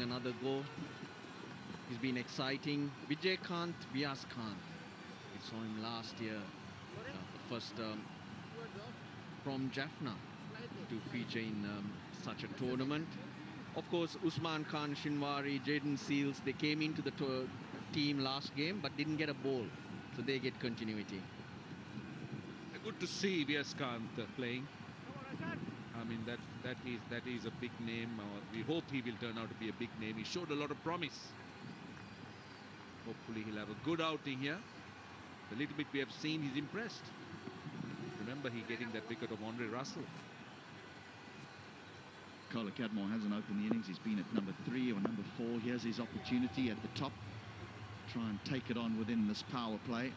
another go. He's been exciting. Vijaykanth Vyaskant. We saw him last year, the first from Jaffna to feature in such a tournament. Of course, Usman Khan, Shinwari, Jaden Seals, they came into the team last game but didn't get a ball, so they get continuity. Good to see Vyaskant playing. I mean, that is a big name. We hope he will turn out to be a big name. He showed a lot of promise. Hopefully he'll have a good outing here. The little bit we have seen, he's impressed. Remember, he getting that wicket of Andre Russell. Kola Cadmore hasn't opened the innings. He's been at number 3 or number 4. Here's his opportunity at the top. Try and take it on within this power play.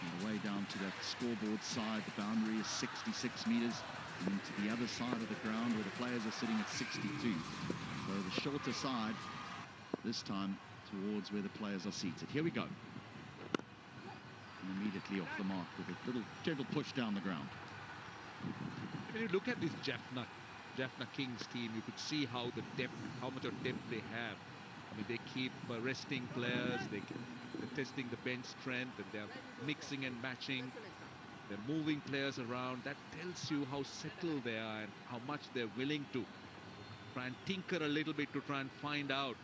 And away down to that scoreboard side, the boundary is 66 metres. And to the other side of the ground where the players are sitting at 62. So the shorter side, this time towards where the players are seated. Here we go. And immediately off the mark with a little gentle push down the ground. When you look at this Jaffna Kings team, you could see how much of depth they have. I mean, they keep resting players, they're testing the bench strength, and they're mixing and matching. They're moving players around. That tells you how settled they are and how much they're willing to try and tinker a little bit to try and find out.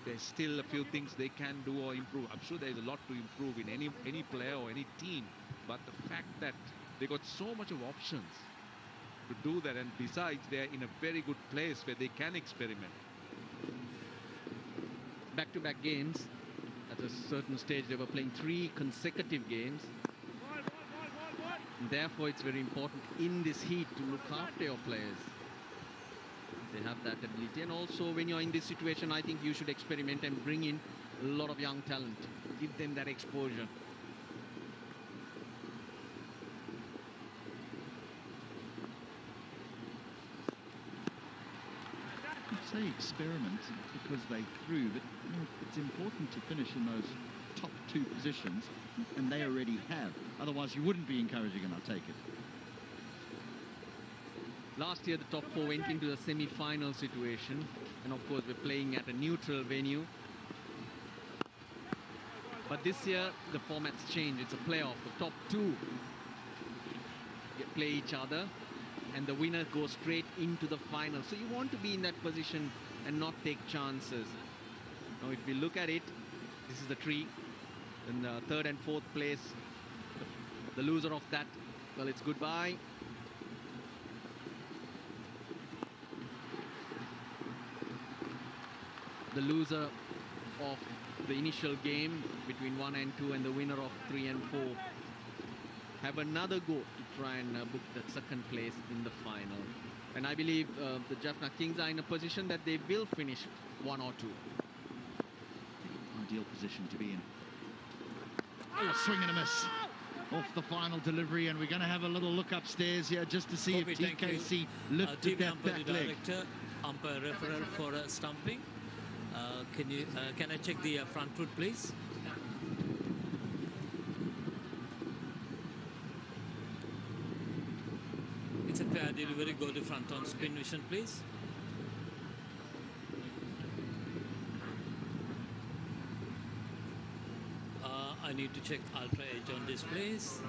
There's still a few things they can do or improve. I'm sure there's a lot to improve in any player or any team. But the fact that they got so much of options to do that, and besides, they're in a very good place where they can experiment. Back-to-back games. At a certain stage, they were playing 3 consecutive games. Therefore, it's very important in this heat to look after your players. They have that ability. And also, when you're in this situation, I think you should experiment and bring in a lot of young talent. Give them that exposure. I say experiment because they threw, but you know, it's important to finish in those top 2 positions, and they already have. Otherwise, you wouldn't be encouraging them to take it. Last year, the top 4 went into the semi-final situation. And of course, we're playing at a neutral venue. But this year, the format's changed. It's a playoff. The top 2 play each other, and the winner goes straight into the final. So you want to be in that position and not take chances. Now, if we look at it, this is the tree. In the 3rd and 4th place, the loser of that, well, it's goodbye. The loser of the initial game between 1 and 2 and the winner of 3 and 4 have another go to try and book that 2nd place in the final. And I believe the Jaffna Kings are in a position that they will finish 1 or 2. Ideal position to be in. Oh, a swing and a miss off the final delivery, and we're going to have a little look upstairs here just to see if TKC lifted that back leg. Director, umpire referral for stumping. Can I check the front foot, please? It's a fair delivery. Go to front on spin vision, please. I need to check ultra edge on this, please.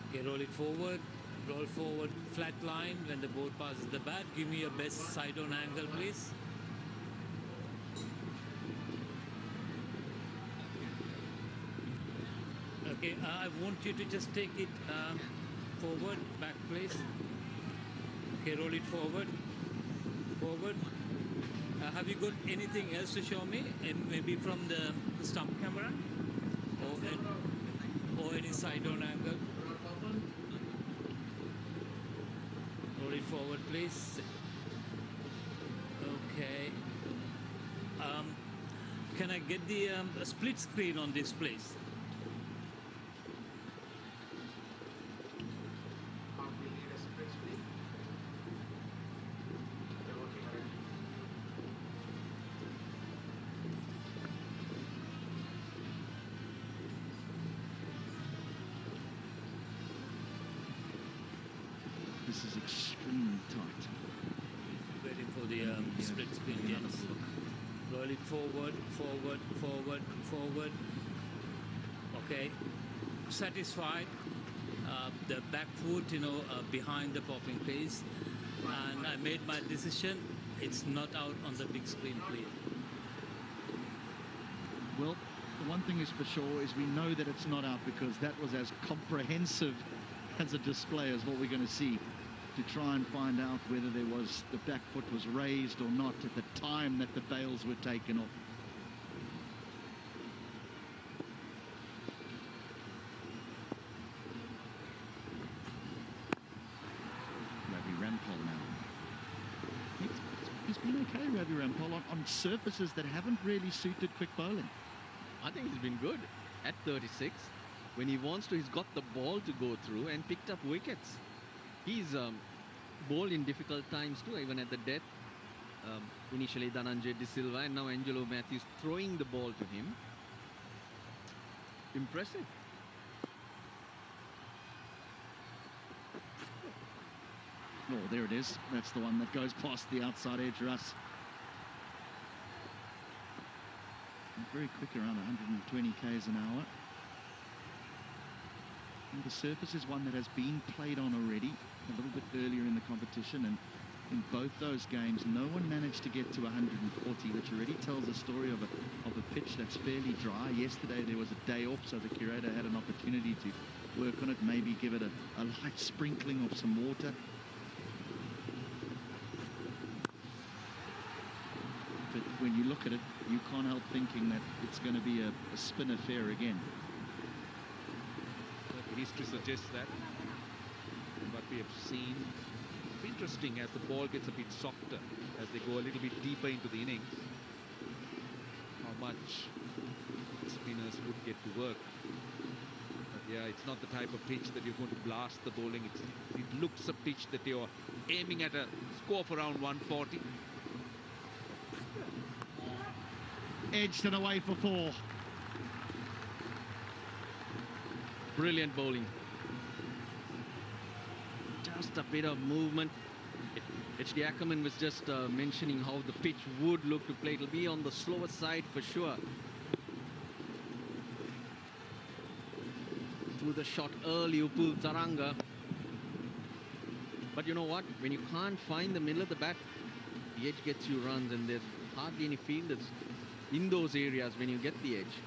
Okay, roll it forward. Roll forward, flat line when the board passes the bat. Give me your best side on angle, please. Okay, I want you to just take it forward, back, please. Okay, roll it forward. Forward. Have you got anything else to show me? And maybe from the stump camera? Or any side on angle? Roll it forward, please. Okay. Can I get the split screen on this, please? this is extremely tight. Waiting for the split spin, gents. Roll it forward, forward, forward, forward. Okay. Satisfied. The back foot, behind the popping place. And I made my decision. It's not out on the big screen, please. Well, the one thing is for sure is we know that it's not out because that was as comprehensive as a display as what we're going to see to try and find out whether the back foot was raised or not at the time that the bails were taken off. Ravi Rampal now. He's been okay, Ravi Rampal, on surfaces that haven't really suited quick bowling. I think he's been good at 36. When he wants to, he's got the ball to go through and picked up wickets. He's bowled in difficult times too, even at the death. Initially Dhananjay De Silva and now Angelo Matthews throwing the ball to him. Impressive. Oh, there it is. That's the one that goes past the outside edge, Russ. Very quick, around 120 k's an hour. And the surface is one that has been played on already a little bit earlier in the competition, and in both those games no one managed to get to 140, which already tells a story of a pitch that's fairly dry. Yesterday there was a day off, so the curator had an opportunity to work on it, maybe give it a light sprinkling of some water. But when you look at it, you can't help thinking that it's going to be a spin affair again. History suggests that. What we have seen, it's interesting as the ball gets a bit softer, as they go a little bit deeper into the innings, how much spinners would get to work. But yeah, it's not the type of pitch that you're going to blast the bowling. It looks a pitch that you're aiming at a score of around 140. Edged and away for 4. Brilliant bowling. Just a bit of movement. H.D. Ackerman was just mentioning how the pitch would look to play. It'll be on the slower side for sure. Through the shot early, Upul Taranga. But you know what? When you can't find the middle of the bat, the edge gets you runs, and there's hardly any fielders in those areas when you get the edge.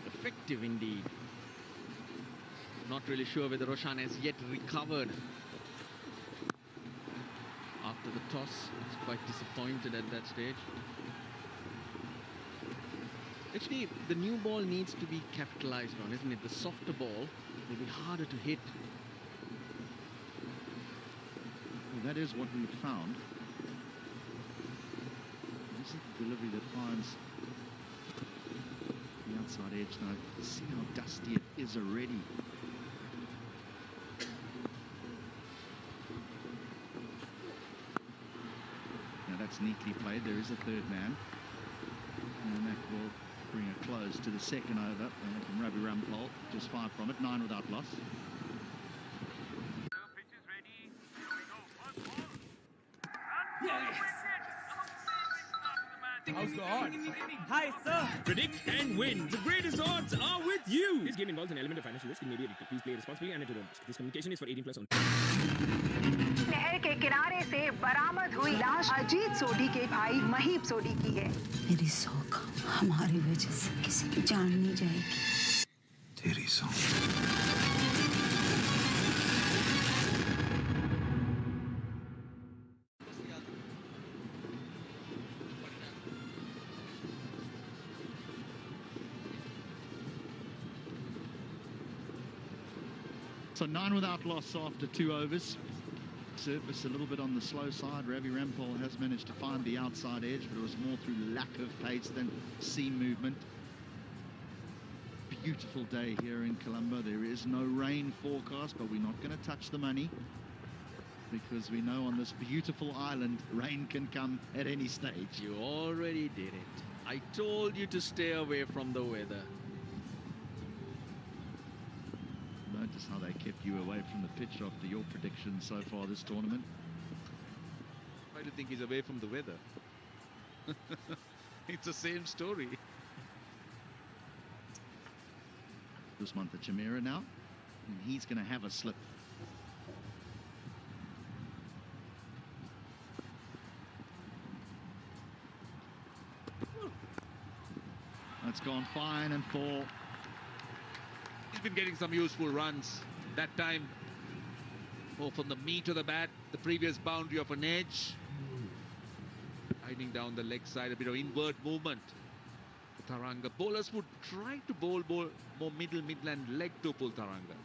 Effective indeed. Not really sure whether Roshan has yet recovered after the toss. He's quite disappointed at that stage. Actually, the new ball needs to be capitalized on, isn't it? The softer ball will be harder to hit. Well, that is what we've found. This is the delivery that finds the outside edge. Now, see how dusty it is already. That's neatly played. There is a third man, and that will bring a close to the second over from Ravi Rampal. Just 5 from it, 9 without loss. The pitch is ready. Here we go. First ball. Yes. How's the odds? Hi, sir. Predict and win. The greatest odds are with you. This game involves an element of financial risk. It may be addictive. Please play responsibly and at your own risk. This communication is for 18+ only. नहर के किनारे से बरामद हुई लाश अजीत सोढी के भाई महीप सोढी की है। मेरी सौख हमारी वजह से किसी की जान नहीं जाएगी। तेरी सौख। So 9 without loss after 2 overs. Surface a little bit on the slow side. Ravi Rampal has managed to find the outside edge, but it was more through lack of pace than seam movement. Beautiful day here in Colombo. There is no rain forecast, but we're not going to touch the money because we know on this beautiful island, rain can come at any stage. You already did it. I told you to stay away from the weather. No Notice how they kept you away from the pitch after your predictions so far this tournament. Why do you think he's away from the weather? It's the same story. Usman the Chimera now, and he's going to have a slip. That's gone fine and four. He's been getting some useful runs. That time, from the meat of the bat, the previous boundary of an edge. Hiding down the leg side, a bit of inward movement. Taranga. Bowlers would try to bowl more midland leg to pull Taranga.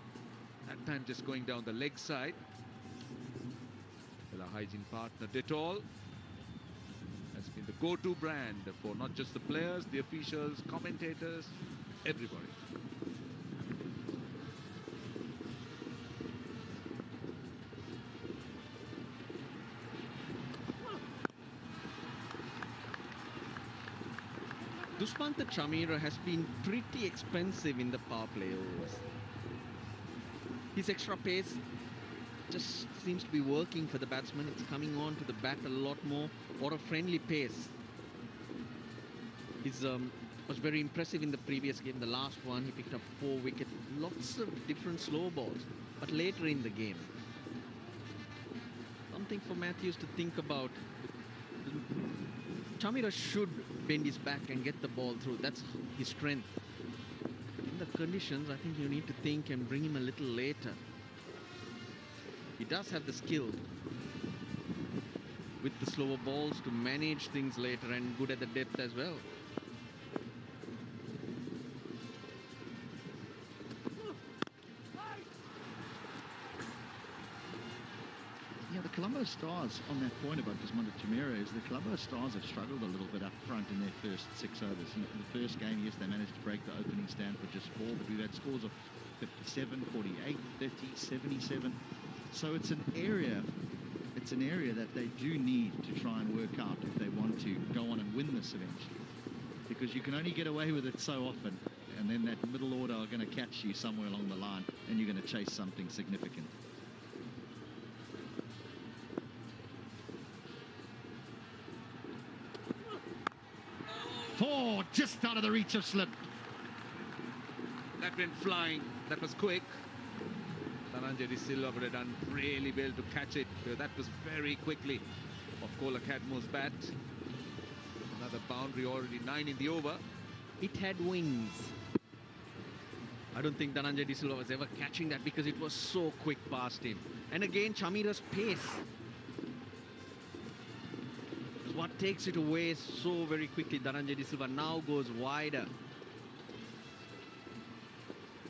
That time just going down the leg side. Well, our hygiene partner, Dettol, has been the go-to brand for not just the players, the officials, commentators, everybody. Dushmantha Chamira has been pretty expensive in the power play overs. His extra pace just seems to be working for the batsman. It's coming on to the bat a lot more. What a friendly pace. He's was very impressive in the previous game. The last one, he picked up 4 wickets. Lots of different slow balls. But later in the game, something for Matthews to think about. Chamira should bend his back and get the ball through. That's his strength. In the conditions, I think you need to think and bring him a little later. He does have the skill with the slower balls to manage things later, and good at the depth as well. Yeah, the Colombo Stars, on that point about Dushmantha Chamira, is the Colombo Stars have struggled a little bit up front in their first 6 overs. In the first game, yes, they managed to break the opening stand for just 4, but we've had scores of 57, 48, 30, 77. So it's an area that they do need to try and work out if they want to go on and win this eventually. Because you can only get away with it so often, and then that middle order are going to catch you somewhere along the line, and you're going to chase something significant. Four, just out of the reach of slip. That went flying. That was quick. Dhananjay De Silva would have done really well to catch it. That was very quickly of Kola Cadmo's bat. Another boundary, already 9 in the over. It had wings. I don't think Dhananjay De Silva was ever catching that because it was so quick past him. And again, Chamira's pace is what takes it away so very quickly. Dhananjay De Silva now goes wider.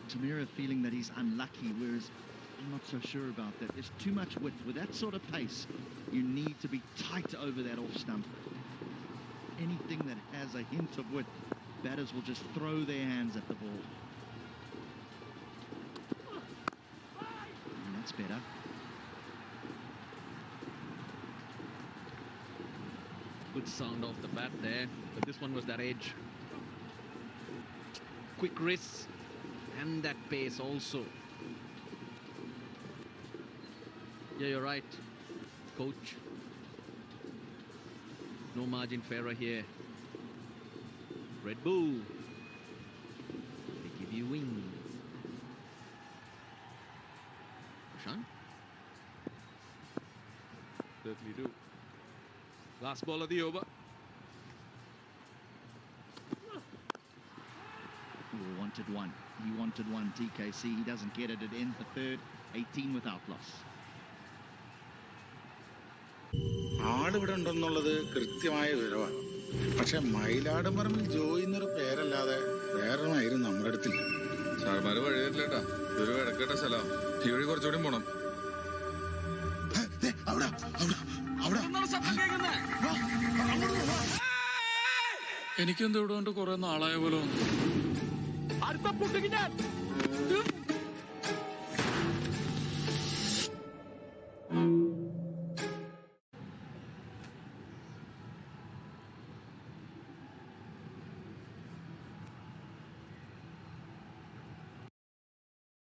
Chamira feeling that he's unlucky, whereas I'm not so sure about that. There's too much width. With that sort of pace, you need to be tight over that off stump. Anything that has a hint of width, batters will just throw their hands at the ball. And that's better. Good sound off the bat there, but this one was that edge. Quick wrists and that pace also. Yeah, you're right, coach. No margin for error here. Red Bull, they give you wings. Shan? Certainly do. Last ball of the over. Ooh, wanted one. He wanted one, TKC. He doesn't get it. It ends the third, 18 without loss. ആളിവിടെ ഉണ്ടെന്നുള്ളത് കൃത്യമായ വിവരമാണ്. പക്ഷെ മയിലാടുംപറമ്പിൽ ജോയി എന്നൊരു പേരല്ലാതെ വേറൊന്നായിരുന്നു നമ്മുടെ അടുത്തില്ല. സാർമാര് വഴി തരില്ലേട്ടാ. ഇതൊരു വിടക്കേട്ട സ്ഥലം. ഈ വഴി കുറച്ചുകൂടി പോണം. എനിക്കെന്താ ഇവിടെ കൊണ്ട് കുറെ നാളായ പോലെ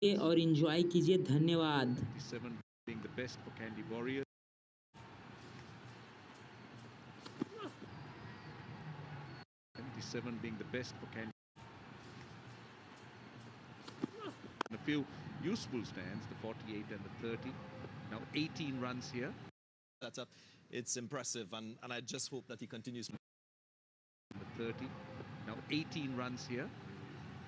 और एंजॉय कीजिए, धन्यवाद। 57 being the best for Candy Warriors. Being the best for Candy. A few useful stands, the 48 and the 30. Now 18 runs here. That's up. It's impressive, and I just hope that he continues. The 30. Now 18 runs here.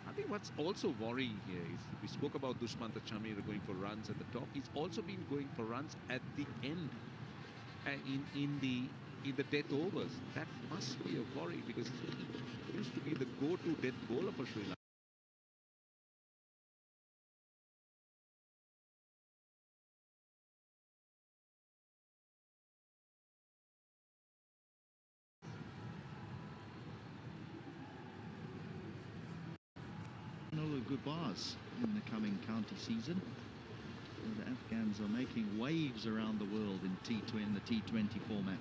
I think what's also worrying here is we spoke about Dushmantha Chameera going for runs at the top. He's also been going for runs at the end, in the death overs. That must be a worry because he used to be the go-to death bowler for Sri Lanka. Good bars in the coming county season. The Afghans are making waves around the world in the T20 format.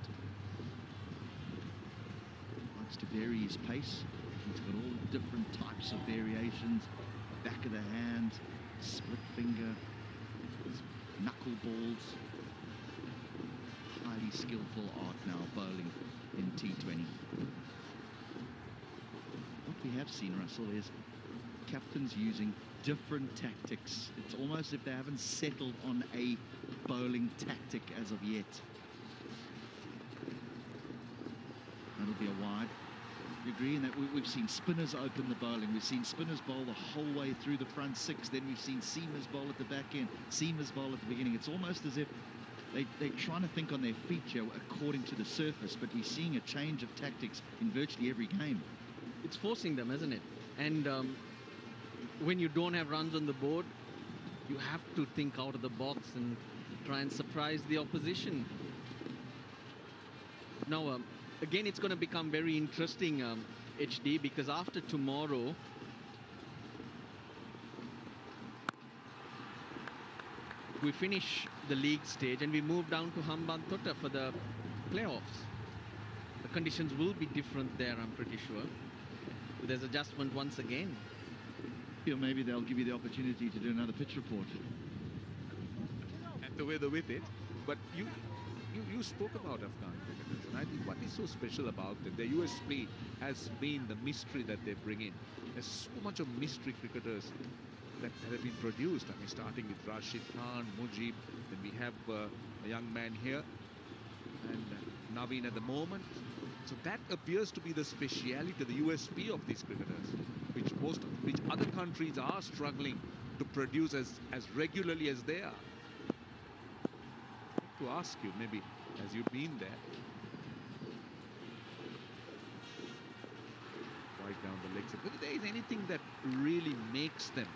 Likes to vary his pace. He's got all different types of variations. Back of the hand, split finger, knuckle balls. Highly skillful art now bowling in T20. What we have seen, Russell, is captains using different tactics. It's almost as if they haven't settled on a bowling tactic as of yet. That'll be a wide. You agree in that we've seen spinners open the bowling. We've seen spinners bowl the whole way through the front six. Then we've seen seamers bowl at the back end, seamers bowl at the beginning. It's almost as if they're trying to think on their feet here according to the surface, but we're seeing a change of tactics in virtually every game. It's forcing them, isn't it? And when you don't have runs on the board, you have to think out of the box and try and surprise the opposition. Now, again, it's going to become very interesting, HD, because after tomorrow, we finish the league stage and we move down to Hambantota for the playoffs. The conditions will be different there, I'm pretty sure. There's adjustment once again. Feel maybe they'll give you the opportunity to do another pitch report. And the weather with it. But you spoke about Afghan cricketers, and I think what is so special about them, their USP has been the mystery that they bring in. There's so much of mystery cricketers that have been produced. I mean, starting with Rashid Khan, Mujib, then we have a young man here, and Naveen at the moment. So that appears to be the speciality, the USP of these cricketers, which other countries are struggling to produce as regularly as they are. To ask you, maybe as you've been there, right down the legs, whether there is anything that really makes them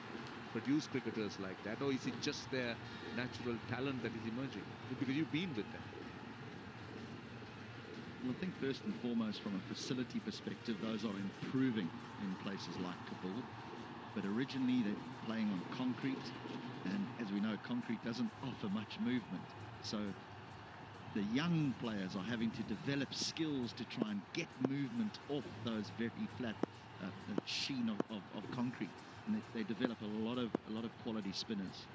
produce cricketers like that, or is it just their natural talent that is emerging? Because you've been with them. Well, I think first and foremost, from a facility perspective, those are improving in places like Kabul. But originally, they're playing on concrete, and as we know, concrete doesn't offer much movement. So the young players are having to develop skills to try and get movement off those very flat sheen of concrete, and they develop a lot of quality spinners.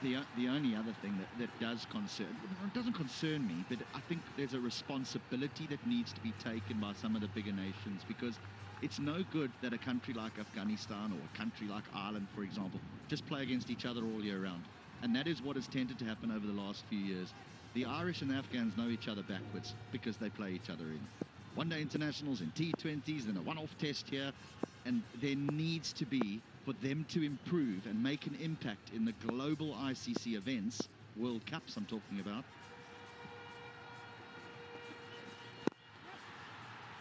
The only other thing that does concern, it doesn't concern me, but I think there's a responsibility that needs to be taken by some of the bigger nations, because it's no good that a country like Afghanistan or a country like Ireland, for example, just play against each other all year round. And that is what has tended to happen over the last few years. The Irish and the Afghans know each other backwards because they play each other in one-day internationals, in T20s, then a one-off test here. And there needs to be, for them to improve and make an impact in the global ICC events, World Cups I'm talking about,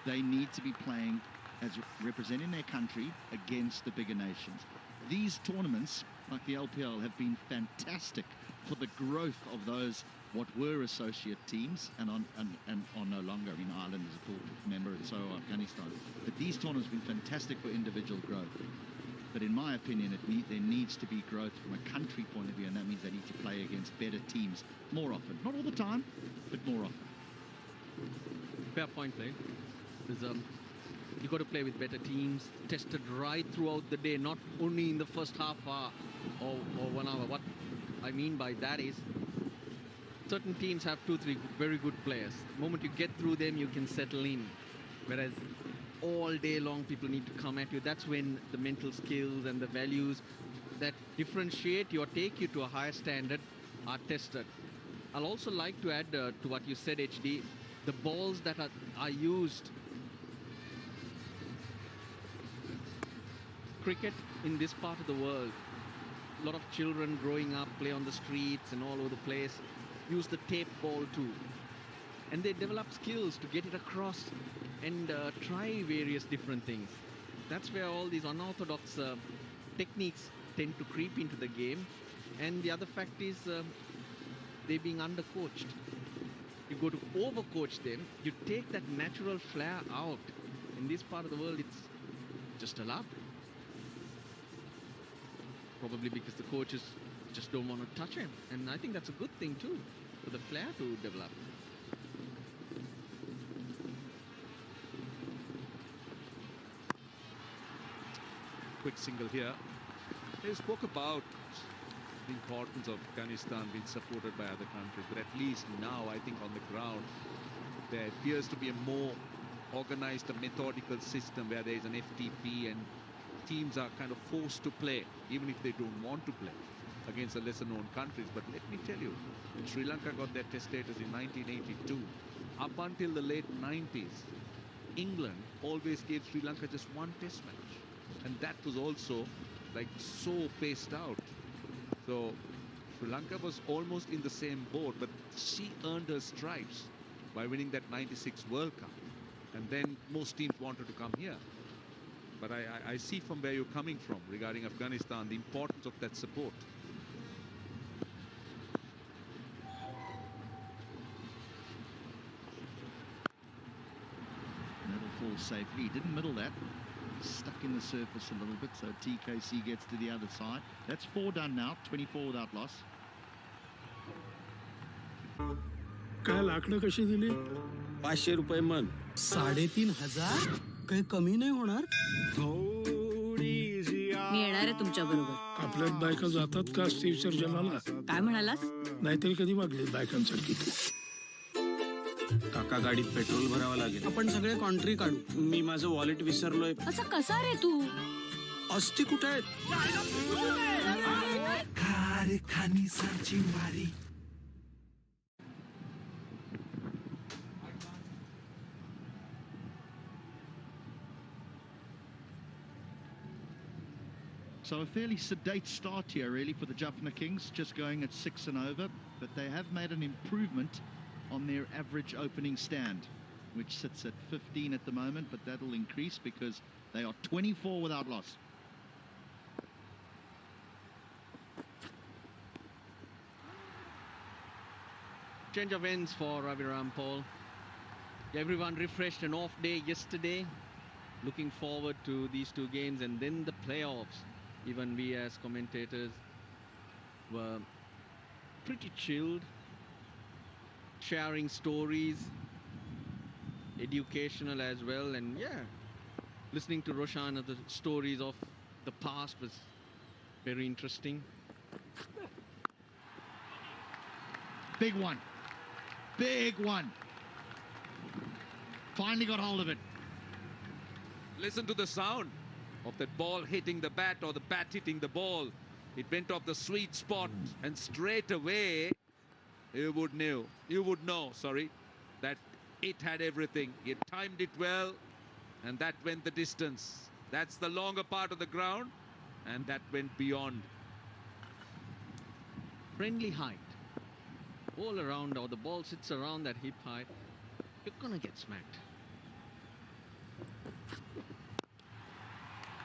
they need to be playing as representing their country against the bigger nations. These tournaments, like the LPL, have been fantastic for the growth of those what were associate teams and are no longer. I mean, Ireland is a full member, and so Afghanistan. But these tournaments have been fantastic for individual growth. But in my opinion, there needs to be growth from a country point of view, and that means they need to play against better teams more often. Not all the time, but more often. fair point played. You got to play with better teams, tested right throughout the day, not only in the first half hour or 1 hour. What I mean by that is certain teams have 2-3 very good players. The moment you get through them, you can settle in. Whereas all day long, people need to come at you. That's when the mental skills and the values that differentiate you or take you to a higher standard are tested. I'll also like to add to what you said, HD, the balls that are used. Cricket in this part of the world, a lot of children growing up play on the streets and all over the place, use the tape ball too. And they develop skills to get it across and try various different things. That's where all these unorthodox techniques tend to creep into the game. And the other fact is they're being undercoached. You go to overcoach them, you take that natural flair out. In this part of the world, it's just allowed. Probably because the coaches just don't want to touch him. And I think that's a good thing too, for the flair to develop. Quick single here. They spoke about the importance of Afghanistan being supported by other countries, but at least now I think on the ground there appears to be a more organized, a methodical system where there is an FTP and teams are kind of forced to play, even if they don't want to play, against the lesser known countries. But let me tell you, when Sri Lanka got their test status in 1982, up until the late 90s, England always gave Sri Lanka just one test match, and that was also like so paced out. So Sri Lanka was almost in the same boat, but she earned her stripes by winning that 96 World Cup, and then most teams wanted to come here. But I see from where you're coming from regarding Afghanistan, the importance of that support. That'll fall safely. He didn't middle that. Stuck in the surface a little bit, so TKC gets to the other side. That's 4 done now, 24 without loss. काय लाकडं कशी दिली? 500 रुपये मन. 3,500? काही कमी नाही होणार? मी येणार आहे तुमच्या बरोबर. आपल्यात बायका जातात का स्त्री विसर्जनाला? काय म्हणालास? नाहीतरी कधी वागले बायकांसारखी तू? काका गाडीत पेट्रोल भरावं लागेल. आपण सगळे कॉन्ट्री काढू. मी माझं वॉलेट विसरलोय. असं कसा रे तू? अस्ती कुठे आहे? खारे खानी सांची मारी. So a fairly sedate start here, really, for the Jaffna Kings, just going at 6 and over. But they have made an improvement on their average opening stand, which sits at 15 at the moment, but that'll increase because they are 24 without loss. Change of ends for Raviram Paul. Everyone refreshed, an off day yesterday. Looking forward to these two games and then the playoffs. Even we as commentators were pretty chilled, sharing stories, educational as well. And yeah, listening to Roshan of the stories of the past was very interesting. Big one. Big one. Finally got hold of it. Listen to the sound of that ball hitting the bat or the bat hitting the ball. It went off the sweet spot, and straight away you would know that it had everything. It timed it well, and that went the distance. That's the longer part of the ground, and that went beyond. Friendly height. All around, or the ball sits around that hip height, you're gonna get smacked.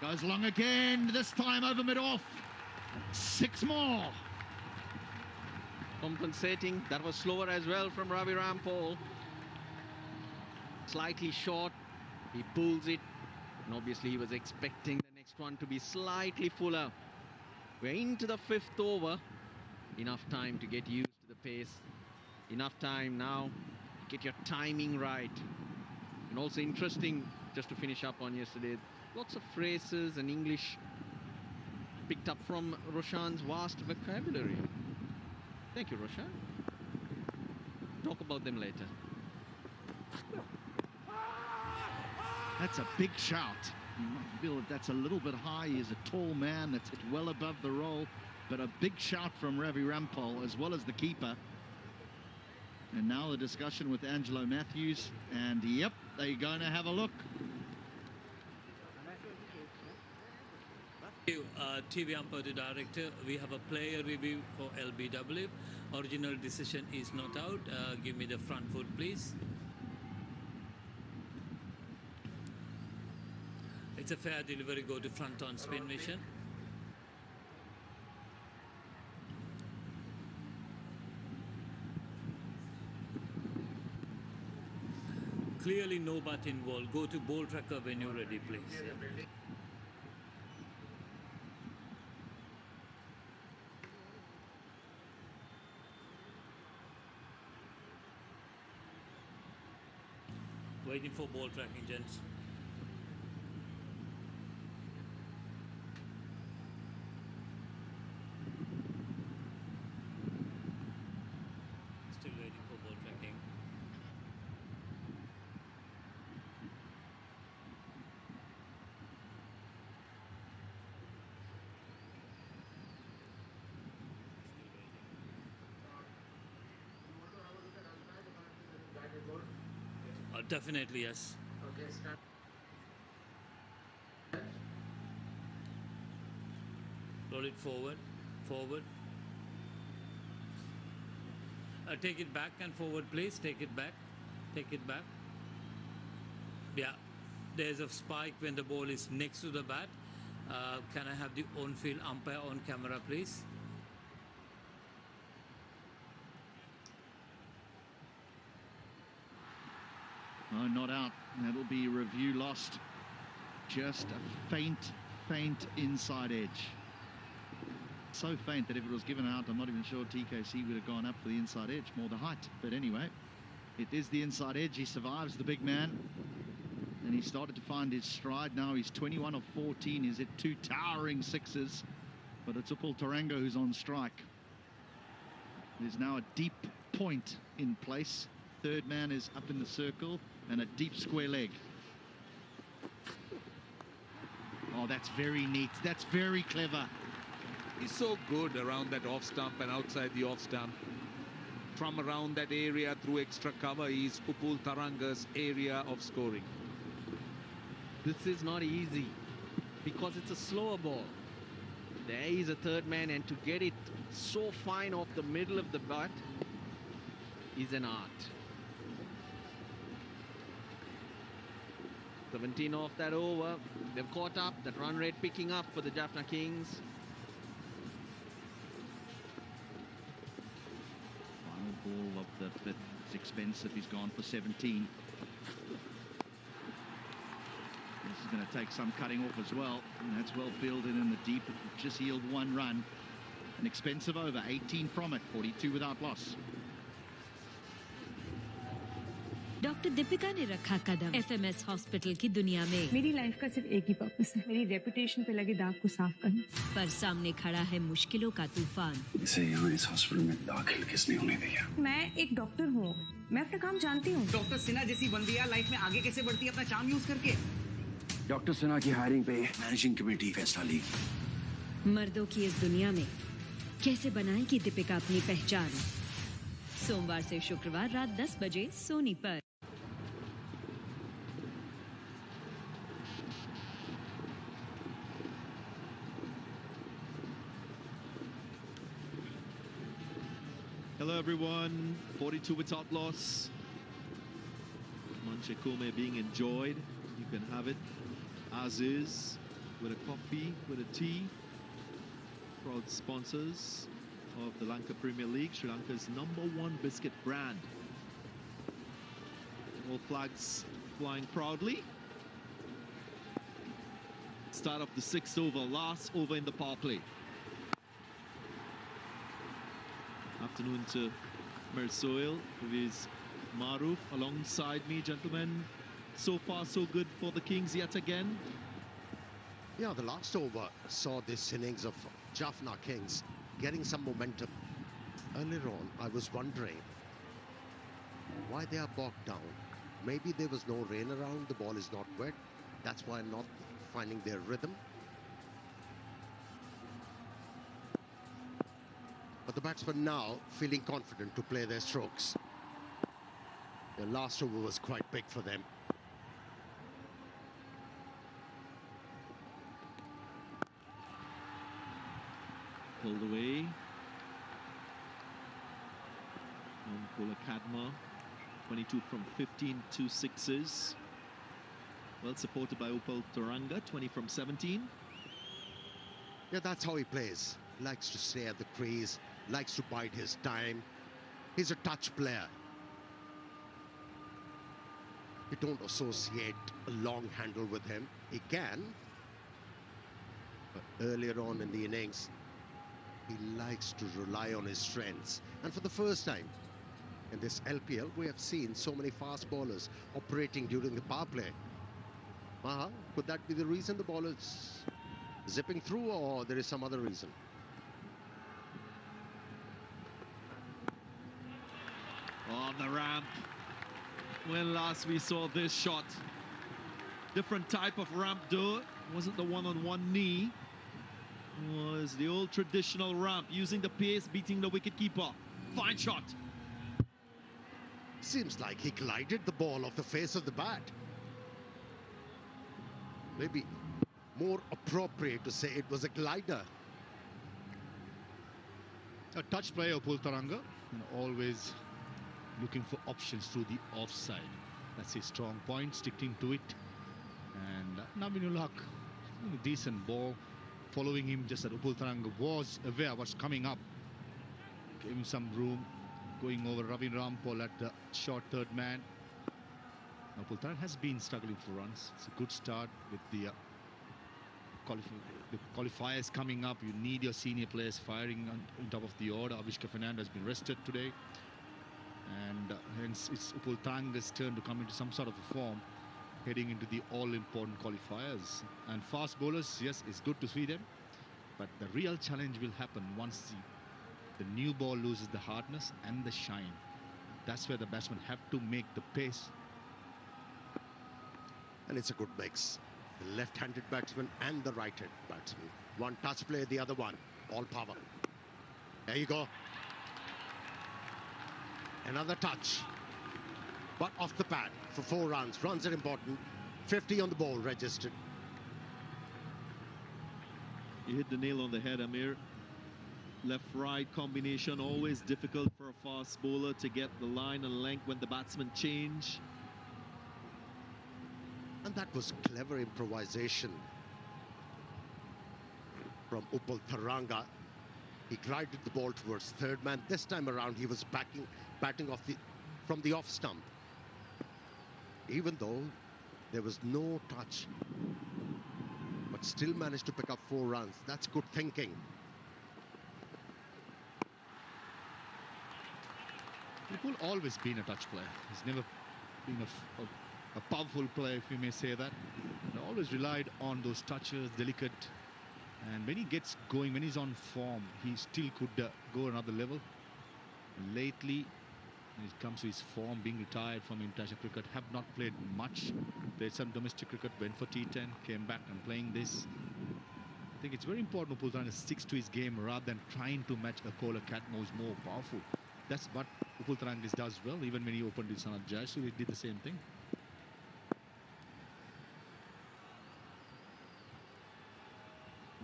Goes long again, this time over mid-off. 6 more. Compensating, that was slower as well from Raviram Paul. Slightly short, he pulls it, and obviously he was expecting the next one to be slightly fuller. We're into the 5th over. Enough time to get used to the pace. Enough time now to get your timing right. And also interesting, just to finish up on yesterday, lots of phrases and English picked up from Roshan's vast vocabulary. Thank you, Roshan. Talk about them later. That's a big shout. You might feel that that's a little bit high. He's a tall man. That's well above the roll. But a big shout from Ravi Rampal as well as the keeper. And now the discussion with Angelo Matthews. And yep, they're going to have a look. TV umpire to director, we have a player review for LBW. Original decision is not out. Give me the front foot, please. It's a fair delivery, go to front on spin mission. Clearly no butt involved. Go to ball tracker when you're ready, please. Yeah? Waiting for ball tracking, gents. Still waiting for ball tracking. Definitely, yes. Okay, start. Roll it forward, forward. Take it back and forward, please. Take it back. Take it back. Yeah, there's a spike when the ball is next to the bat. Can I have the on-field umpire on camera, please? Oh, not out. That'll be review lost. Just a faint inside edge. So faint that if it was given out, I'm not even sure TKC would have gone up for the inside edge, more the height. But anyway, it is the inside edge. He survives, the big man. And he started to find his stride. Now he's 21 of 14. He's hit 2 towering sixes. But it's Upul Tarango who's on strike. There's now a deep point in place. Third man is up in the circle and a deep square leg. Oh, that's very neat. That's very clever. He's so good around that off stump and outside the off stump. From around that area through extra cover is Upul Taranga's area of scoring. This is not easy because it's a slower ball. There is a third man, and to get it so fine off the middle of the bat is an art. 17 off that over. They've caught up. That run rate picking up for the Jaffna Kings. Final ball of the fifth. It's expensive. He's gone for 17. This is going to take some cutting off as well. And that's well fielded in the deep. It will just yield 1 run. An expensive over. 18 from it. 42 without loss. Doctor Deepika ने रखा कदम FMS hospital की दुनिया में। मेरी life का सिर्फ एक ही purpose है, मेरी रेपुटेशन पे लगे दाग को साफ करना। पर सामने खड़ा है मुश्किलों का तूफान। इसे यहाँ इस हॉस्पिटल में दाखिल किसने होने दिया? मैं एक डॉक्टर हूँ, मैं अपना काम जानती हूँ। डॉक्टर सिन्हा जैसी बंदियाँ लाइफ में आगे कैसे बढ़ती है अपना चार्म यूज करके? डॉक्टर सिन्हा की हायरिंग पे मैनेजिंग कमेटी फैसला ली। मर्दों की इस दुनिया में कैसे बनाएगी दीपिका अपनी पहचान? सोमवार से शुक्रवार रात 10 बजे सोनी पर। Hello everyone, 42 without loss. Manche Kume being enjoyed. You can have it as is, with a coffee, with a tea. Proud sponsors of the Lanka Premier League, Sri Lanka's #1 biscuit brand. All flags flying proudly. Start of the 6th over, last over in the power play. Afternoon to Mersoil, who is Maruf alongside me, gentlemen. so far so good for the Kings yet again. Yeah, the last over saw this innings of Jaffna Kings getting some momentum. Earlier on, I was wondering why they are bogged down. Maybe there was no rain around, the ball is not wet. That's why not finding their rhythm. But the batsmen now feeling confident to play their strokes. The last over was quite big for them. Pulled away. Kadma, 22 from 15, 2 sixes. Well supported by Upal Taranga, 20 from 17. Yeah, that's how he plays. Likes to stay at the crease, likes to bide his time. He's a touch player. You don't associate a long handle with him. He can. But earlier on in the innings, he likes to rely on his strengths. And for the first time in this LPL, we have seen so many fast bowlers operating during the power play. Could that be the reason the ball is zipping through, or there is some other reason? On the ramp. When last we saw this shot, different type of ramp though. Wasn't the one on one knee. Was the old traditional ramp, using the pace, beating the wicketkeeper. Fine shot. Seems like he glided the ball off the face of the bat. Maybe more appropriate to say it was a glider. A touch player, Upal Taranga, always looking for options through the offside. That's his strong point, sticking to it. And Navinul Haq, decent ball. Following him, just that Upal Taranga was aware what's coming up. Gave him some room, going over Ravin Rampal at the short third man. Upal Taranga has been struggling for runs. It's a good start with the qualifiers coming up. You need your senior players firing on top of the order. Avishka Fernando has been rested today. And hence it's Upal Taranga's turn to come into some sort of a form, heading into the all-important qualifiers. And fast bowlers, yes, it's good to see them, but the real challenge will happen once the new ball loses the hardness and the shine. That's where the batsmen have to make the pace. And it's a good mix. The left-handed batsman and the right-handed batsman. One touch play, the other one. All power. There you go. Another touch. But off the pad for 4 runs. Runs are important. 50 on the ball registered. You hit the nail on the head, Amir. Left-right combination, always difficult for a fast bowler to get the line and length when the batsmen change. And that was clever improvisation from Upal Taranga. He glided the ball towards third man. This time around, he was batting off from the off stump. Even though there was no touch, but still managed to pick up 4 runs. That's good thinking. Upal always been a touch player. He's never been a powerful player, if you may say that. He always relied on those touches, delicate. And when he gets going, when he's on form, he still could go another level. Lately, when it comes to his form, being retired from international cricket, have not played much. Played some domestic cricket, went for T10, came back and playing this. I think it's very important Upal Taranga sticks to his game rather than trying to match a Kola Catmo who's more powerful. That's what Upal Taranga does well. Even when he opened his son Jai, so he did the same thing.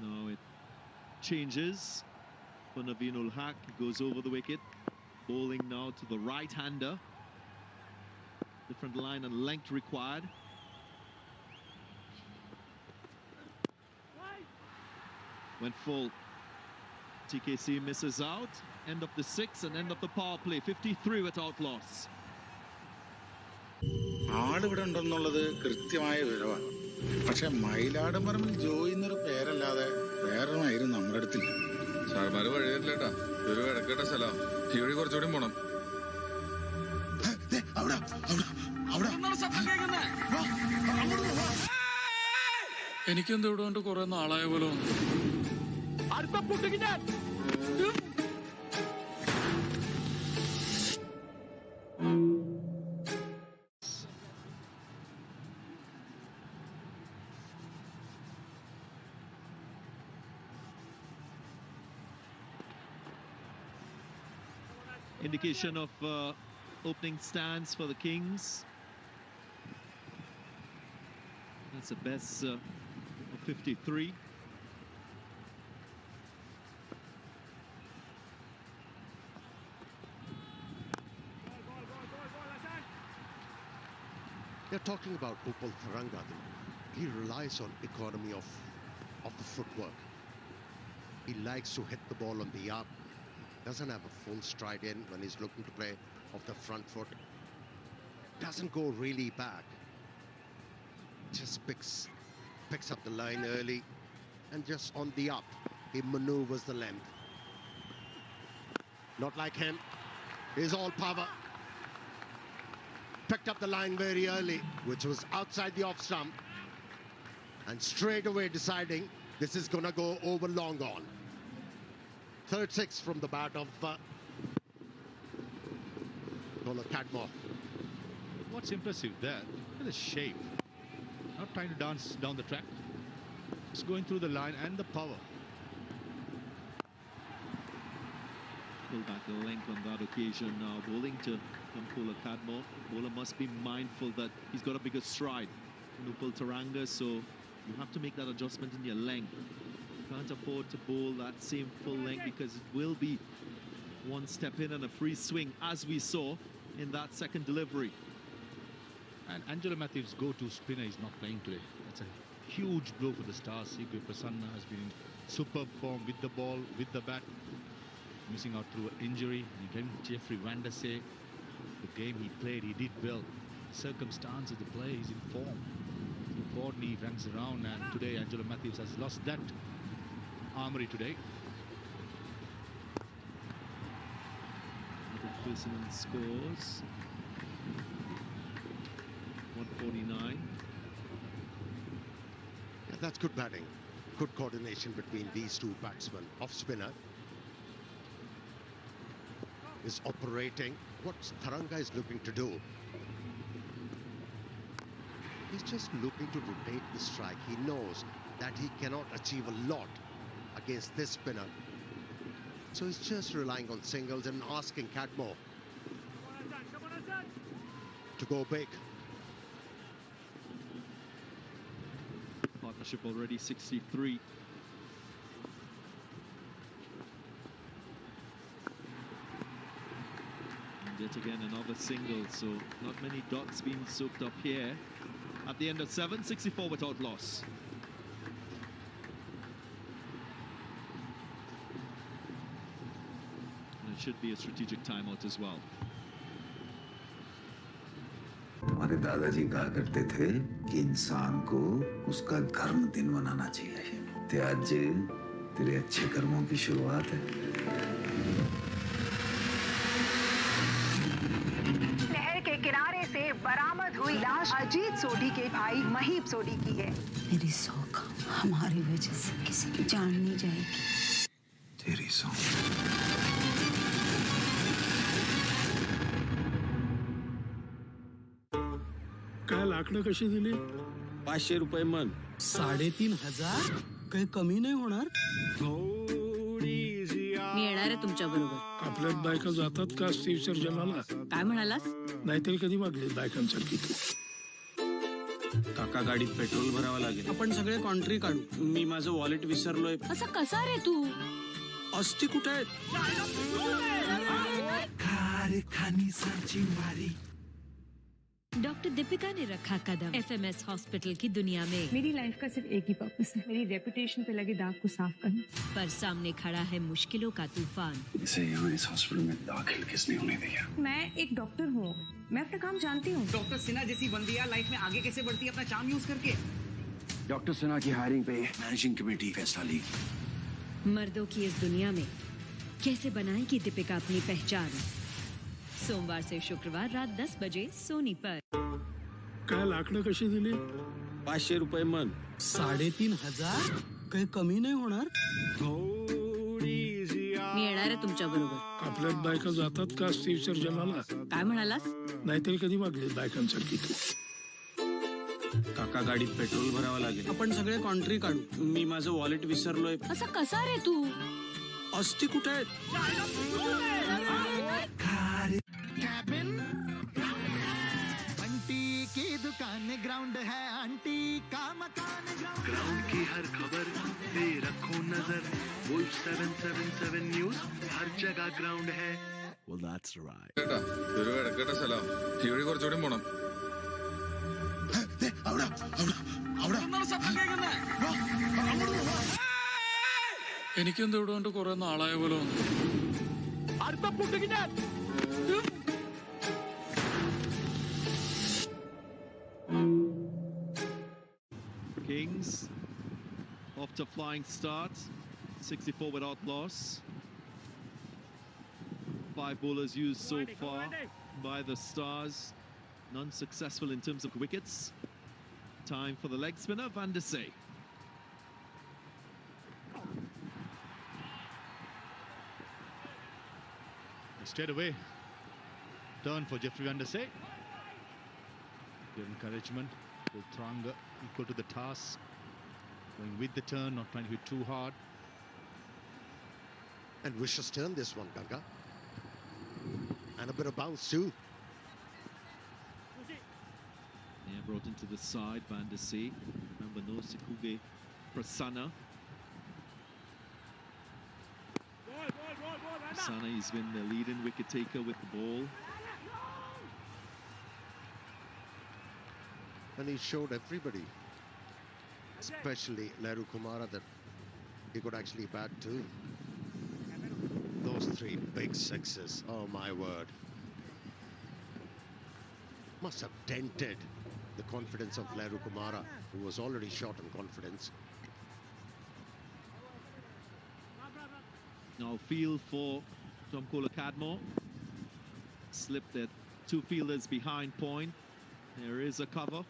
Now it changes for Navinul Haq. He goes over the wicket. Bowling now to the right-hander. Different line and length required. Went full. TKC misses out. End of the 6 and end of the power play. 53 without loss. ആളിവിടെ ഉണ്ടെന്നുള്ളത് കൃത്യമായ വിവരമാണ്. പക്ഷെ മയിലാടും പറമ്പിൽ ജോയി എന്നൊരു പേരല്ലാതെ വേറൊന്നായിരുന്നു നമ്മുടെ അടുത്തില്ല. സാർമാര് വഴിയേട്ടാ, ഒരു കിടക്കേണ്ട സ്ഥലം. ഈ വഴി കുറച്ചുകൂടി പോണം. അവിടെ എനിക്കെന്ത് ഇവിടെ കൊണ്ട് കുറെ നാളായ പോലെ Indication of opening stance for the Kings. That's a best of 53. They're talking about Upal Tharanga. He relies on economy of the footwork. He likes to hit the ball on the up. Doesn't have a full stride in when he's looking to play off the front foot. Doesn't go really back. Just picks up the line early, and just on the up, he maneuvers the length. Not like him. He's all power. Picked up the line very early, which was outside the off stump, and straight away deciding this is gonna go over long on. Third six from the bat of Cadmore. What's impressive there, look at the shape. Not trying to dance down the track. Just going through the line and the power. Pull back the length on that occasion now. Bowling to Upal Cadmore. Bowler must be mindful that he's got a bigger stride than Upal Tharanga, so you have to make that adjustment in your length. You can't afford to bowl that same full length because it will be one step in and a free swing, as we saw in that second delivery. And Angelo Matthews' go-to spinner is not playing today. That's a huge blow for the Stars. Sigurd Prasanna has been in superb form with the ball, with the bat. Missing out through injury. And again, Jeffrey Van der Sey, the game he played, he did well. The circumstance of the play, he's in form. So Courtney runs around, and today Angelo Matthews has lost that armory today. Fitzgerald scores 149. Yeah, that's good batting. Good coordination between these two batsmen. Off spinner is operating. What Tharanga is looking to do, he's just looking to rotate the strike. He knows that he cannot achieve a lot against this spinner, so he's just relying on singles and asking Cadmore to go big. Partnership already 63. Yet again another single, so not many dots being soaked up here. At the end of 7, 64 without loss. And it should be a strategic timeout as well. हमारे दादाजी कहा करते थे कि इंसान को उसका कर्म दिन मनाना चाहिए। ते आज तेरे अच्छे कर्मों की शुरुआत है। नहर के किनारे से बरामद हुई लाश अजीत सोढी के भाई महीप सोढी की है। मेरी सौख हमारी वजह से किसी की जान नहीं जाएगी। तेरी सौख। काय लाकडं कशी दिली? 500 रुपये मन. 3,500? काही कमी नाही होणार? मी येणार आहे तुमच्या बरोबर. आपल्यात बायका जातात का स्त्री विसर्जनाला? काय म्हणालास? नाहीतरी कधी वागले बायकांसारखी तू. काका गाडीत पेट्रोल भरावं लागेल. आपण सगळे कॉन्ट्री काढू. मी माझं वॉलेट विसरलोय. असा कसा रे तू? अस्ती कुठे आहे? डॉक्टर दीपिका ने रखा कदम FMS हॉस्पिटल की दुनिया में. मेरी लाइफ का सिर्फ एक ही पर्पस है, मेरी रेपुटेशन पे लगे दाग को साफ करना. पर सामने खड़ा है मुश्किलों का तूफान. इसे यहाँ इस हॉस्पिटल में दाखिल किसने होने दिया? मैं एक डॉक्टर हूँ, मैं अपना काम जानती हूँ. डॉक्टर सिन्हा जैसी बंदिया लाइफ में आगे कैसे बढ़ती है अपना चार्म यूज करके. डॉक्टर सिन्हा की हायरिंग पे मैनेजिंग कमेटी फैसला लेगी. मर्दों की इस दुनिया में कैसे बनाएगी दीपिका अपनी पहचान? सोमवार से शुक्रवार रात 10 बजे सोनी पर। काय लाकडं कशी दिली? 500 रुपये मन. 3,500? काही कमी नाही होणार? मी येणार आहे तुमच्या बरोबर. आपल्यात बायका जातात का स्त्री विसर्जनाला? काय म्हणालास? नाहीतरी कधी वागले बायकांसारखी तू. काका गाडीत पेट्रोल भरावं लागेल. आपण सगळे कॉन्ट्री काढू. मी माझं वॉलेट विसरलोय. असा कसा रे तू? अस्ती कुठे आहेत? आंटी की दुकान ग्राउंड है, आंटी का मकान ग्राउंड की हर खबर पे रखो नजर. वुल्फ 777 न्यूज, हर जगह ग्राउंड है. Well, that's right. ഒരു കിടക്കട്ടെ സ്ഥലം. ഈ വഴി കുറച്ചുകൂടി പോണം. എനിക്കെന്ത് ഇവിടെ കൊണ്ട് കുറെ നാളായ പോലെ Kings off to flying start, 64 without loss. 5 bowlers used so far by the Stars, none successful in terms of wickets. Time for the leg spinner, Van der Sey. Straight away, turn for Jeffrey Van der Sey. Good encouragement. Ultranga equal to the task. Going with the turn, not trying to hit too hard. And vicious turn this one, Ganga. And a bit of bounce too. Yeah, brought into the side, Van der Sey. Remember, no Sikuge Prasanna. Prasanna has been the leading wicket taker with the ball. And he showed everybody, especially Nehru Kumara, that he could actually bat too. Those 3 big sixes, oh my word. Must have dented the confidence of Nehru Kumara, who was already short on confidence. Now field for Tomkola Cadmore. Slipped at 2 fielders behind point. There is a cover.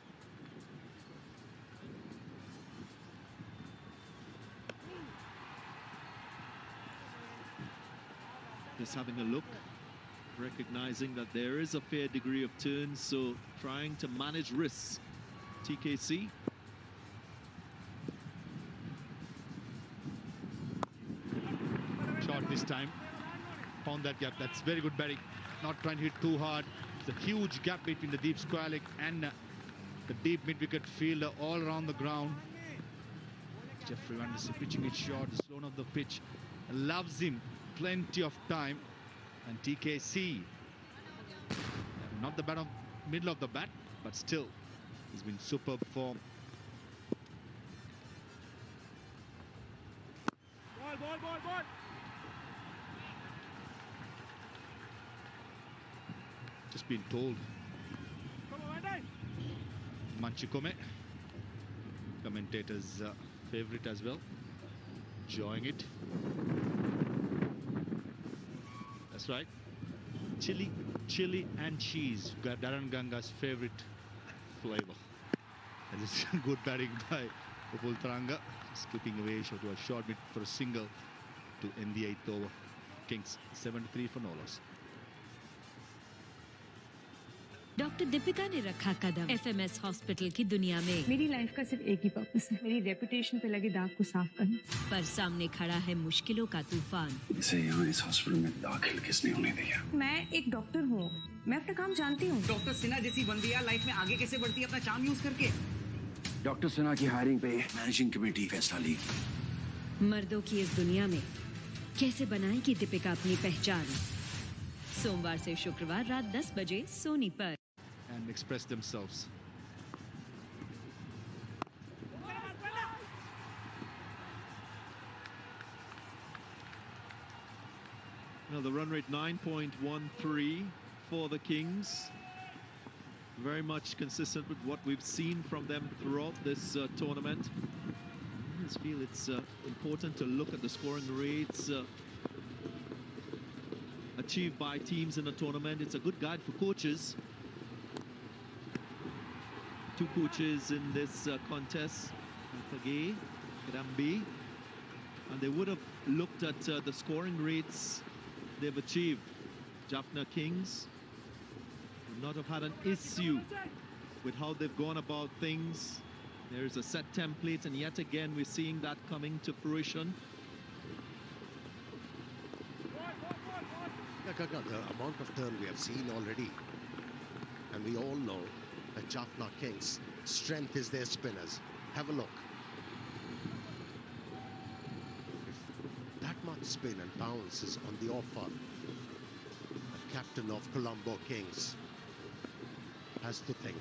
Just having a look, recognizing that there is a fair degree of turn, so trying to manage risks. TKC. Shot this time. Found that gap. That's very good batting. Not trying to hit too hard. It's a huge gap between the deep square leg and the deep mid-wicket fielder all around the ground. Jeffrey Van der Sey pitching it short, slow of the pitch. Loves him. Plenty of time. And TKC, not the bat of middle of the bat, but still he's been superb form. Ball. Just been told. Manchikome, commentator's favorite as well, enjoying it. That's right. Chili and cheese. Darren Ganga's favorite flavor. And it's good batting by Ultranga. Skipping away to a short mid for a single to end the 8th over. Kings 73 for no loss. Doctor Deepika ने रखा कदम FMS hospital की दुनिया में। मेरी life का सिर्फ एक ही purpose है, मेरी रेपुटेशन पे लगे दाग को साफ करना। पर सामने खड़ा है मुश्किलों का तूफान। इसे यहाँ इस हॉस्पिटल में दाखिल किसने होने दिया? मैं एक डॉक्टर हूँ, मैं अपना काम जानती हूँ। डॉक्टर सिन्हा जैसी बंदियां लाइफ में आगे कैसे बढ़ती है अपना चार्म यूज करके। डॉक्टर सिन्हा की हायरिंग पे मैनेजिंग कमेटी फैसला लेगी। मर्दों की इस दुनिया में कैसे बनाएगी दीपिका अपनी पहचान? सोमवार से शुक्रवार रात 10 बजे सोनी पर। And express themselves. Now the run rate 9.13 for the Kings. Very much consistent with what we've seen from them throughout this tournament. I just feel it's important to look at the scoring rates. A achieved by teams in a tournament. It's a good guide for coaches. Two coaches in this contest, Alpagay, Kirambi, and they would have looked at the scoring rates they've achieved. Jaffna Kings would not have had an issue with how they've gone about things. There's a set template, and yet again we're seeing that coming to fruition. The amount of turn we have seen already, and we all know that Jaffna Kings' strength is their spinners. Have a look. If that much spin and bounce is on the offer, the captain of Colombo Kings has to think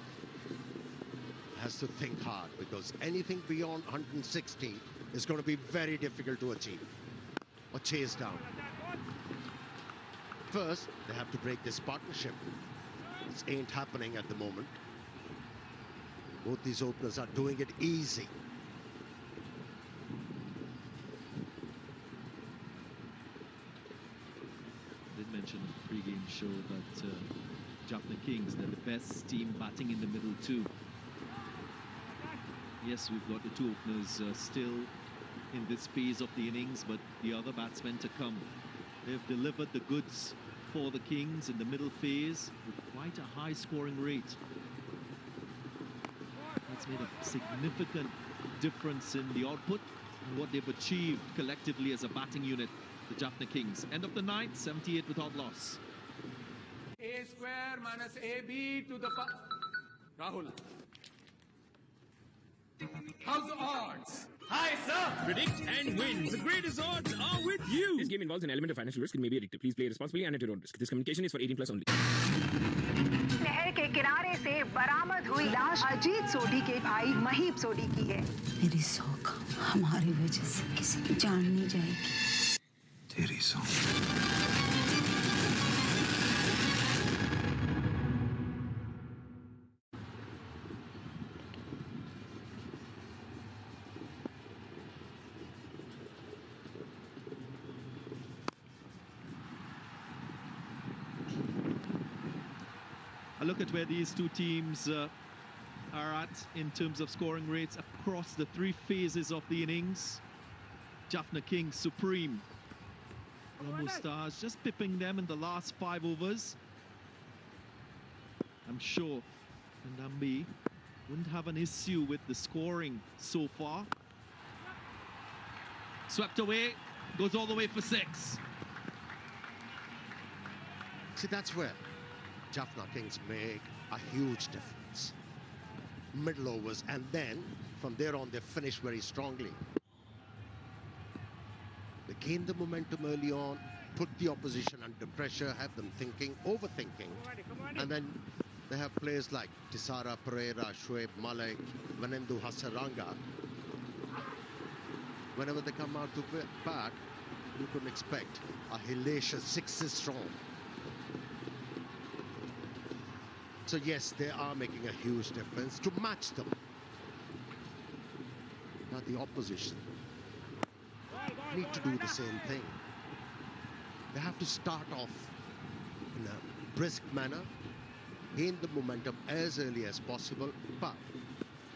hard, because anything beyond 160 is going to be very difficult to achieve or chase down. First, they have to break this partnership. This ain't happening at the moment. Both these openers are doing it easy. I did mention in the pre-game show that Jaffna Kings, they're the best team batting in the middle too. Yes, we've got the two openers still in this phase of the innings, but the other batsmen to come. They've delivered the goods for the Kings in the middle phase with quite a high scoring rate. That's made a significant difference in the output and what they've achieved collectively as a batting unit, the Jaffna Kings. End of the ninth, 78 without loss. A square minus AB to the Rahul. How's the odds? Hi, sir! Predict and win. The greatest odds are with you. This game involves an element of financial risk and may be addictive. Please play responsibly and at your own risk. This communication is for 18 plus only. नहर के किनारे से बरामद हुई लाश अजीत सोढी के भाई महीप सोढी की है। मेरी सौख हमारी वजह से किसी की जान नहीं जाएगी। तेरी सौख। A look at where these two teams are at in terms of scoring rates across the three phases of the innings. Jaffna Kings supreme. Colombo Stars just pipping them in the last 5 overs. I'm sure Ndambi wouldn't have an issue with the scoring so far. Swept away, goes all the way for 6. See, that's where Jaffna Kings make a huge difference. Middle overs, and then from there on they finish very strongly. They gain the momentum early on, put the opposition under pressure, have them thinking, overthinking, and then they have players like Tisara Pereira, Shoaib Malik, Vanendu Hasaranga. Whenever they come out to bat, you can expect a hellacious 6 strong. So yes, they are making a huge difference to match them. Now the opposition need to do the same thing. They have to start off in a brisk manner, gain the momentum as early as possible, but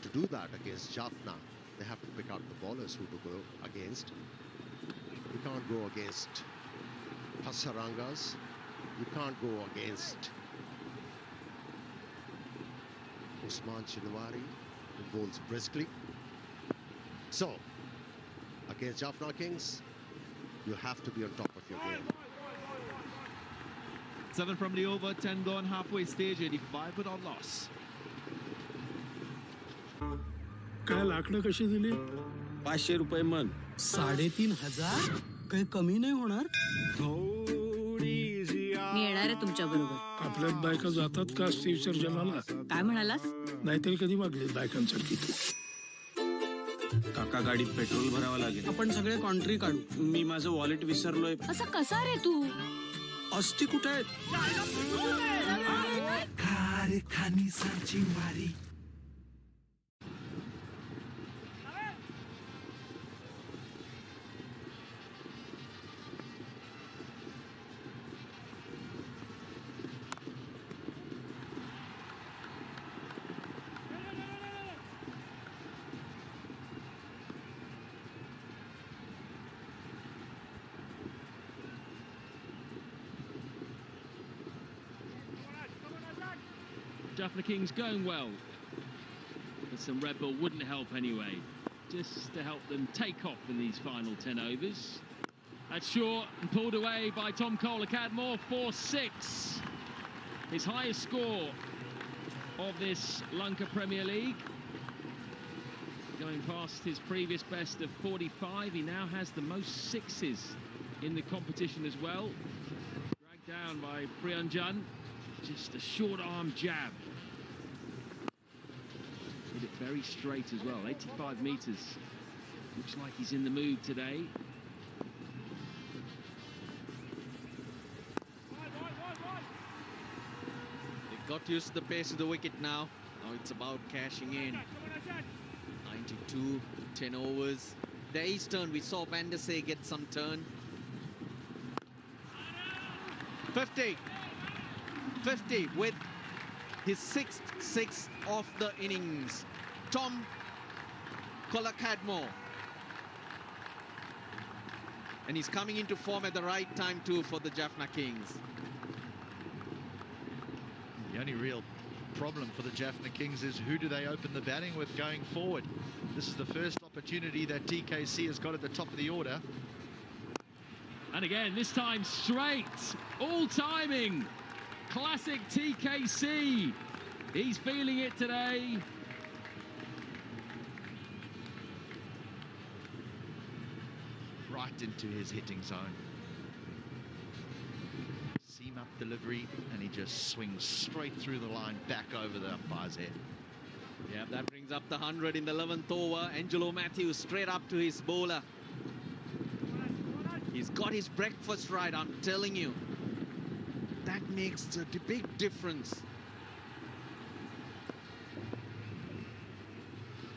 to do that against Jaffna, they have to pick out the bowlers who to go against. You can't go against Hasarangas. You can't go against Usman Chinwari, who bowls briskly. So, against Jaffna Kings, you have to be on top of your game. 7 from the over, 10 gone, halfway stage, 85 without loss. काय लाकडं कशी दिली? 500 रुपये मन. 3,500? काही कमी नाही होणार? मी येणार आहे तुमच्या बरोबर. आपल्यात बायका जातात का विसर्जनाला? काय म्हणालास? नाहीतरी कधी वागले बायकांसाठी. काका गाडीत पेट्रोल भरावं लागेल. आपण सगळे कॉन्ट्री काढू. मी माझं वॉलेट विसरलोय. असा कसा रे तू? अस्ती कुठे आहे? खारी खानी सांची वारी. Jaffna Kings going well. But some Red Bull wouldn't help anyway. Just to help them take off in these final 10 overs. That's short and pulled away by Tom Kohler-Cadmore, 4-6. His highest score of this Lanka Premier League. Going past his previous best of 45, he now has the most sixes in the competition as well. Dragged down by Priyanjan, just a short arm jab. Hit it very straight as well, 85 meters. Looks like he's in the mood today. They got used to the pace of the wicket now. Now it's about cashing in. 92, 10 overs. The ace turn, we saw Van der Sar get some turn. 50. 50 with his 6th six of the innings. Tom Kohler-Cadmore. And he's coming into form at the right time too for the Jaffna Kings. The only real problem for the Jaffna Kings is who do they open the batting with going forward. This is the first opportunity that TKC has got at the top of the order. And again, this time straight, all timing. Classic TKC. He's feeling it today. Right into his hitting zone. Seam up delivery, and he just swings straight through the line, back over the umpire's head. Yeah, that brings up the 100 in the 11th over. Angelo Matthews straight up to his bowler. He's got his breakfast right, I'm telling you. That makes a big difference.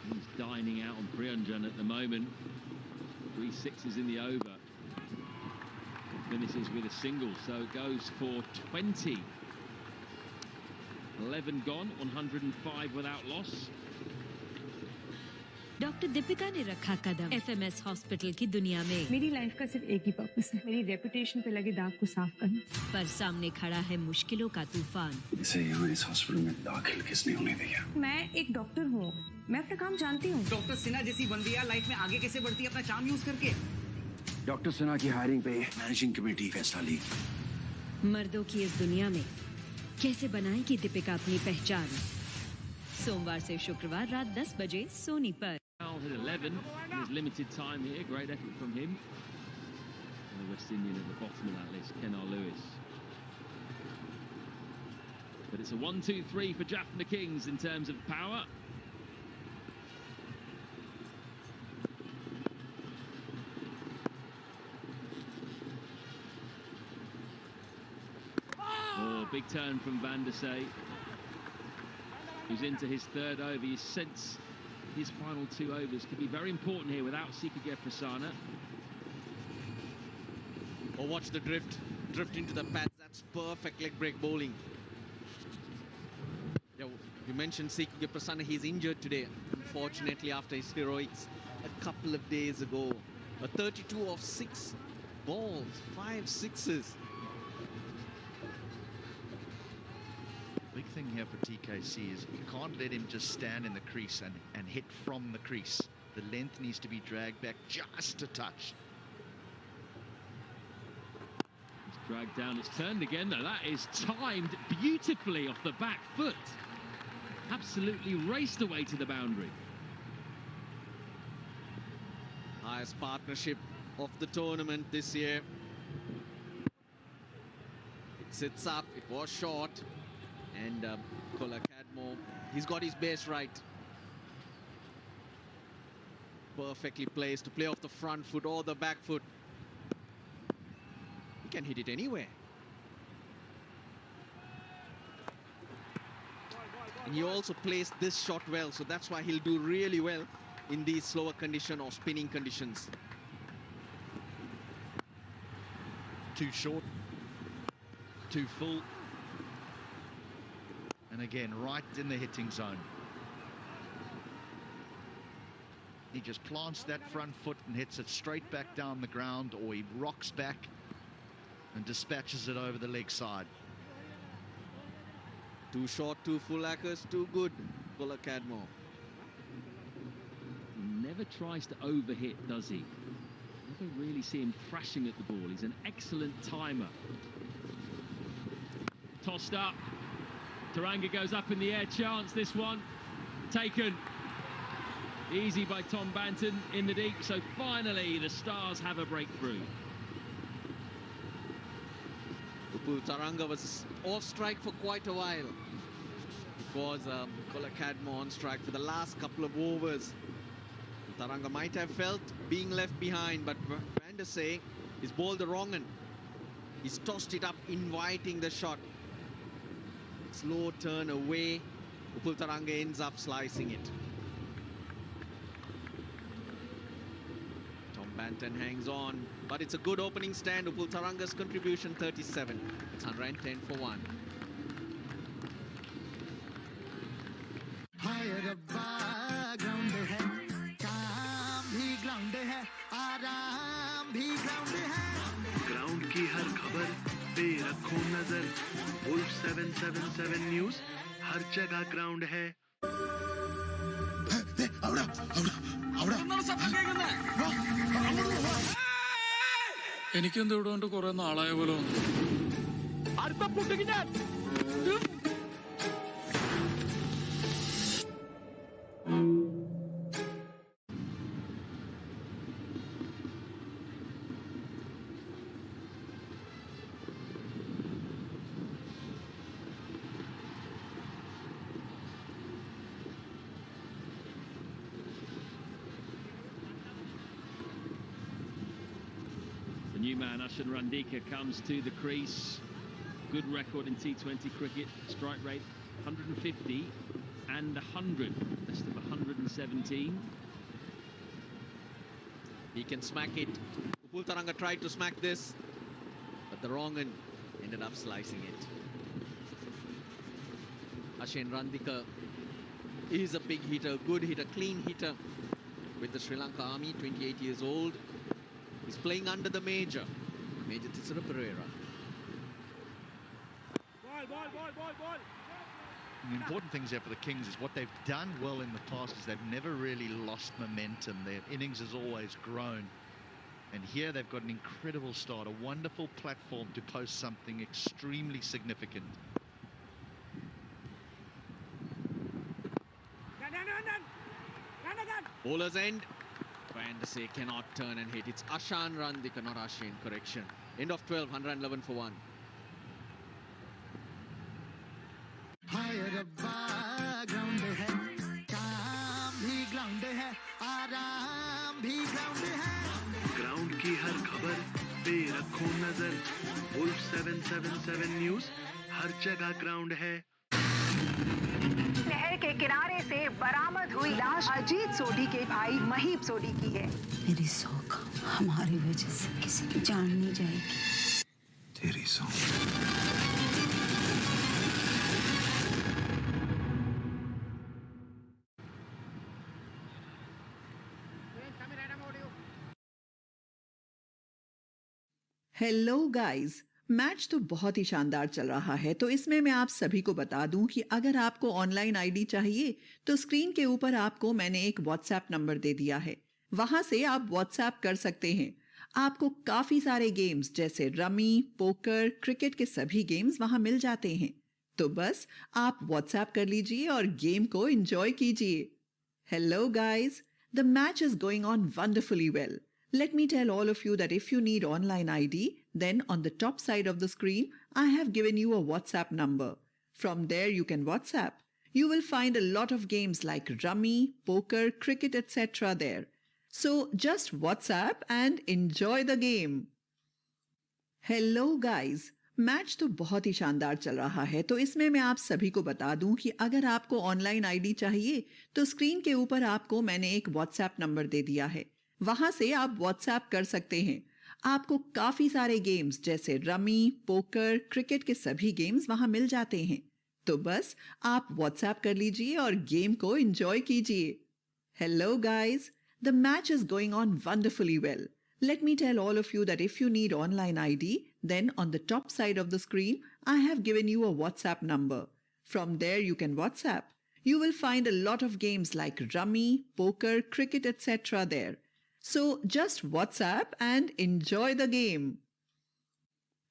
He's dining out on Priyanjan at the moment. 3 sixes in the over. Finishes with a single, so it goes for 20. 11 gone, 105 without loss. Doctor Deepika ने रखा कदम FMS hospital की दुनिया में। मेरी life का सिर्फ एक ही purpose है, मेरी रेपुटेशन पे लगे दाग को साफ करना। पर सामने खड़ा है मुश्किलों का तूफान। इसे यहाँ इस हॉस्पिटल में दाखिल किसने होने दिया? मैं एक डॉक्टर हूँ, मैं अपना काम जानती हूँ। डॉक्टर सिन्हा जैसी बंदिया लाइफ में आगे कैसे बढ़ती है अपना चार्म यूज करके? डॉक्टर सिन्हा की हायरिंग पे मैनेजिंग कमेटी फैसला ली। मर्दों की इस दुनिया में कैसे बनाएगी दीपिका अपनी पहचान? सोमवार से शुक्रवार रात 10 बजे सोनी पर। Al hit 11 in his limited time here. Great effort from him. And the West Indian at the bottom of that list, Kenar Lewis. But it's a 1-2-3 for Jaffna Kings in terms of power. Oh, big turn from Van der Sar, who's into his 3rd over. You sense his final 2 overs could be very important here without Sikige Prasanna. Oh, watch the drift into the pads. That's perfect leg break bowling. Yeah, you mentioned Sikige Prasanna. He's injured today, unfortunately, after his heroics a couple of days ago. A 32 of 6 balls, 5 sixes. Big thing here for TKC is you can't let him just stand in the crease and hit from the crease. The length needs to be dragged back just a touch. It's dragged down, it's turned again though. That is timed beautifully off the back foot. Absolutely raced away to the boundary. Highest partnership of the tournament this year. It sits up, it was short. And Kohler-Cadmore, he's got his base right. Perfectly placed to play off the front foot or the back foot. He can hit it anywhere. And he also placed this shot well, so that's why he'll do really well in these slower condition or spinning conditions. Too short, too full. And again, right in the hitting zone. He just plants that front foot and hits it straight back down the ground, or he rocks back and dispatches it over the leg side. Too short, too full hackers, too good. Buller Cadmore. He never tries to overhit, does he? Never really see him thrashing at the ball. He's an excellent timer. Tossed up. Taranga goes up in the air. Chance this one. Taken. Easy by Tom Banton in the deep. So finally the Stars have a breakthrough. Upul Taranga was off strike for quite a while. It was Buller Cadmore on strike for the last couple of overs. Taranga might have felt being left behind, but Van der Sey is bowled the wrong end. He's tossed it up, inviting the shot. Slow turn away. Upul Taranga ends up slicing it. Tom Banton hangs on, but it's a good opening stand. Upul Taranga's contribution 37. It's 110 for 1. Ground की हर खबर पे रखो नजर wolf 777 news हर जगह ground है എനിക്കെന്ത് ഇവിടെ കൊണ്ട് കുറെ നാളായ പോലെ The new man, Ashan Randika, comes to the crease. Good record in T20 cricket. Strike rate 150 and 100. Best of 117. He can smack it. Upul Taranga tried to smack this, but the wrong end ended up slicing it. Ashan Randika is a big hitter, good hitter, clean hitter with the Sri Lanka Army, 28 years old. He's playing under the Major Tissara Pereira. The important things there for the Kings is what they've done well in the past is they've never really lost momentum. Their innings has always grown. And here they've got an incredible start, a wonderful platform to post something extremely significant. Bowler's end. Van der Sey cannot turn and hit. It's Ashan Randika, not Ashin. Correction. End of 12, 111 for 1. Ground की हर खबर पे रखो नजर wolf 777 news हर जगह ground है नहर के किनारे से बरामद हुई लाश अजीत सोढी के भाई महीप सोढी की है। मेरी सौख हमारी वजह से किसी की जान नहीं जाएगी। तेरी सौख हेलो गाइस, मैच तो बहुत ही शानदार चल रहा है, तो इसमें मैं आप सभी को बता दूं कि अगर आपको ऑनलाइन आईडी चाहिए तो स्क्रीन के ऊपर आपको मैंने एक व्हाट्सएप नंबर दे दिया है। वहां से आप व्हाट्सएप कर सकते हैं। आपको काफी सारे गेम्स जैसे रमी, पोकर, क्रिकेट के सभी गेम्स वहां मिल जाते हैं। तो बस आप व्हाट्सएप कर लीजिए और गेम को एंजॉय कीजिए। Hello guys, the match is going on wonderfully well. Let me tell all of you that if you need online ID, then on the top side of the screen, I have given you a WhatsApp number. From there, you can WhatsApp. You will find a lot of games like Rummy, Poker, Cricket, etc. there. So just WhatsApp and enjoy the game. Hello guys, match तो बहुत ही शानदार चल रहा है, तो इसमें मैं आप सभी को बता दूं कि अगर आपको ऑनलाइन आईडी चाहिए तो स्क्रीन के ऊपर आपको मैंने एक व्हाट्सएप नंबर दे दिया है। वहां से आप व्हाट्सएप कर सकते हैं। आपको काफी सारे गेम्स जैसे रमी, पोकर, क्रिकेट के सभी गेम्स वहां मिल जाते हैं। तो बस आप व्हाट्सएप कर लीजिए और गेम को एंजॉय कीजिए। Hello guys, the match is going on wonderfully well. Let me tell all of you that if you need online ID, then on the top side of the screen, I have given you a WhatsApp number. From there you can WhatsApp. You will find a lot of games like rummy, poker, cricket, etc. there. So just WhatsApp and enjoy the game.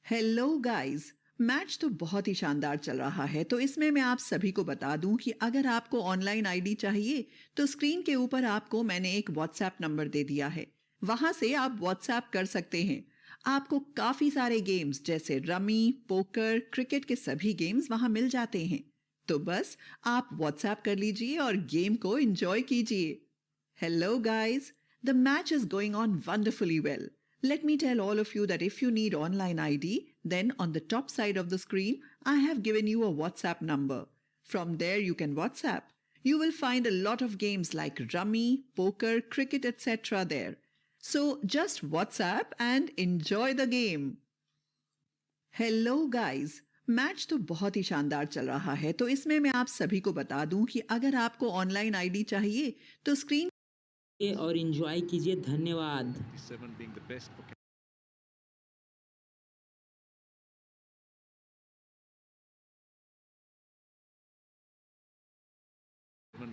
Hello guys, match तो बहुत ही शानदार चल रहा है, तो इसमें मैं आप सभी को बता दूं कि अगर आपको ऑनलाइन आईडी चाहिए तो स्क्रीन के ऊपर आपको मैंने एक व्हाट्सएप नंबर दे दिया है। वहां से आप व्हाट्सएप कर सकते हैं। आपको काफी सारे गेम्स जैसे रमी, पोकर, क्रिकेट के सभी गेम्स वहां मिल जाते हैं। तो बस आप व्हाट्सएप कर लीजिए और गेम को एंजॉय कीजिए। Hello guys, the match is going on wonderfully well. Let me tell all of you that if you need online ID, then on the top side of the screen, I have given you a WhatsApp number. From there you can WhatsApp. You will find a lot of games like rummy, poker, cricket, etc. there. So just WhatsApp and enjoy the game. Hello guys, match तो बहुत ही शानदार चल रहा है, तो इसमें मैं आप सभी को बता दूं कि अगर आपको ऑनलाइन आईडी चाहिए तो स्क्रीन और एंजॉय कीजिए। धन्यवाद।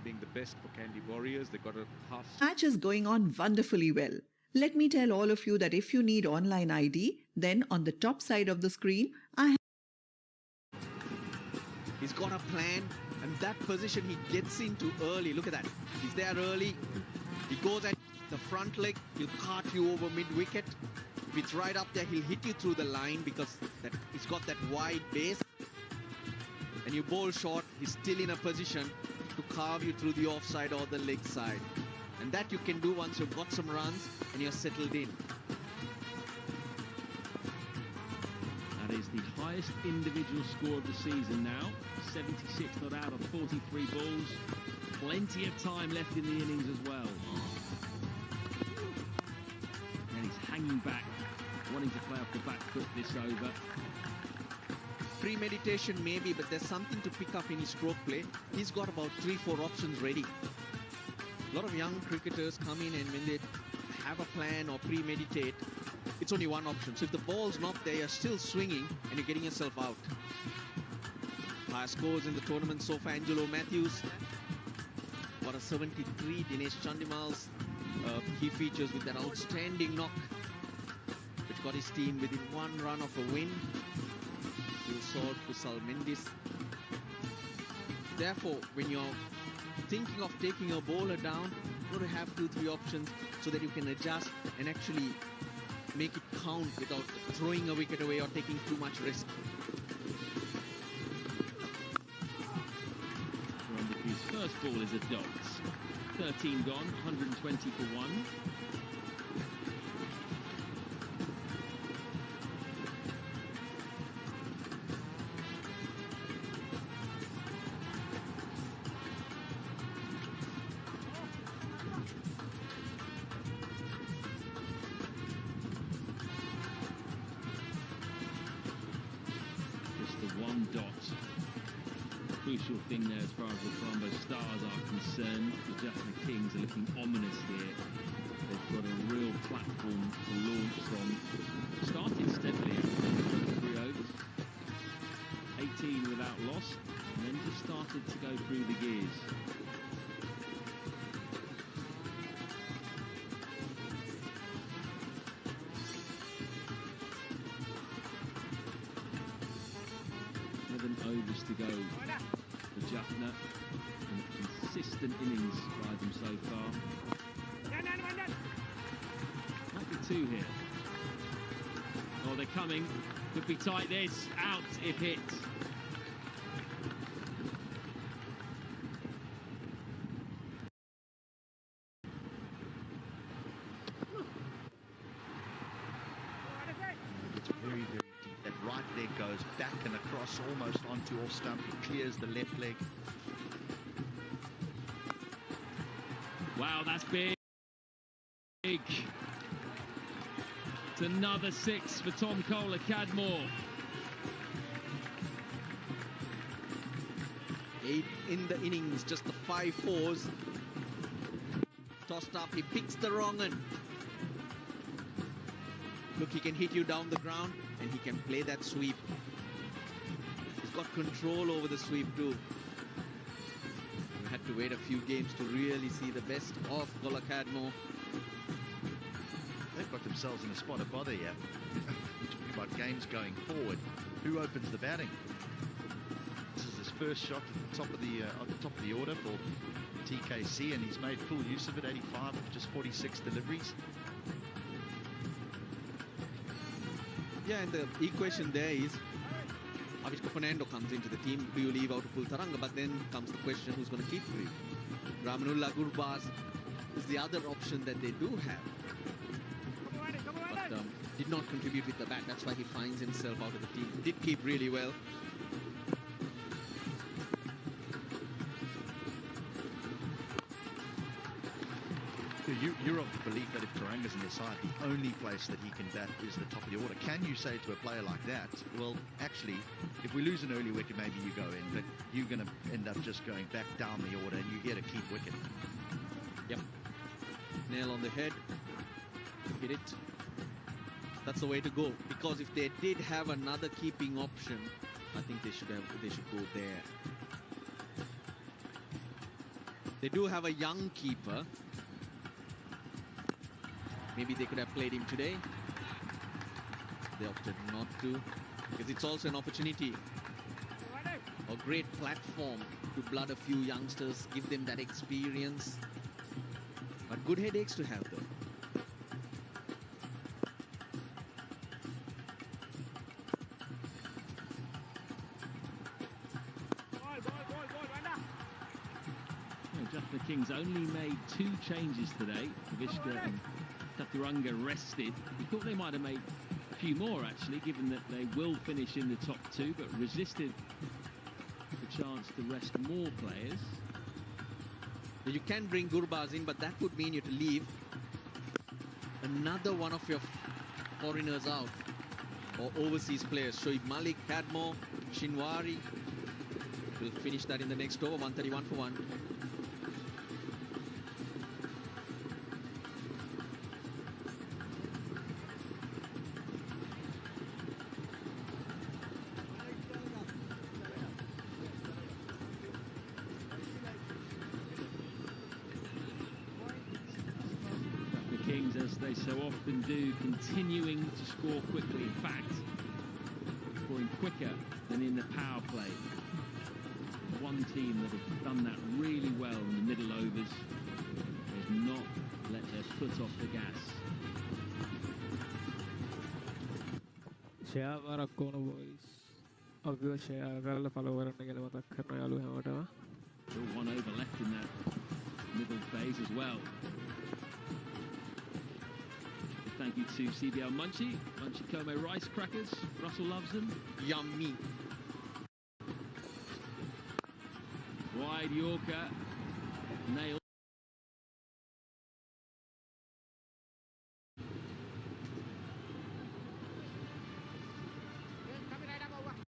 Being the best for Candy Warriors, they got a half. Match is going on wonderfully well. Let me tell all of you that if you need online ID, then on the top side of the screen, I have. He's got a plan, and that position he gets into early. Look at that. He's there early. He goes at the front leg. He'll cart you over mid-wicket. If it's right up there, he'll hit you through the line because he's got that wide base. And you bowl short, he's still in a position to carve you through the offside or the leg side. And that you can do once you've got some runs and you're settled in. That is the highest individual score of the season now. 76 not out of 43 balls. Plenty of time left in the innings as well. And he's hanging back, wanting to play off the back foot this over. Premeditation maybe, but there's something to pick up in his stroke play. He's got about 3-4 options ready. A lot of young cricketers come in and when they have a plan or premeditate, it's only one option. So if the ball's not there, you're still swinging and you're getting yourself out. High scores in the tournament so far. Angelo Matthews got a 73. Dinesh Chandimal's he features with that outstanding knock, which got his team within one run of a win. Sword Kusal Mendis. Therefore, when you're thinking of taking a bowler down, you've got to have 2-3 options so that you can adjust and actually make it count without throwing a wicket away or taking too much risk. His first ball is a dot. 13 gone, 120 for 1. Crucial thing there as far as the Colombo Stars are concerned. The Jaffna Kings are looking ominous here. They've got a real platform to launch from. Started steadily, 3 overs, 18 without loss, and then just started to go through the gears. Overs to go for Jaffna, and consistent innings by them so far. Might be 2 here. Oh, they're coming. Could be tight this. Out if hit. Goes back and across almost onto off stump. He clears the left leg. Wow, that's big. It's another 6 for Tom Cole Cadmore. 8 in the innings, just the 5 fours. Tossed up, he picks the wrong one. Look, he can hit you down the ground and he can play that sweep. He's got control over the sweep too. We had to wait a few games to really see the best of Colombo. They've got themselves in a spot of bother here. Talking about games going forward. Who opens the batting? This is his first shot at the top of the order for TKC, and he's made full use of it. 85 of just 46 deliveries. Yeah, and the equation there is Avishka Fernando comes into the team. Do you leave out Pultaranga? But then comes the question, who's going to keep free? Ramanullah Gurbaz is the other option that they do have. But did not contribute with the bat. That's why he finds himself out of the team. Did keep really well. You're of the belief that if Taranga's in your side, the only place that he can bat is the top of the order. Can you say to a player like that, well, actually, if we lose an early wicket, maybe you go in, but you're going to end up just going back down the order and you get a keep wicket? Yep. Nail on the head. Hit it. That's the way to go. Because if they did have another keeping option, I think they should go there. They do have a young keeper. Maybe they could have played him today. They opted not to, because it's also an opportunity, a great platform to blood a few youngsters, give them that experience. But good headaches to have, though. Jaffna Kings only made 2 changes today. Avishka and Taturanga rested. We thought they might have made a few more, actually, given that they will finish in the top 2, but resisted the chance to rest more players. You can bring Gurbaz in, but that would mean you have to leave another one of your foreigners out, or overseas players. Shoaib Malik, Kadmo, Shinwari. We'll finish that in the next over. 131 for 1. As they so often do, continuing to score quickly. In fact, scoring quicker than in the power play. One team that have done that really well in the middle overs. They've not let their foot off the gas. Still 1 over left in that middle phase as well. Thank you to CBL Munchie, Munchie Como rice crackers. Russell loves them. Yummy. Wide Yorker. Nailed.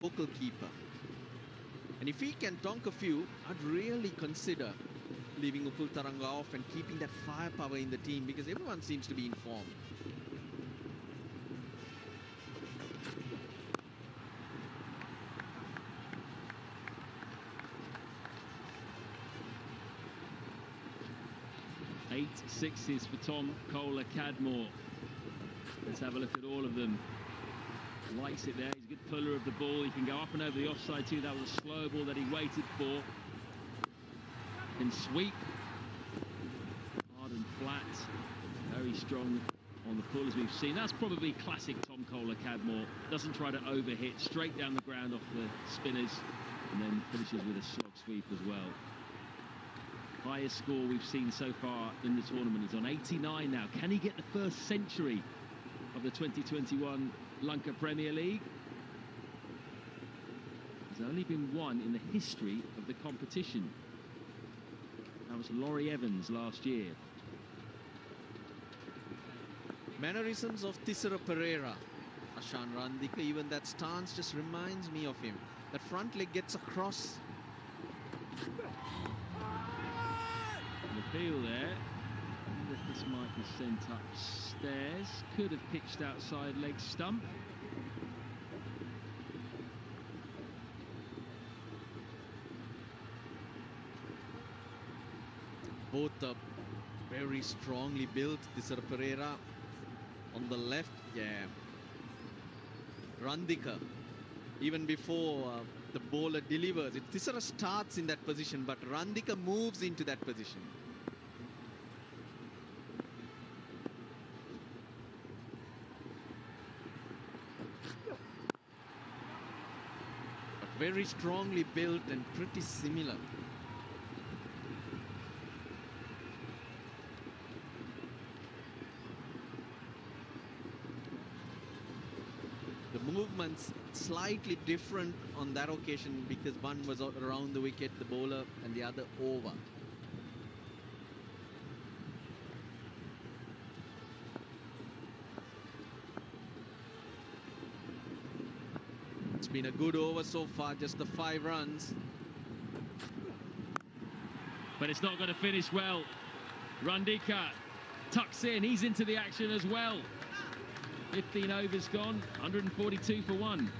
Local keeper. And if he can donk a few, I'd really consider leaving Upul Taranga off and keeping that firepower in the team, because everyone seems to be in form. Eight sixes for Tom Kohler-Cadmore. Let's have a look at all of them. Likes it there. He's a good puller of the ball. He can go up and over the offside too. That was a slow ball that he waited for. Can sweep. Hard and flat. Very strong on the pull, as we've seen. That's probably classic Tom Kohler-Cadmore. Doesn't try to overhit. Straight down the ground off the spinners. And then finishes with a slog sweep as well. Highest score we've seen so far in the tournament is on 89 now. Can he get the first century of the 2021 Lanka Premier League? There's only been one in the history of the competition. That was Laurie Evans last year. Mannerisms of Tissara Pereira. Ashan Randika, even that stance just reminds me of him. That front leg gets across. The appeal there. I wonder if this might be sent upstairs. Could have pitched outside leg stump. Both very strongly built. Tisara Pereira on the left. Yeah. Randika, even before the bowler delivers, Tisara starts in that position, but Randika moves into that position. But very strongly built and pretty similar. Movements slightly different on that occasion because one was around the wicket, the bowler, and the other over. It's been a good over so far, just the 5 runs. But it's not going to finish well. Randika tucks in, he's into the action as well. 15 overs gone, 142 for 1.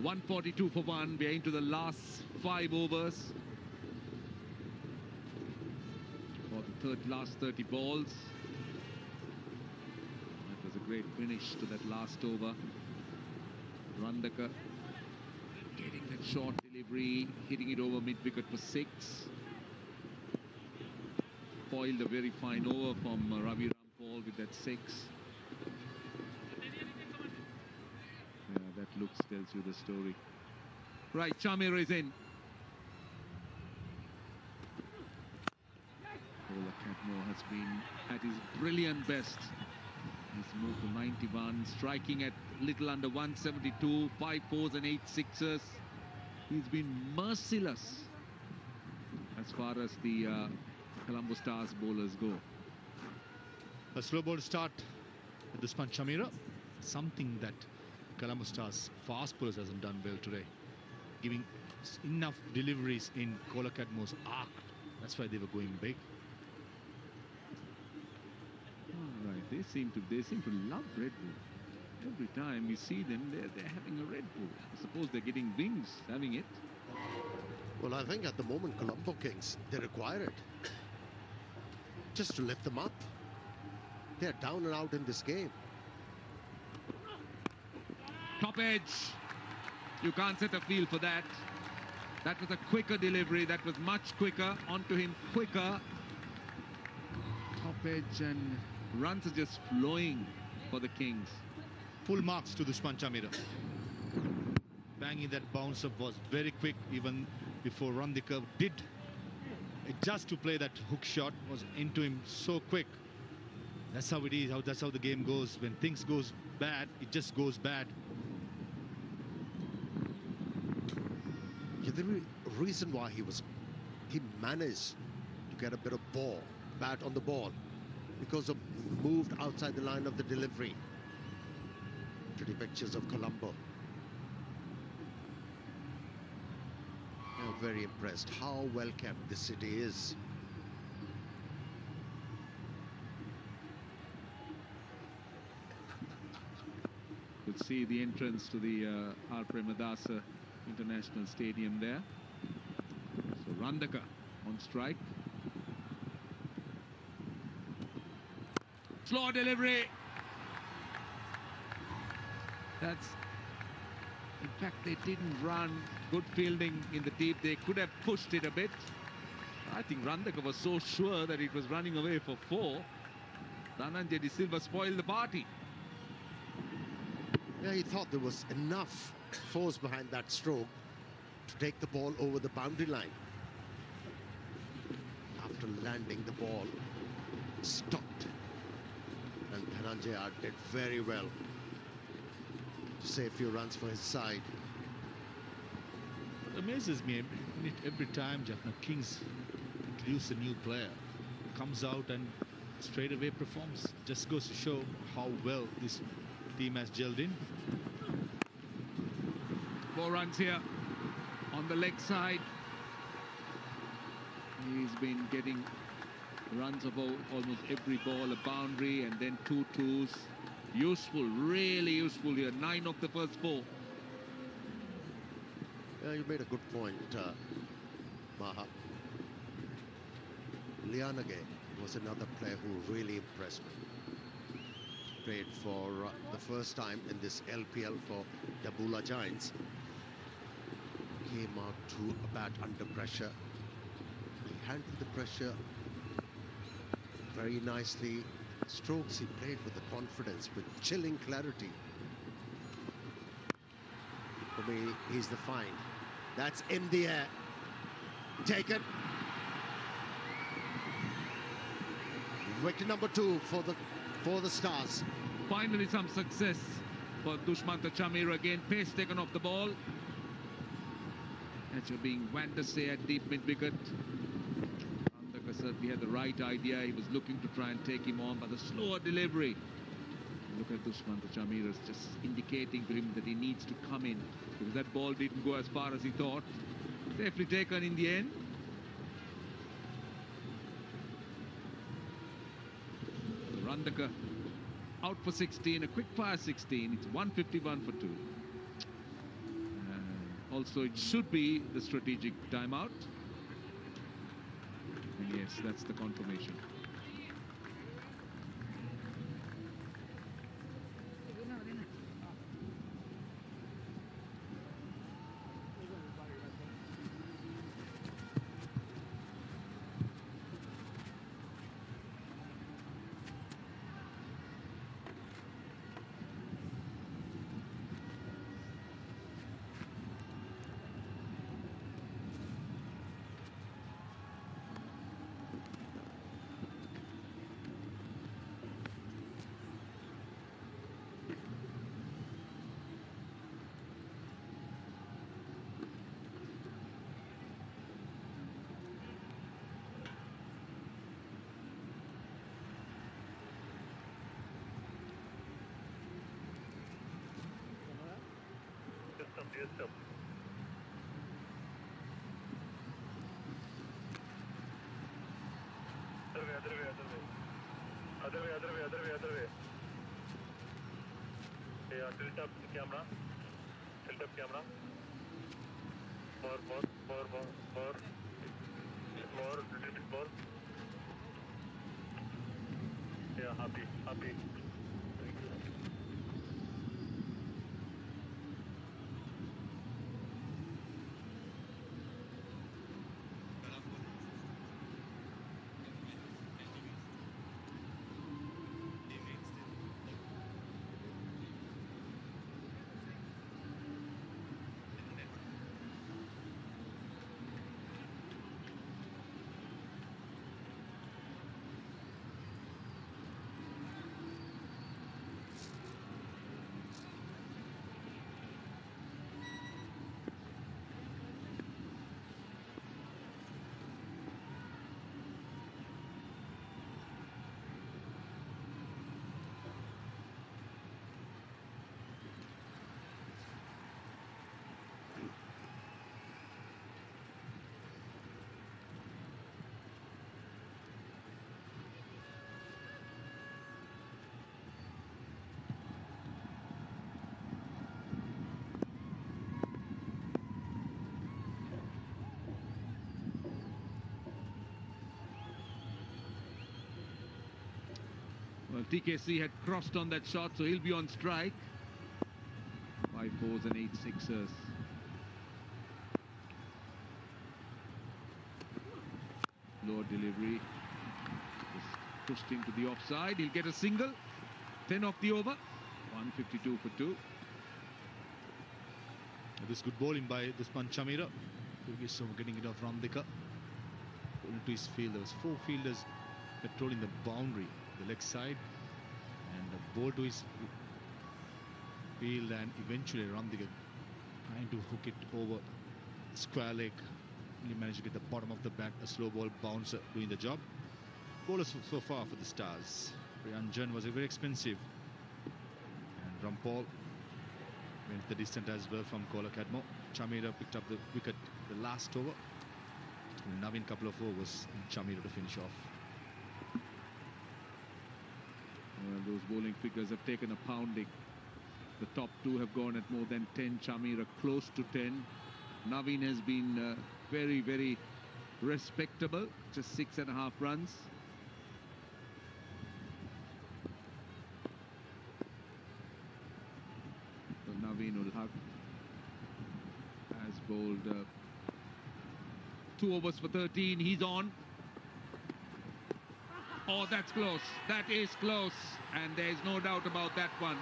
.142 for 1. We're into the last 5 overs. For the last 30 balls. That was a great finish to that last over. Randaka getting that short delivery, hitting it over mid-wicket for 6. Foiled a very fine over from Ravi Rampal with that 6. That looks tells you the story. Right, Chamir is in. Colombo has been at his brilliant best. He's moved to 91, striking at little under 172, 5 4s and 8 6s. He's been merciless as far as the Colombo Stars bowlers go. A slow ball start with Dushman Chamira. Something that Colombo Stars fast bowlers hasn't done well today, giving enough deliveries in Colombo's arc. That's why they were going big. All right, they seem to love Red Bull. Every time you see them, they're having a Red Bull. I suppose they're getting wings having it. Well, I think at the moment Colombo Kings, they require it just to lift them up. They're down and out in this game. Top edge. You can't set a field for that. That was a quicker delivery. That was much quicker. Onto him quicker. Top edge, and runs are just flowing for the Kings. Full marks to Dushman Chamira. Banging that bounce up was very quick, even before Randika did adjust to play that hook shot. Was into him so quick. That's how it is. That's how the game goes. When things goes bad, it just goes bad. Yeah, the reason why he managed to get a bit of bat on the ball, because of moved outside the line of the delivery. Pretty pictures of Colombo. I'm very impressed how well kept this city is. Could see the entrance to the R. Premadasa International Stadium there. So Randaka on strike. Slow delivery. That's, in fact, they didn't run. Good fielding in the deep. They could have pushed it a bit. I think Randaka was so sure that it was running away for 4. Dhananjay De Silva spoiled the party. Yeah, he thought there was enough force behind that stroke to take the ball over the boundary line. After landing the ball, stopped. And Dhananjaya did very well to save a few runs for his side. It amazes me every time Jaffna Kings introduce a new player, comes out and straight away performs. Just goes to show how well this team has gelled in. 4 runs here on the leg side. He's been getting runs of almost every ball, a boundary and then 2 twos. Useful, really useful here. 9 of the first 4. Yeah, you made a good point, Maha. Lianage was another player who really impressed me. Played for the first time in this LPL for Dabula Giants. Came out to a bat under pressure. He handled the pressure very nicely. Strokes he played with the confidence, with chilling clarity. For me, he's the find. That's in the air. Taken. Wicket number 2 for the Stars. Finally some success for Dushmanta Chamir again. Pace taken off the ball. Catcher being Vandase at deep mid-wicket. Andaka certainly had the right idea. He was looking to try and take him on, but the slower delivery. Look at Dushmanta Chamir is just indicating to him that he needs to come in, because that ball didn't go as far as he thought. Safely taken in the end. Randaka out for 16, a quick fire 16. It's 151 for 2. Also, it should be the strategic timeout. And yes, that's the confirmation. System. Other way. Yeah, tilt up camera. More, little bit more. Yeah, happy. Thank you. Well, TKC had crossed on that shot, so he'll be on strike. 5 4s and 8 6ers. Lower delivery. Just pushed into the offside. He'll get a single. 10 off the over. 152 for 2. This good bowling by Dushman Chamira. So getting it off Randika. into his field. There was 4 fielders patrolling the boundary, the leg side, and the ball to his field, and eventually Ramdiga trying to hook it over square leg. He managed to get the bottom of the bat, a slow ball bouncer doing the job. Bowlers so far for the Stars. Priyanjan was very expensive, and Rampal went the distance as well from Colombo. Chamira picked up the wicket the last over. Navin couple of overs, and Chamira to finish off. Well, those bowling figures have taken a pounding. The top 2 have gone at more than 10. Chamira close to 10. Navin has been very, very respectable. Just 6.5 runs. So Navin ul Haq has bowled 2 overs for 13. He's on. Oh, that's close. That is close. And there's no doubt about that one.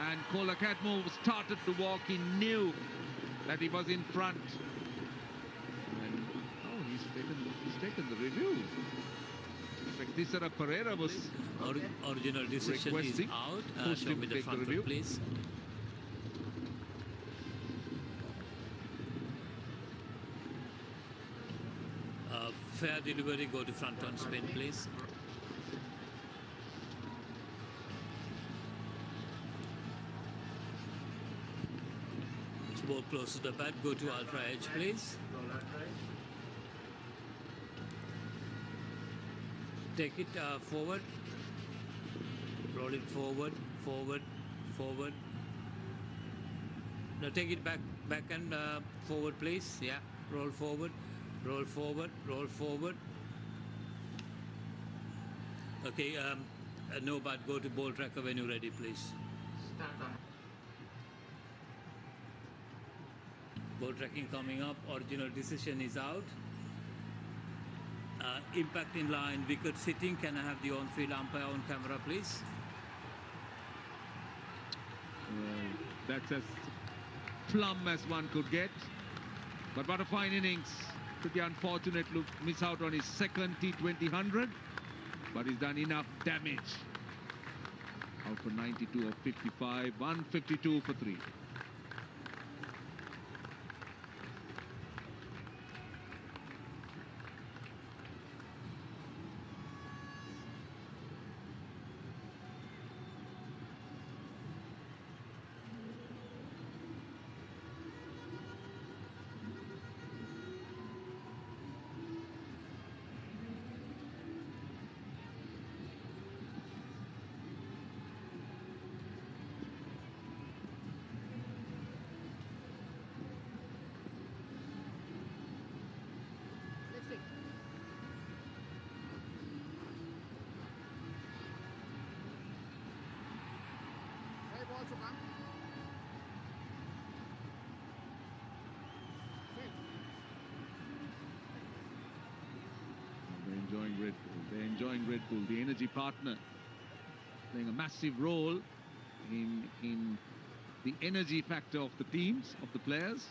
And Colombo started to walk. He knew that he was in front. And, oh, he's taken the review. Tisara Pereira was original decision is out. Show me the front foot, please. Fair delivery, go to front on spin, please. It's ball close to the bat, go to ultra edge, please. Take it forward, roll it forward, forward, forward. Now take it back and forward, please. Yeah, roll forward. Roll forward, roll forward. Okay, no, but go to ball tracker when you're ready, please. Ball tracking coming up, original decision is out. Impact in line, wicket sitting. Can I have the on-field umpire on camera, please? That's as plumb as one could get. But what a fine innings. Pretty unfortunate to miss out on his second T20 100, but he's done enough damage. Out for 92 of 55, 152 for 3. They're enjoying Red Bull, the energy partner, playing a massive role in the energy factor of the teams, of the players.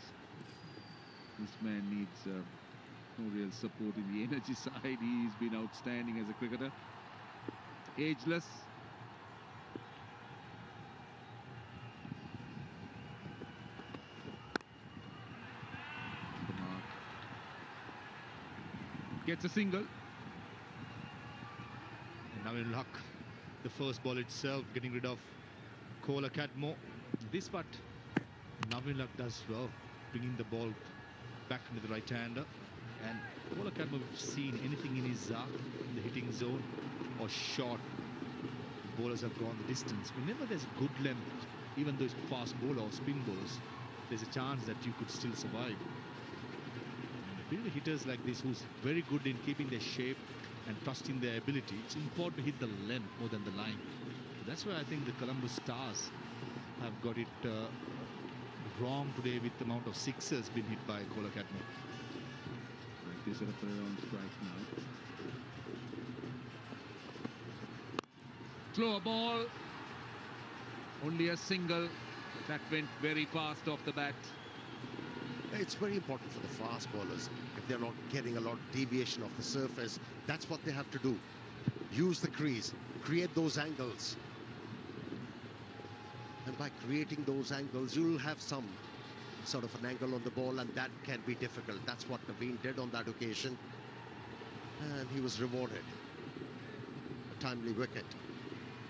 This man needs no real support in the energy side. He's been outstanding as a cricketer. Ageless. Gets a single. And now in luck, the first ball itself getting rid of Colombo. This part, Navin Luck does well, bringing the ball back into the right-hander. And Colombo, we've seen anything in his in the hitting zone or short, bowlers have gone the distance. Whenever there's a good length, even though it's fast bowler or spin bowlers, there's a chance that you could still survive. Really hitters like this who's very good in keeping their shape and trusting their ability, it's important to hit the length more than the line. That's why I think the Colombo Stars have got it wrong today with the amount of sixers being hit by Colombo. This is a on strike now. Slower ball. Only a single. That went very fast off the bat. It's very important for the fast bowlers. If they're not getting a lot of deviation of the surface, that's what they have to do. Use the crease, create those angles. And by creating those angles, you'll have some sort of an angle on the ball, and that can be difficult. That's what Naveen did on that occasion. And he was rewarded. A timely wicket.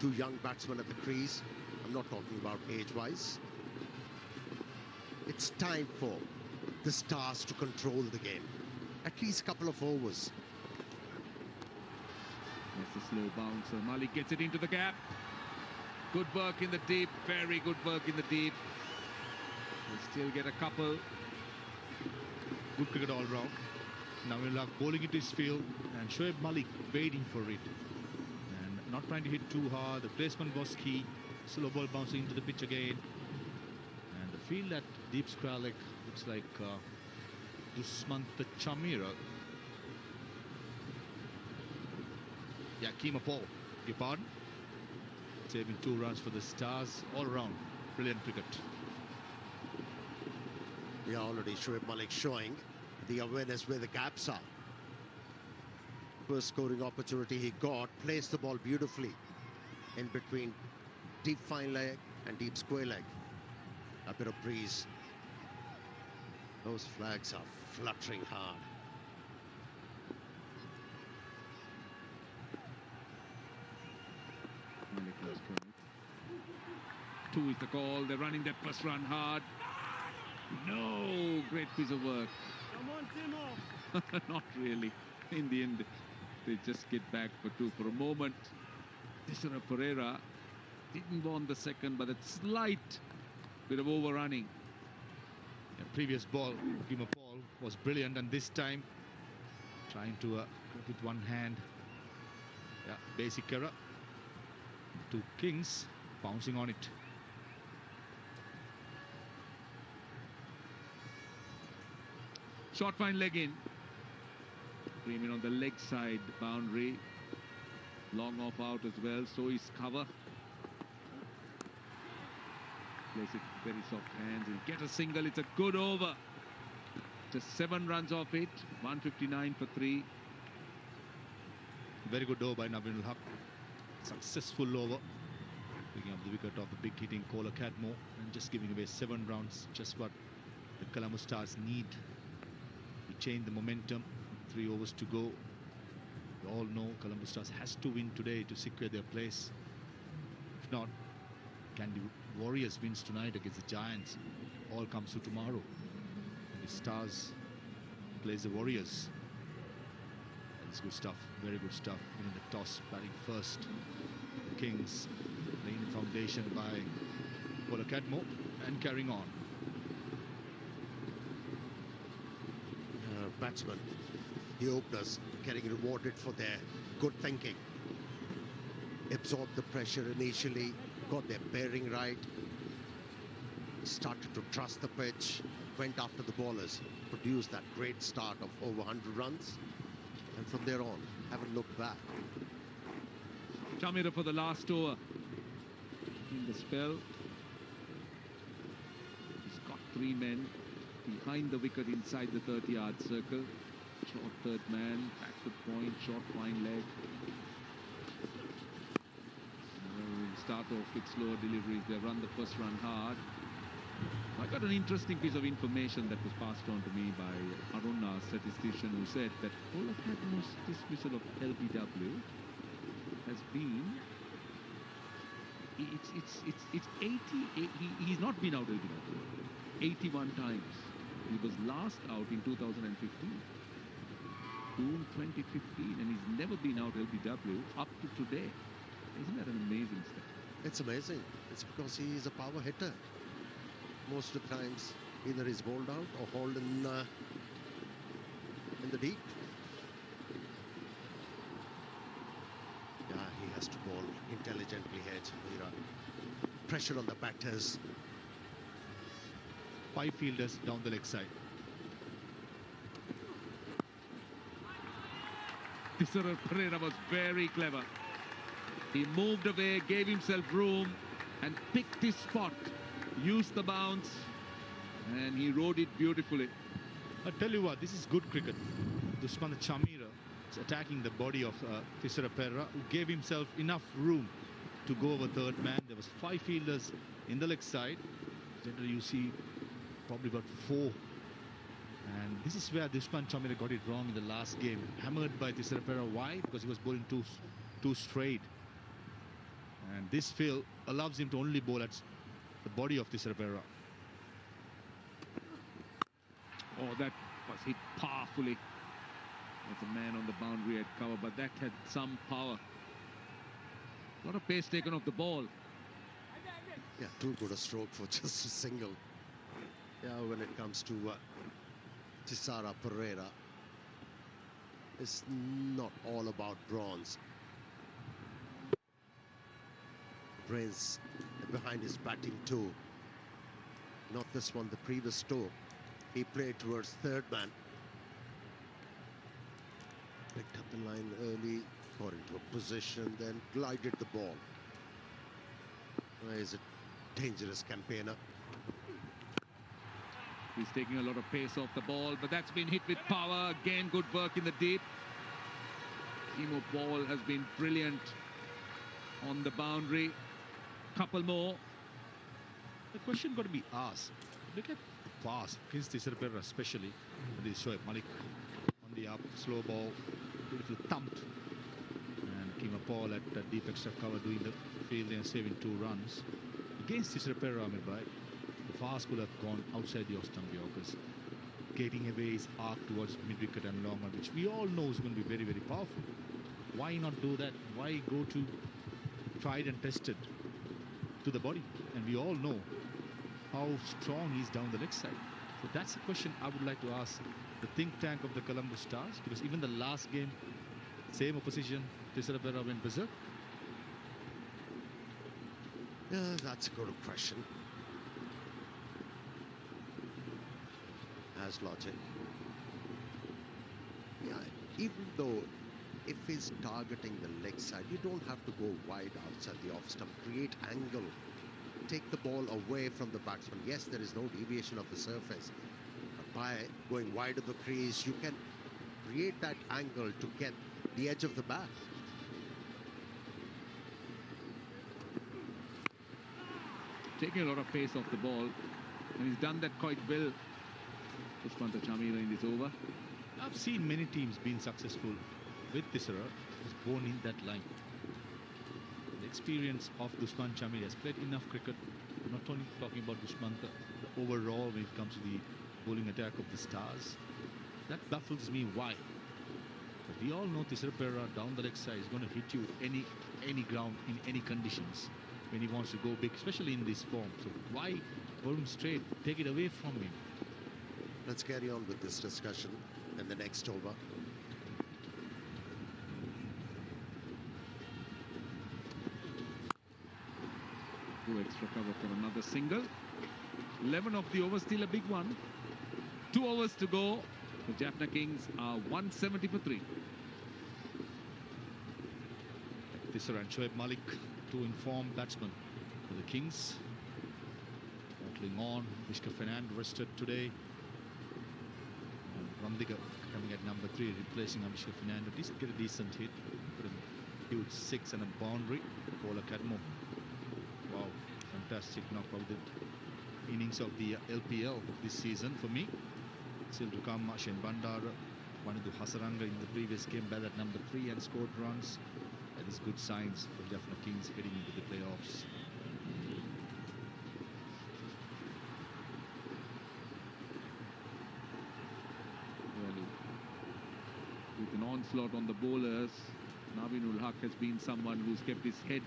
Two young batsmen at the crease. I'm not talking about age-wise. It's time for the Stars to control the game. At least a couple of overs. That's a slow bouncer. Malik gets it into the gap. Good work in the deep. Very good work in the deep. They still get a couple. Good cricket all round. Now we'll have bowling into his field and Shoaib Malik waiting for it. And not trying to hit too hard. The placement was key. Slow ball bouncing into the pitch again. And the field at deep square leg looks like Dusmant Chamira. Yeah, Keema Paul. Your pardon? Saving 2 runs for the Stars. All round. Brilliant cricket. We are already Shoaib Malik showing the awareness where the gaps are. First scoring opportunity he got, placed the ball beautifully in between deep fine leg and deep square leg. A bit of breeze. Those flags are fluttering hard. Two is the call. They're running that first run hard. No, great piece of work. Come on, Timo. Not really. In the end, they just get back for 2 for a moment. Tisera Pereira didn't want the second, but a slight bit of overrunning. The previous ball, Keema Paul, was brilliant, and this time trying to grab with one hand. Yeah, basic error. 2 Kings bouncing on it. Short fine leg in. Premium on the leg side boundary. Long off out as well. So is cover. Plays it very soft hands. He'll get a single. It's a good over. Just 7 runs off it. 159 for 3. Very good over by Naveen ul Haq. Successful over. Picking up the wicket of the big hitting Kola Cadmore and just giving away 7 rounds. Just what the Colombo Stars need to change the momentum. 3 overs to go. We all know Colombo Stars has to win today to secure their place. If not, can the Warriors wins tonight against the Giants? All comes to tomorrow. And the Stars plays the Warriors. It's good stuff, very good stuff. Winning the toss, batting first. The Kings laying the foundation by Kola Cadmore and carrying on. Batsman, the openers, getting rewarded for their good thinking. Absorbed the pressure initially, got their bearing right, started to trust the pitch, went after the bowlers, produced that great start of over 100 runs, and from there on, haven't looked back. Chamira for the last over in the spell. He's got 3 men behind the wicket inside the 30-yard circle. Short third man, backward point, short fine leg. We'll start off with slower deliveries. They run the first run hard. I got an interesting piece of information that was passed on to me by Arun, our statistician, who said that Kola Cadmore's dismissal of LBW has been, it's 80, he's not been out LBW 81 times. He was last out in 2015, June 2015, and he's never been out LBW up to today. Isn't that an amazing stat? It's amazing. It's because he is a power hitter. Most of the times, either he's bowled out or hauled in the deep. Yeah, he has to bowl intelligently here, Chamira. Pressure on the batters. 5 fielders down the leg side. Tisera Pereira was very clever. He moved away, gave himself room and picked his spot. Used the bounce And he rode it beautifully. I tell you what, this is good cricket. Dushman Chamira is attacking the body of Tissera Pereira, who gave himself enough room to go over third man. There was 5 fielders in the leg side. Generally, you see probably about 4. And this is where Dushman Chamira got it wrong in the last game. Hammered by Tissera Pereira. Why? Because he was bowling too straight. And this field allows him to only bowl at the body of Tissera Pereira. Oh, that was hit powerfully. There's a man on the boundary at cover, but that had some power. A lot of pace taken off the ball. Yeah, too good a stroke for just a single. Yeah, when it comes to Tissera Pereira, it's not all about bronze. Brains behind his batting toe. Not this one, the previous toe. He played towards third man. Picked up the line early, got into a position, then glided the ball. He's a dangerous campaigner. He's taking a lot of pace off the ball, but that's been hit with power. Again, good work in the deep. Timo Paul has been brilliant on the boundary. Couple more. The question got to be asked. Look at the pass against Tissera Pereira, especially. This Shoaib Malik on the up, slow ball, beautiful thumped. And Timo Paul at deep extra cover doing the fielding and saving 2 runs. Against Tissera Pereira, the fast could have gone outside the off-stump Yorkers, getting away his arc towards mid-wicket and long on, which we all know is going to be very, very powerful. Why not do that? Why go to tried and tested to the body? And we all know how strong he is down the leg side. So that's a question I would like to ask the think tank of the Colombo Stars, because even the last game, same opposition, Tissera Pereira went berserk. Yeah, that's a good question. Has logic. Yeah, even though if he's targeting the leg side, you don't have to go wide outside the off stump. Create angle. Take the ball away from the batsman. Yes, there is no deviation of the surface. But by going wide of the crease, you can create that angle to get the edge of the bat. Taking a lot of pace off the ball, and he's done that quite well. Dushman Chamira in this over. I've seen many teams being successful with Tissera, who's born in that line. The experience of Dushman Chamira has played enough cricket. We're not only talking about Dushman, the overall when it comes to the bowling attack of the Stars. That baffles me why. But we all know Tissera Pereira down the leg side is going to hit you any ground in any conditions when he wants to go big, especially in this form. So why bowl him straight? Take it away from him. Let's carry on with this discussion in the next over. Go extra cover for another single. 11 of the overs, still a big one. 2 overs to go. The Jaffna Kings are 170 for 3. Tissera and Shoaib Malik, 2 informed batsmen for the Kings. Battling on. Vishka Fernand rested today. Randiga coming at number 3, replacing Avishka Fernando. Did get a decent hit. Put a huge 6 and a boundary. Paul Cadmo. Wow, fantastic knock of the innings of the LPL this season for me. Still to come, Shen Bandara, Vanadu Hasaranga in the previous game, batted at number 3 and scored runs. That is good signs for Jaffna Kings heading into the playoffs. Well, with an onslaught on the bowlers, Naveen ul Haq has been someone who's kept his head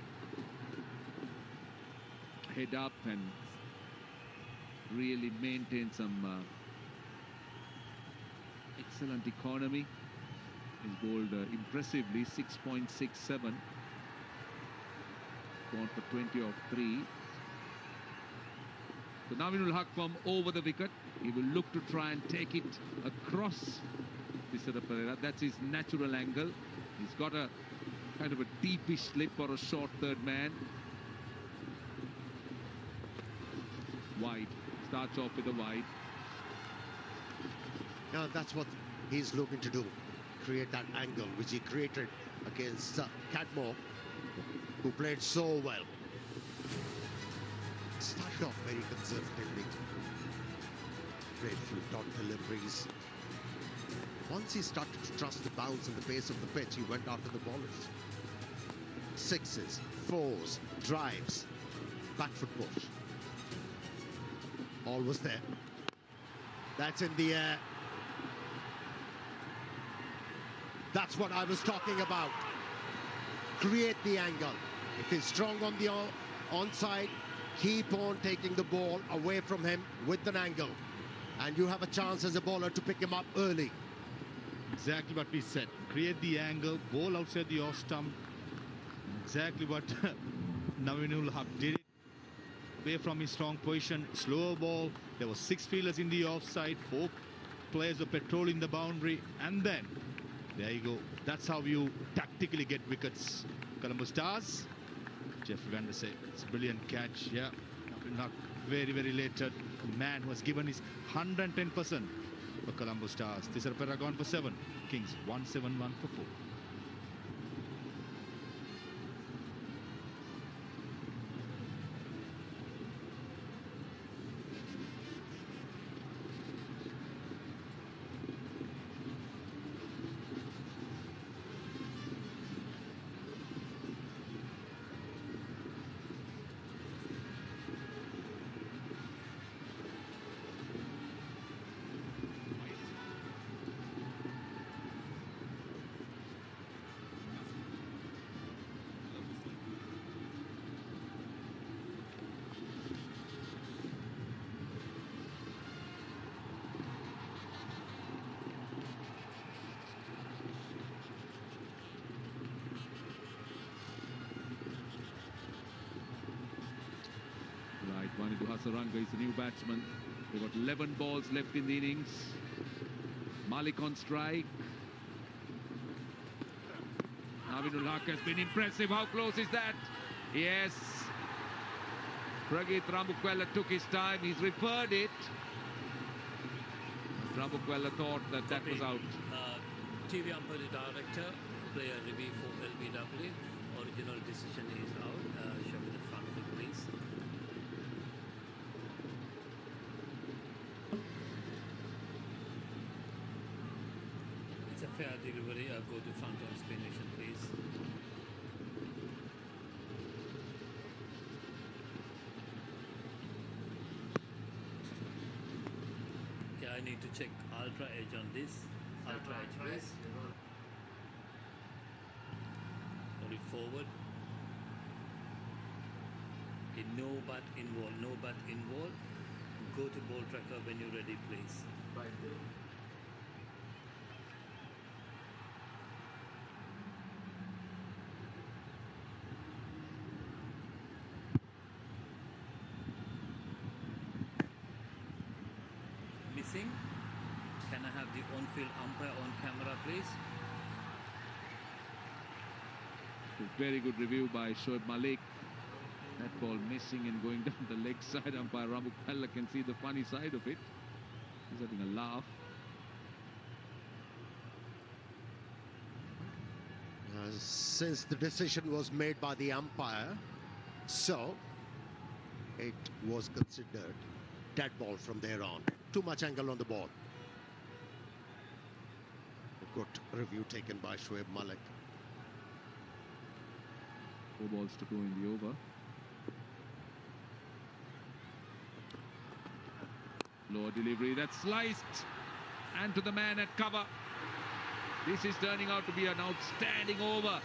up and really maintained some excellent economy. He's bowled impressively, 6.67. Gone for 20 of 3. So Naveen ul Haq from over the wicket. He will look to try and take it across Tissera Pereira. That's his natural angle. He's got a kind of a deepish slip for a short third man. Wide. Starts off with a wide. Now that's what he's looking to do. Create that angle which he created against Cadmore, who played so well. Started off very conservatively. Played few dot deliveries. Once he started to trust the bounce and the pace of the pitch, he went after the bowlers. Sixes, fours, drives, back foot push. All was there. That's in the air. That's what I was talking about. Create the angle. If he's strong on the onside, keep on taking the ball away from him with an angle. And you have a chance as a bowler to pick him up early. Exactly what we said. Create the angle, bowl outside the off stump. Exactly what Navinul Haq did. Away from his strong position, slower ball. There were 6 fielders in the offside, 4 players were patrolling the boundary, and then there you go. That's how you tactically get wickets. Colombo Stars. Jeffrey Van der Sey. It's a brilliant catch. Yeah, not very, very later. Man who has given his 110% for Colombo Stars. Tisarapera gone for 7. Kings 171 for 4. Vanidu Hasaranga is the new batsman. They've got 11 balls left in the innings. Malik on strike. Navinul Haq has been impressive. How close is that? Yes. Pragit Rambukwella took his time. He's referred it. Rambukwella thought that that was out. TV umpire director, player review for LBW. Original decision is out. Show me the front of it, please. It's a fair delivery. Go to front on explanation, please. Okay, I need to check ultra edge on this. Ultra edge, please. Hold it forward. Okay, no but involved, no but involved. Go to ball tracker when you're ready, please. Right. Missing. Can I have the on-field umpire on camera, please? Very good review by Shoaib Malik. That ball missing and going down the leg side. Umpire Rambukwella can see the funny side of it. He's having a laugh. Since the decision was made by the umpire, so it was considered dead ball from there on. Too much angle on the ball. A good review taken by Shoaib Malik. 4 balls to go in the over. Lower delivery, that's sliced and to the man at cover. This is turning out to be an outstanding over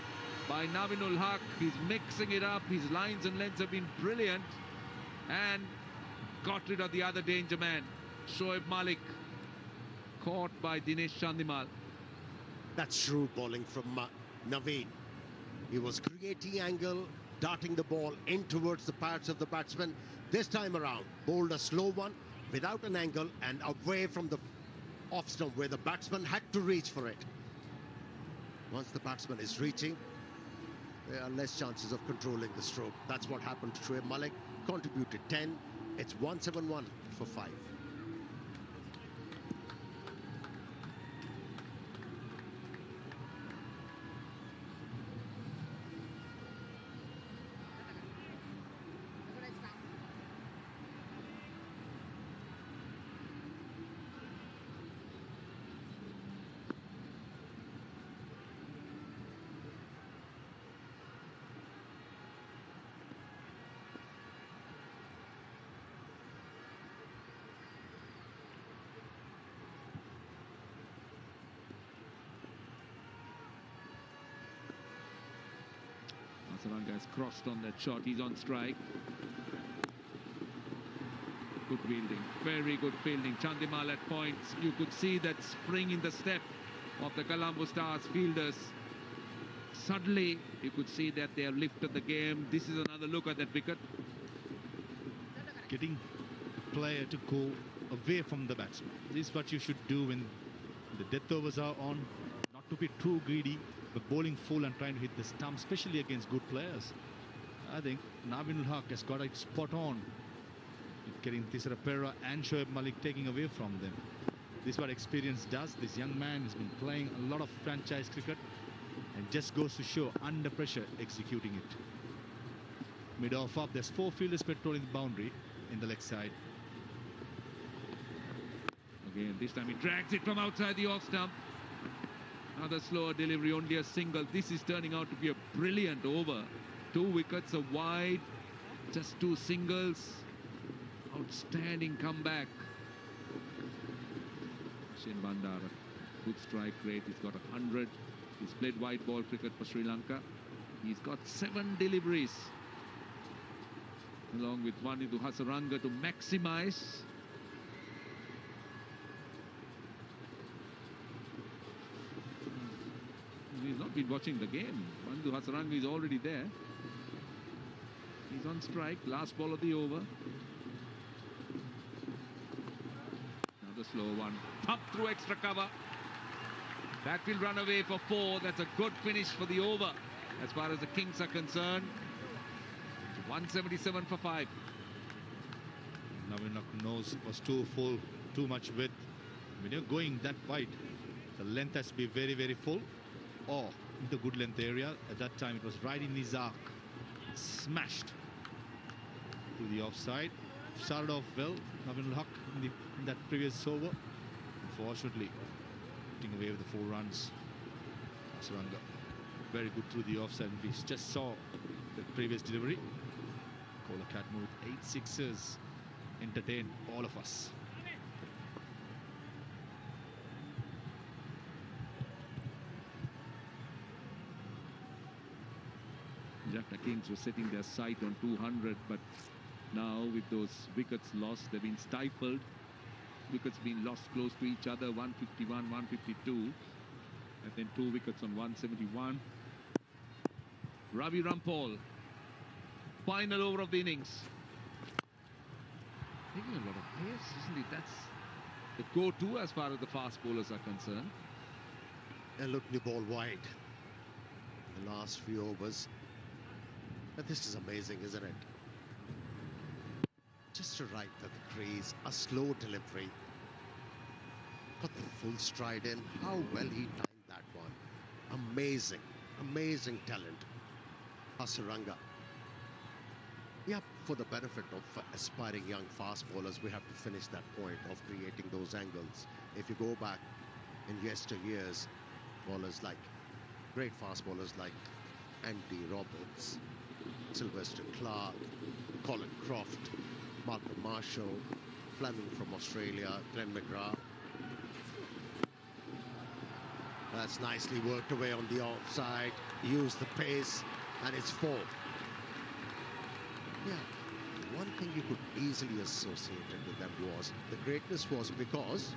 by Navinul Haq. He's mixing it up. His lines and lengths have been brilliant and got rid of the other danger man. Shoaib Malik caught by Dinesh Chandimal. That's shrewd bowling from Naveen. He was creating angle, darting the ball in towards the pads of the batsman. This time around, bowled a slow one without an angle and away from the off stump where the batsman had to reach for it. Once the batsman is reaching, there are less chances of controlling the stroke. That's what happened to Shoaib Malik. Contributed 10, It's 171 for 5. Hasaranga has crossed on that shot. He's on strike. Good fielding. Very good fielding. Chandimal at points. You could see that spring in the step of the Colombo Stars fielders. Suddenly, you could see that they have lifted the game. This is another look at that wicket. Getting the player to go away from the batsman. This is what you should do when the death overs are on. Not to be too greedy, but bowling full and trying to hit the stump, especially against good players. I think Navin Haq has got it spot on. Getting Tisra Perera and Shoaib Malik taking away from them. This is what experience does. This young man has been playing a lot of franchise cricket and just goes to show under pressure executing it. Mid off up, there's 4 fielders patrolling the boundary in the leg side. Again, this time he drags it from outside the off stump. Another slower delivery, only a single. This is turning out to be a brilliant over. 2 wickets, a wide, just 2 singles. Outstanding comeback. Shin Bandara, good strike rate. He's got 100. He's played white ball cricket for Sri Lanka. He's got 7 deliveries, along with Vanidu Hasaranga to maximize. He's not been watching the game. Vanidu Hasaranga is already there. He's on strike. Last ball of the over. Another slow one. Up through extra cover. That will run away for 4. That's a good finish for the over as far as the Kings are concerned. 177 for 5. Navin knows it was too full, too much width. When you're going that wide, the length has to be very, very full or in the good length area. At that time, it was right in his arc. Smashed to the offside. Started off well, Navin Haq in that previous over. Unfortunately, putting away with the 4 runs. Hasaranga very good through the offside. We just saw the previous delivery. Kolakad with 8 sixes. Entertain all of us. Jaffna Kings were setting their sight on 200, but now with those wickets lost, they've been stifled. Wickets being lost close to each other, 151, 152, and then 2 wickets on 171. Ravi Rampal, final over of the innings. Taking a lot of pace, isn't it? That's the go-to as far as the fast bowlers are concerned. And look, the ball wide. The last few overs. But this is amazing, isn't it? Just to right at the crease, a slow delivery. Got the full stride in. How well he timed that one. Amazing, amazing talent. Hasaranga. Yeah, for the benefit of aspiring young fast bowlers, we have to finish that point of creating those angles. If you go back in yesteryears, bowlers like, great fast bowlers like Andy Roberts, Sylvester Clarke, Colin Croft, Malcolm Marshall, Fleming from Australia, Glenn McGrath. That's nicely worked away on the offside. Use the pace, and it's 4. Yeah, one thing you could easily associate it with them was the greatness was because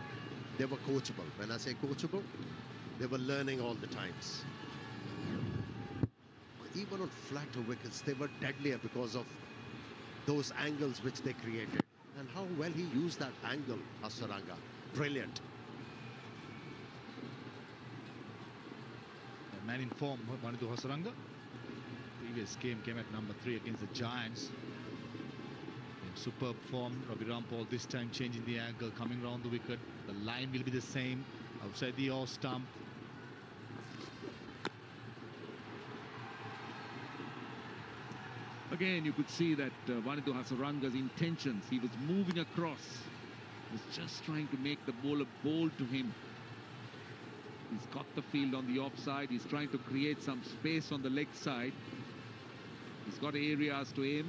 they were coachable. When I say coachable, they were learning all the times. Even on flatter wickets, they were deadlier because of those angles which they created. And how well he used that angle, Hasaranga. Brilliant. The man in form, Vanidu Hasaranga. Previous game came at number 3 against the Giants. Superb form. Ravi Rampal this time changing the angle, coming round the wicket. The line will be the same outside the off stump. Again, you could see that Wanindu Hasaranga's intentions. He was moving across. He was just trying to make the bowler bowl to him. He's got the field on the offside. He's trying to create some space on the leg side. He's got areas to aim.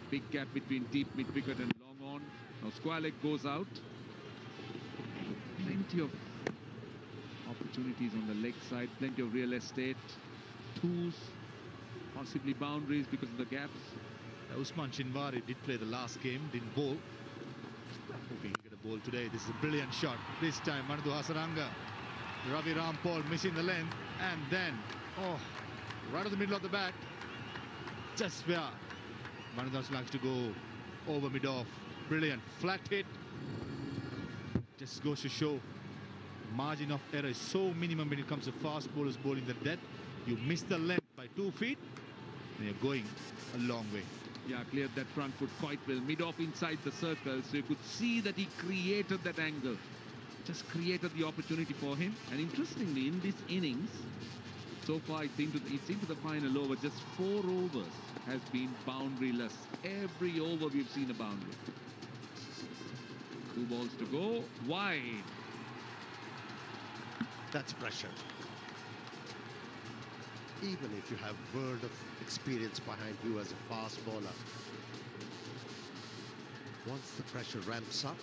Big gap between deep mid-wicket and long on. Now square leg goes out. Plenty of opportunities on the leg side. Plenty of real estate. Twos. Possibly boundaries because of the gaps. Usman Chinwari did play the last game, didn't bowl. Hoping he'll get a bowl today. This is a brilliant shot. This time, Wanindu Hasaranga. Ravi Rampal missing the length. And then, right in the middle of the bat. Just where Wanindu Hasaranga likes to go over mid-off. Brilliant. Flat hit. Just goes to show margin of error is so minimum when it comes to fast bowlers bowling the death. You miss the length by 2 feet. They're going a long way. Yeah, cleared that front foot quite well. Mid-off inside the circle, so you could see that he created that angle. Just created the opportunity for him. And interestingly, in this innings, so far it's into the final over. Just 4 overs has been boundaryless. Every over we've seen a boundary. 2 balls to go. Wide. That's pressure. Even if you have world of experience behind you as a fast bowler, once the pressure ramps up,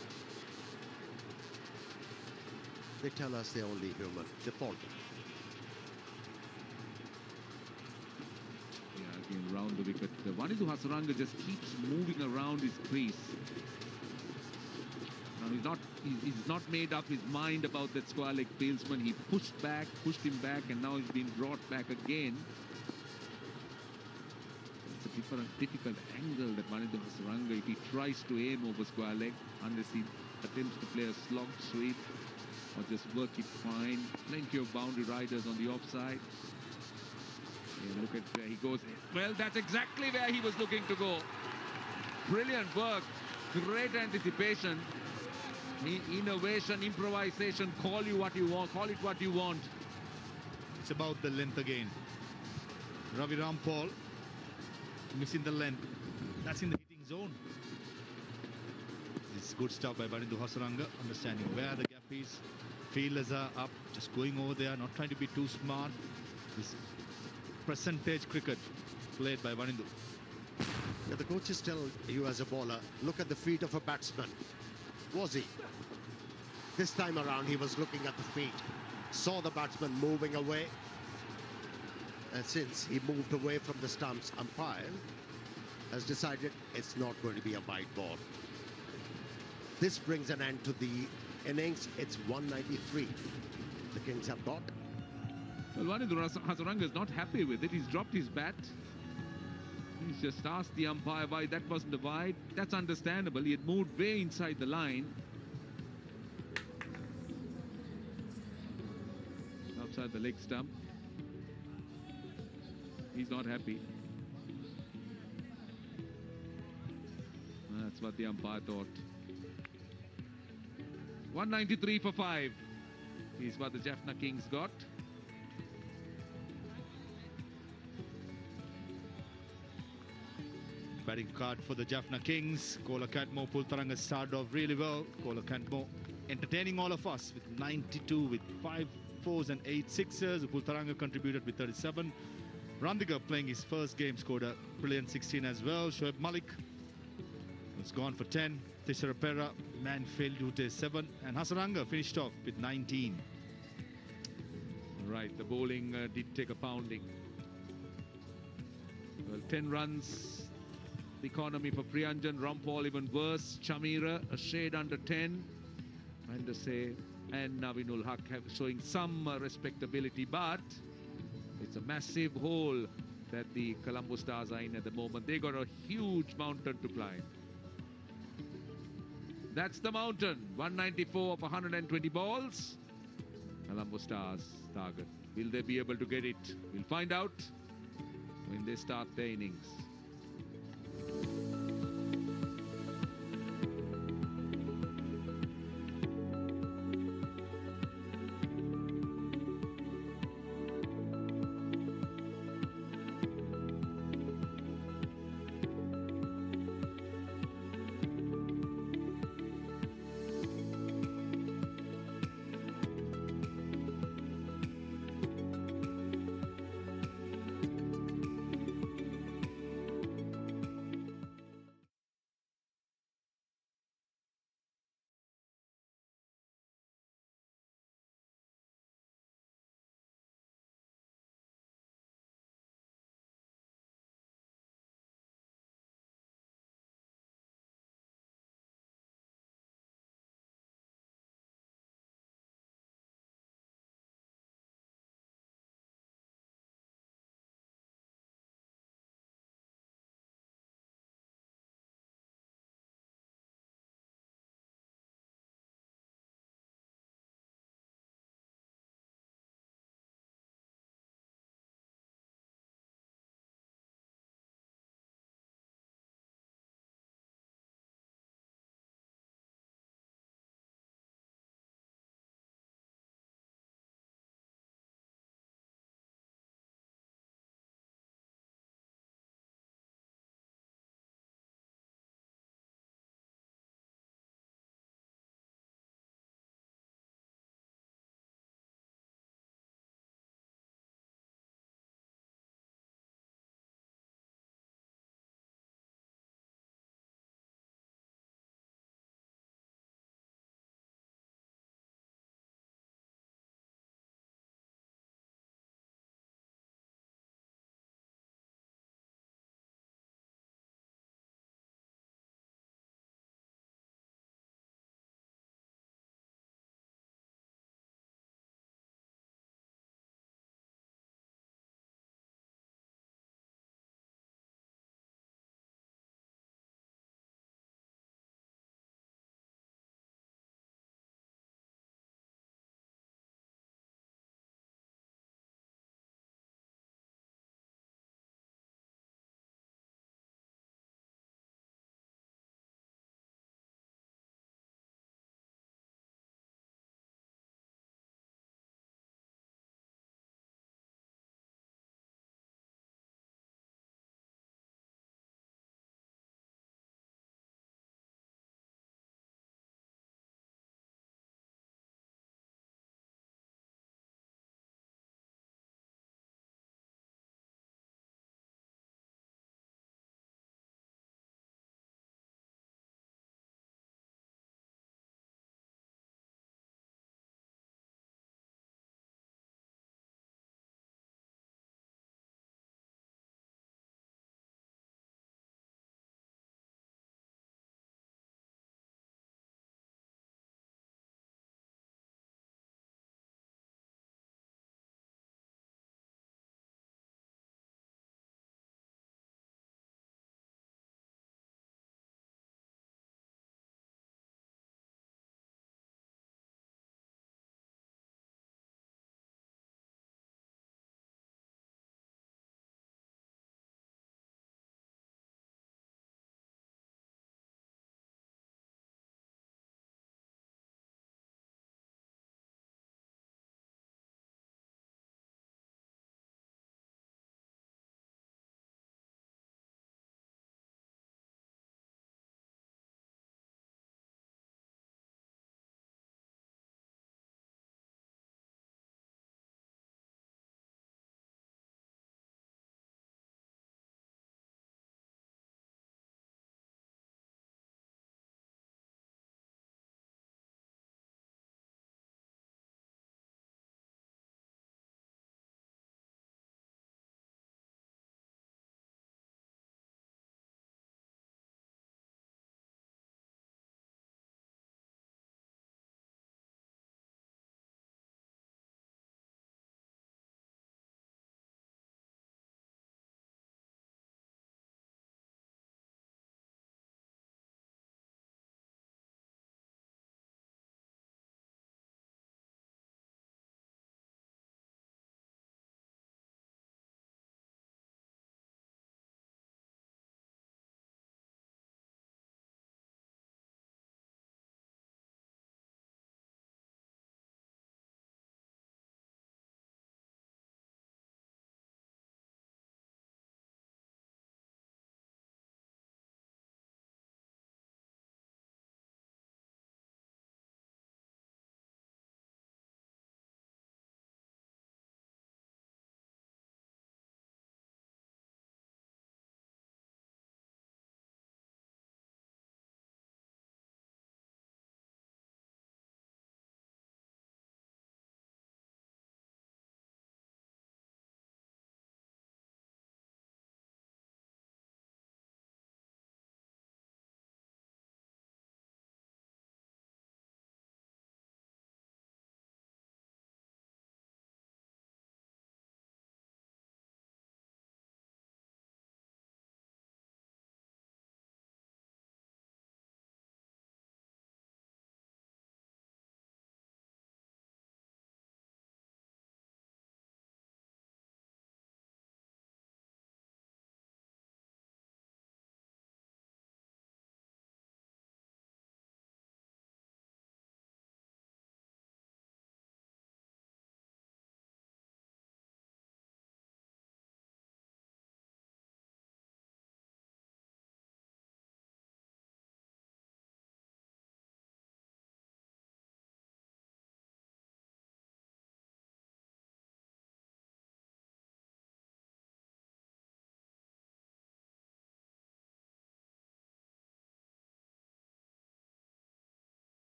they tell us they're only human. They falter. Yeah, again round the wicket. Wanindu Hasaranga just keeps moving around his crease. Now he's not made up his mind about that square leg fieldsman. He pushed him back, and now he's been brought back again. It's a difficult angle that Wanindu Hasaranga, if he tries to aim over square leg, unless he attempts to play a slog sweep or just work it fine. Plenty of boundary riders on the offside. Yeah, look at where he goes. Well, that's exactly where he was looking to go. Brilliant work. Great anticipation. Innovation, improvisation, call it what you want. It's about the length again. Ravi Rampal missing the length. That's in the hitting zone. It's good stuff by Wanindu Hasaranga, understanding where the gap is. Fielders are up, just going over there, not trying to be too smart. This percentage cricket played by Wanindu. Yeah, the coaches tell you as a bowler, look at the feet of a batsman. Was he? This time around, he was looking at the feet, saw the batsman moving away, and since he moved away from the stumps, umpire has decided it's not going to be a wide ball. This brings an end to the innings. It's 193. The Kings have got. Well, Wanindu Hasaranga is not happy with it. He's dropped his bat. He's just asked the umpire why that wasn't a wide. That's understandable. He had moved way inside the line. Outside the leg stump. He's not happy. That's what the umpire thought. 193 for 5 is what the Jaffna Kings got. Batting card for the Jaffna Kings. Kola Catmo Pultaranga started off really well. Kola Catmo entertaining all of us with 92, with 5 4s and 8 6ers. Pultaranga contributed with 37. Randiga playing his first game scored a brilliant 16 as well. Shoaib Malik was gone for 10. Tishara Pera, man failed to take 7. And Hasaranga finished off with 19. Right, the bowling did take a pounding. Well, 10 runs. The economy for Priyanjan. Rampal even worse. Chamira a shade under 10. Mandase and Navinul Haq showing some respectability, but it's a massive hole that the Colombo Stars are in at the moment. They got a huge mountain to climb. That's the mountain. 194 of 120 balls. Colombo Stars target. Will they be able to get it? We'll find out when they start their innings.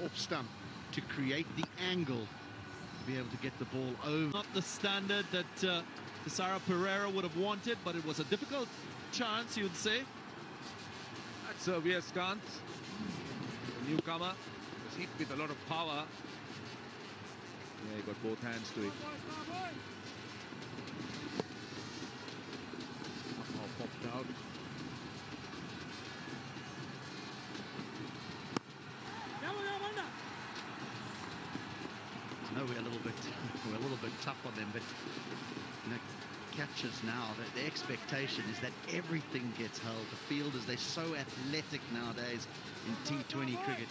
off stump to create the angle to be able to get the ball over. Not the standard that Sarah Pereira would have wanted, but it was a difficult chance, you'd say. That's Viaskant, the newcomer, was hit with a lot of power. Yeah, he got both hands to it. Somehow popped out. I know we're a little bit tough on them, but you know, catches now, the expectation is that everything gets held. The fielders, they're so athletic nowadays in T20 cricket.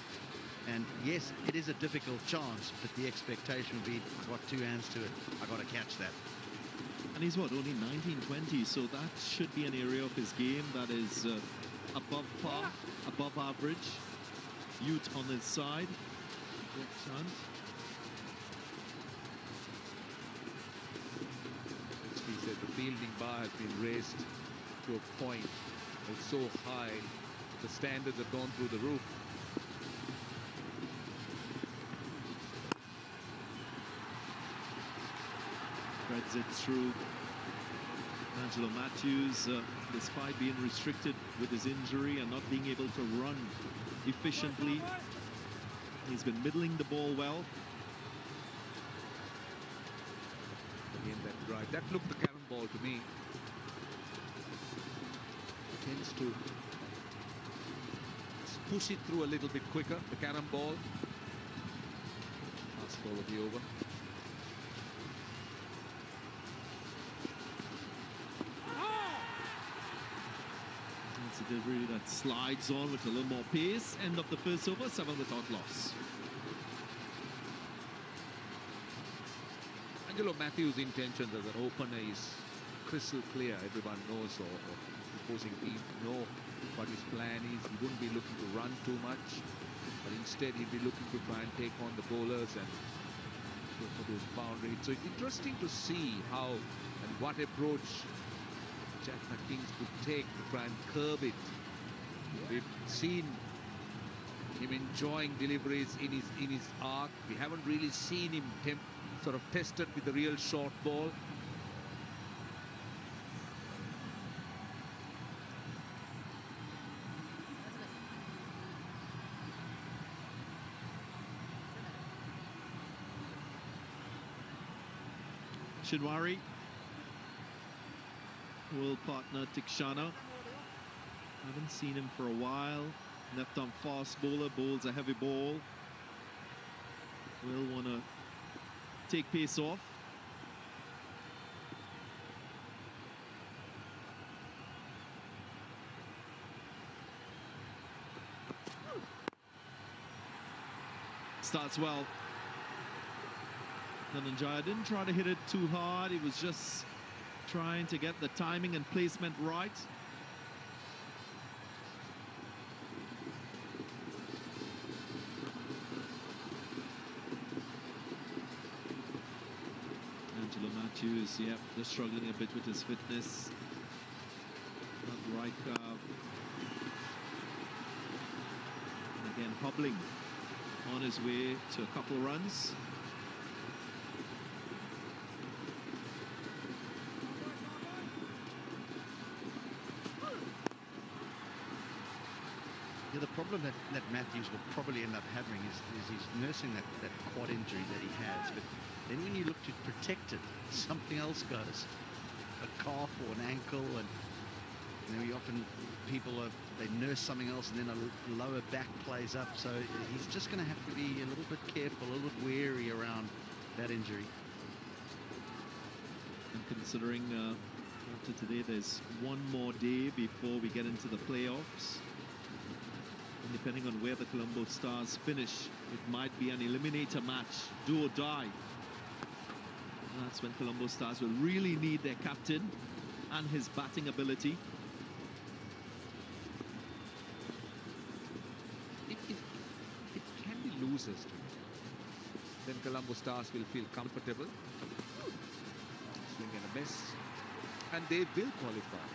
And yes, it is a difficult chance, but the expectation would be, I've got two hands to it, I've got to catch that. And he's what, only 19-20, so that should be an area of his game that is above par, above average. Youth on his side. Good chance. He said the fielding bar has been raised to a point. It's so high, the standards have gone through the roof. Threads it through. Angelo Matthews, despite being restricted with his injury and not being able to run efficiently, he's been middling the ball well. Again, that drive, that looked the cannon ball to me. Tends to push it through a little bit quicker, the cannonball. Last ball of the over. It's a delivery that slides on with a little more pace. End of the first over, 7 without loss. Angelo Matthews' intentions as an opener is crystal clear. Everyone knows, or opposing team know what his plan is. He wouldn't be looking to run too much, but instead he'd be looking to try and take on the bowlers and go for those boundaries. So it's interesting to see how and what approach Jaffna Kings would take to try and curb it. We've seen him enjoying deliveries in his arc. We haven't really seen him sort of tested with the real short ball. Shinwari will partner Tikshana. Haven't seen him for a while. Left arm fast bowler, bowls a heavy ball. Will want to take pace off. Starts well. Dhananjaya didn't try to hit it too hard. He was just trying to get the timing and placement right. Angelo Matthews, yep, just struggling a bit with his fitness. Not the right curve. And again, hobbling on his way to a couple runs. Yeah, the problem that Matthews will probably end up having is he's nursing that quad injury that he has, but then when you look to protect it, something else goes. A calf or an ankle, and you know, they nurse something else and then a lower back plays up, so he's just going to have to be a little bit careful, a little bit wary around that injury. And considering after today there's one more day before we get into the playoffs, and depending on where the Colombo Stars finish, it might be an eliminator match, do or die. And that's when Colombo Stars will really need their captain and his batting ability. If Candy loses today, then Colombo Stars will feel comfortable. Swing and a miss, and they will qualify.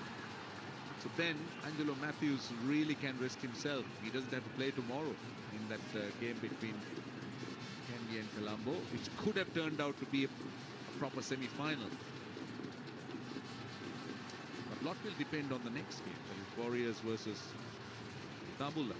So then Angelo Matthews really can rest himself. He doesn't have to play tomorrow. in that game between Kandy and Colombo, which could have turned out to be a proper semi-final. But a lot will depend on the next game, that is Warriors versus Tabula.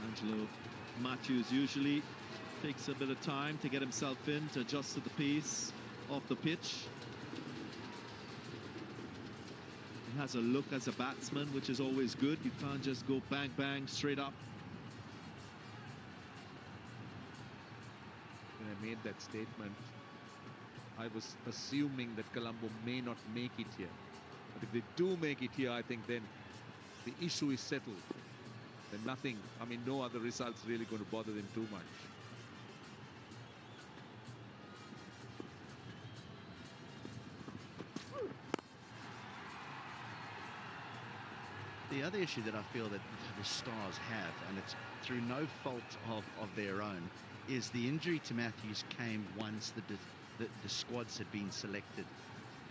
Angelo Matthews usually takes a bit of time to get himself in, to adjust to the pace of the pitch. He has a look as a batsman, which is always good. You can't just go bang, bang, straight up. When I made that statement, I was assuming that Colombo may not make it here. But if they do make it here, I think then the issue is settled. Then nothing, I mean, no other results really going to bother them too much. The other issue that I feel that the Stars have, and it's through no fault of their own, is the injury to Matthews came once the squads had been selected.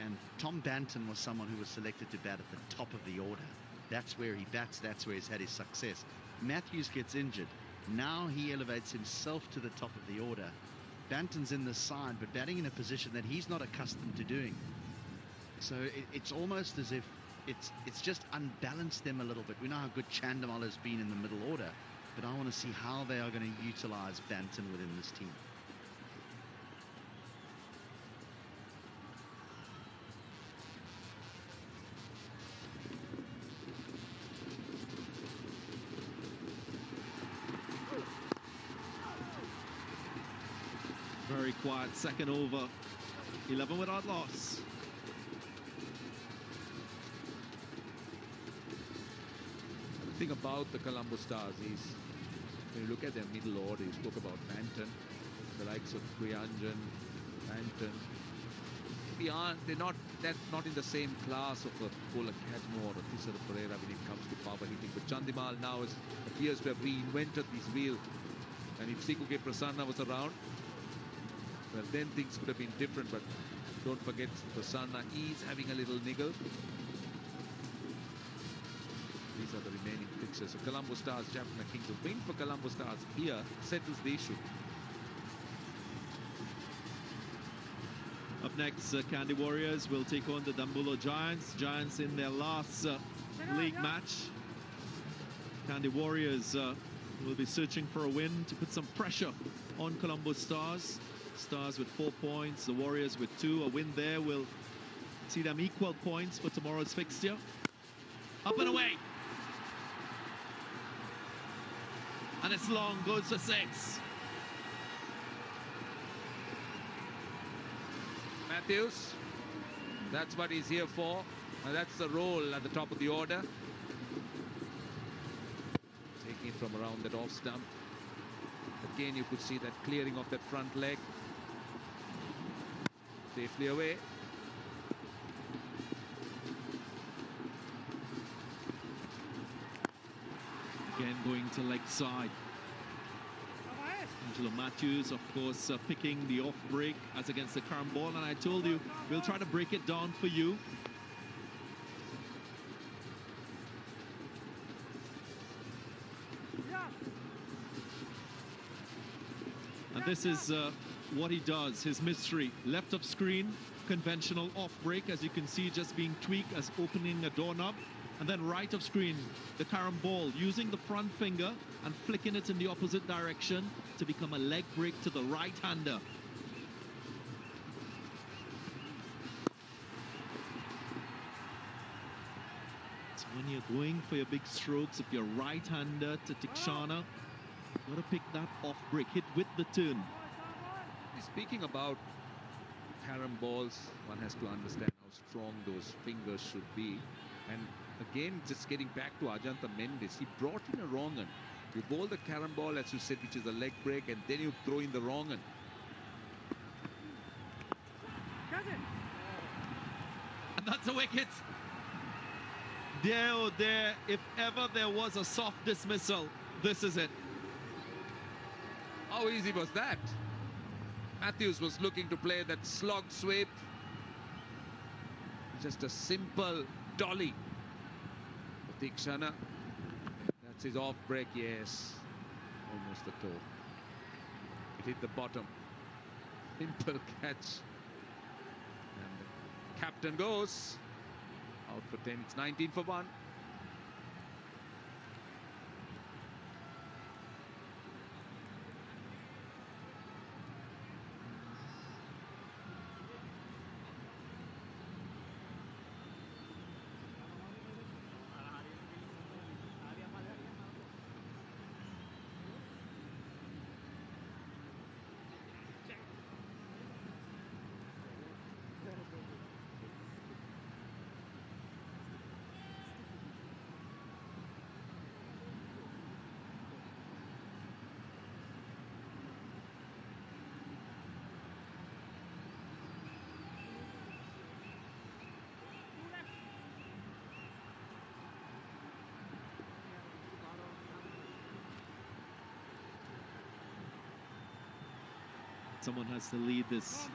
And Tom Banton was someone who was selected to bat at the top of the order. That's where he bats, that's where he's had his success. Matthews gets injured. Now he elevates himself to the top of the order. Banton's in the side, but batting in a position that he's not accustomed to doing. So it's almost as if it's just unbalanced them a little bit. We know how good Chandamala's been in the middle order, but I want to see how they are going to utilize Banton within this team. Very quiet second over. 11 without loss. The thing about the Colombo Stars is, when you look at their middle order, you spoke about Banton, the likes of Priyanjan, Banton. They're not in the same class of a Kola Cadmo or a Thisara Pereira when it comes to power hitting. But Chandimal now appears to have reinvented this wheel. And if Sikuke Prasanna was around, well, then things could have been different. But don't forget, Prasanna is having a little niggle. These are the remaining fixtures. So Colombo Stars, Jaffna Kings. A win for Colombo Stars here settles the issue. Up next, Kandy Warriors will take on the Dambulla Giants. Giants in their last league match. Kandy Warriors will be searching for a win to put some pressure on Colombo Stars. Stars with 4 points, the Warriors with 2. A win there will see them equal points for tomorrow's fixture. Up and away. And it's long, goes for 6. Matthews, that's what he's here for. And that's the role at the top of the order. Taking it from around that off stump. Again, you could see that clearing of that front leg. Safely away. Again, going to leg side. Angelo Matthews, of course, picking the off break as against the carom ball. And I told you, we'll try to break it down for you. And this is what he does, his mystery. Left of screen, conventional off break, as you can see, just being tweaked as opening a doorknob. And then right of screen, the carom ball, using the front finger and flicking it in the opposite direction to become a leg break to the right-hander. So when you're going for your big strokes, if you're right-hander to Tikshana, you got to pick that off break, hit with the turn. Speaking about carom balls, one has to understand how strong those fingers should be. And again, just getting back to Ajanta Mendes, he brought in a wrong one. You bowl the carom ball, as you said, which is a leg break, and then you throw in the wrong one. And that's a wicket. There, oh there, if ever there was a soft dismissal, this is it. How easy was that? Matthews was looking to play that slog sweep. Just a simple dolly. Tikshana. That's his off break, yes. Almost the toe. It hit the bottom. Simple catch. And the captain goes out for 10. It's 19 for 1. Someone has to lead this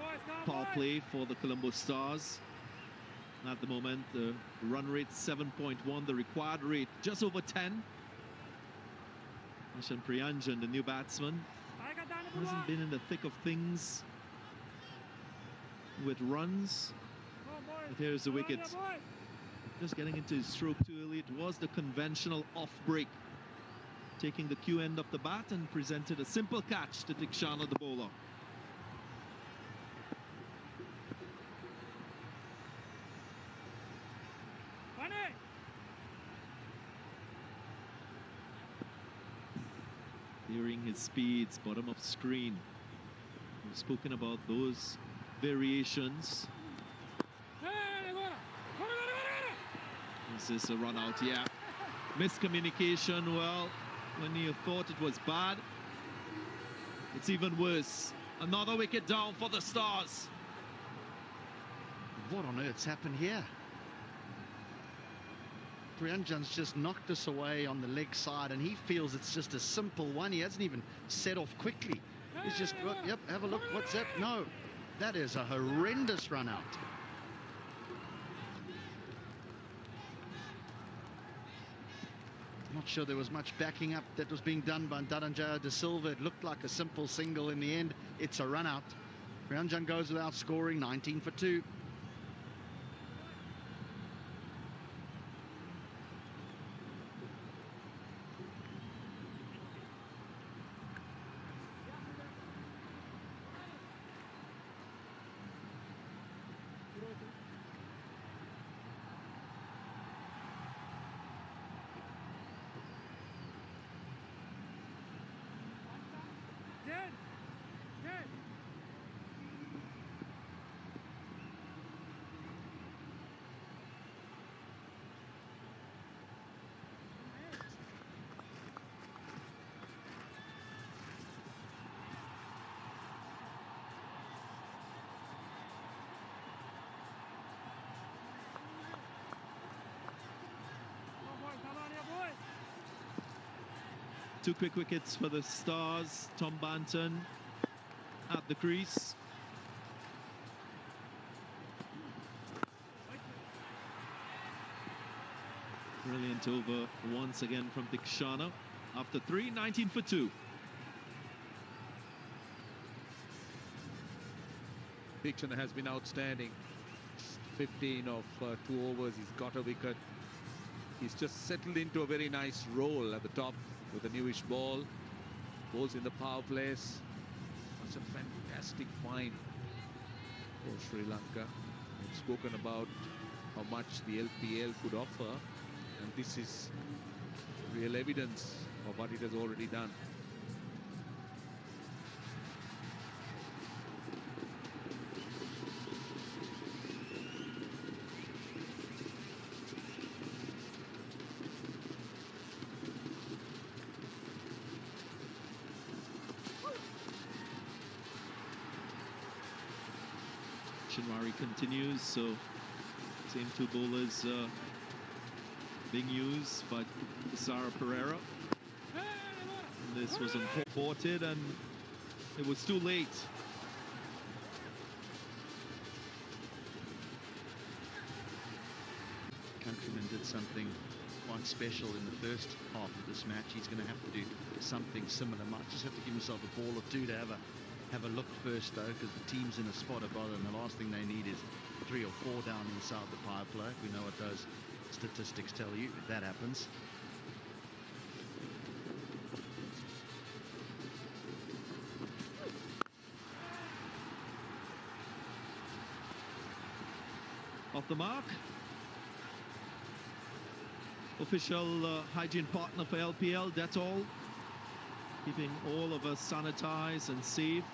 power play for the Colombo Stars. At the moment, the run rate 7.1, the required rate just over 10. Nishan Priyanjan, the new batsman, hasn't been in the thick of things with runs. But here's the wicket. Just getting into his stroke too early. It was the conventional off break, taking the cue end of the bat and presented a simple catch to Tikshana, the bowler. Clearing his speeds, bottom of screen. We've spoken about those variations. Is this a run out? Yeah. Miscommunication. Well, when you thought it was bad, it's even worse. Another wicket down for the Stars. What on earth's happened here? Priyanjan's just knocked us away on the leg side, and he feels it's just a simple one. He hasn't even set off quickly. He's just, yep, have a look. What's that? No, that is a horrendous run out. Not sure there was much backing up that was being done by Dharanjaya De Silva. It looked like a simple single. In the end, it's a run out. Priyanjan goes without scoring, 19 for 2. Two quick wickets for the Stars. Tom Banton at the crease. Brilliant over once again from Tikshana. After 3, 19 for 2. Tikshana has been outstanding. 15 of 2 overs. He's got a wicket. He's just settled into a very nice role at the top with a newish ball. Bowls in the power plays. That's a fantastic find for Sri Lanka. We've spoken about how much the LPL could offer, and this is real evidence of what it has already done. Chinwari continues, so same two bowlers being used by Sarah Pereira. And this was unfortunate and it was too late. Countryman did something quite special in the first half of this match. He's going to have to do something similar. Might just have to give himself a ball or two to have a look first, though, because the team's in a spot of bother, and the last thing they need is 3 or 4 down inside the power play. We know what those statistics tell you if that happens. Off the mark. Official hygiene partner for LPL, Dettol, keeping all of us sanitized and safe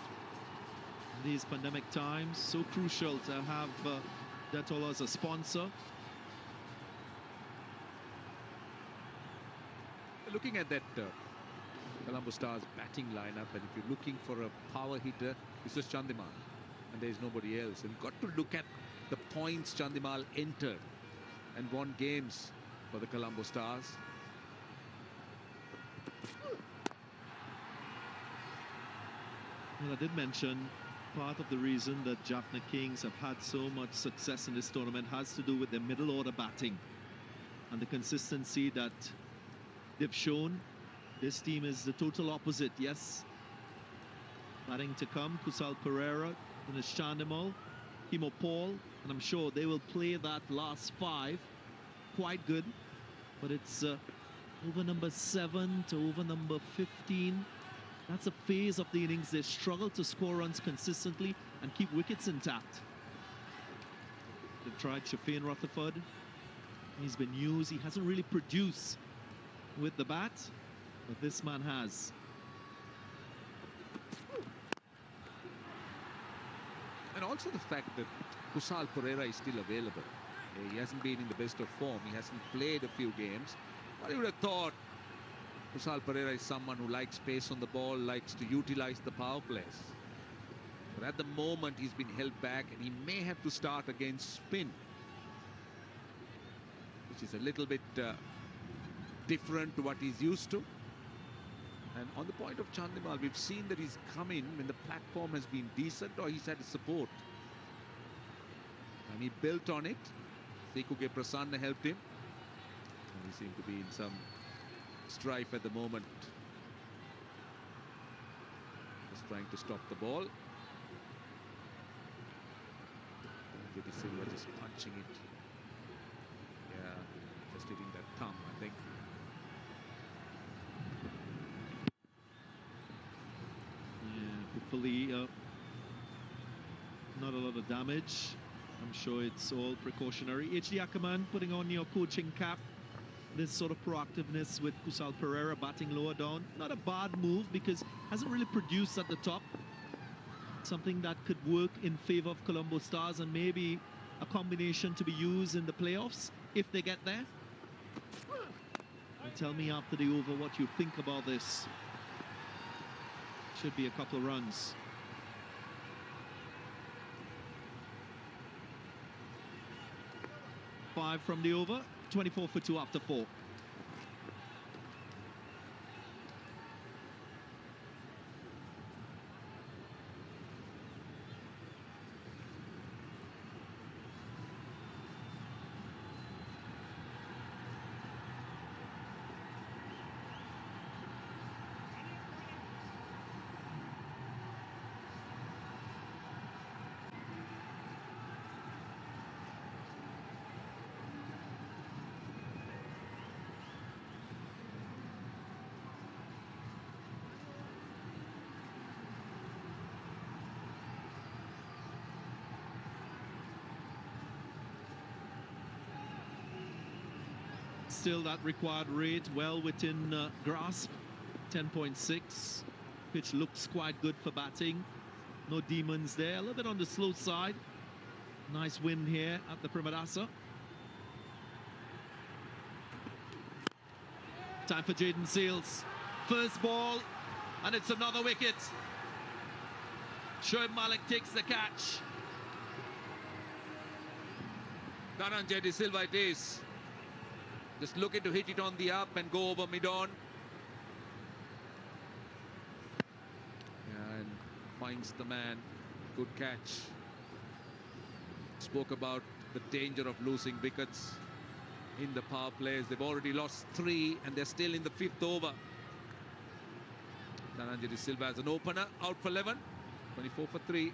in these pandemic times. So crucial to have Dettol as a sponsor. Looking at that Colombo Stars batting lineup, and if you're looking for a power hitter, it's just Chandimal, and there's nobody else. And you've got to look at the points Chandimal entered and won games for the Colombo Stars. Well, I did mention part of the reason that Jaffna Kings have had so much success in this tournament has to do with their middle order batting and the consistency that they've shown. This team is the total opposite. Yes, batting to come, Kusal Pereira, and Chandimal, Kimo Paul, and I'm sure they will play that last 5 quite good, but it's over number 7 to over number 15. That's a phase of the innings. They struggle to score runs consistently and keep wickets intact. They've tried Shafeen Rutherford. He's been used. He hasn't really produced with the bat, but this man has. And also the fact that Kusal Pereira is still available. He hasn't been in the best of form. He hasn't played a few games. But you would have thought Kusal Pereira is someone who likes pace on the ball, likes to utilize the power plays. But at the moment, he's been held back, and he may have to start against spin, which is a little bit different to what he's used to. And on the point of Chandimal, we've seen that he's come in when the platform has been decent or he's had support. And he built on it. Sekuke Prasanna helped him. And he seemed to be in some strife at the moment. Just trying to stop the ball. J.D. Silva just punching it. Yeah, just hitting that thumb, I think. Yeah, hopefully not a lot of damage. I'm sure it's all precautionary. H.D. Ackerman putting on your coaching cap. This sort of proactiveness with Kusal Pereira batting lower down. Not a bad move because hasn't really produced at the top. Something that could work in favor of Colombo Stars and maybe a combination to be used in the playoffs if they get there. And tell me after the over what you think about this. Should be a couple of runs. Five from the over, 24 for 2 after 4. Still that required rate well within grasp, 10.6. Pitch looks quite good for batting. No demons there, a little bit on the slow side. Nice wind here at the Primadasa. Time for Jaden Seals. First ball, and it's another wicket. Shoaib Malik takes the catch. Dhananjay De Silva it is. Just looking to hit it on the up and go over mid-on. And finds the man. Good catch. Spoke about the danger of losing wickets in the power plays. They've already lost 3 and they're still in the 5th over. Dhananjay De Silva as an opener, out for 11, 24 for 3.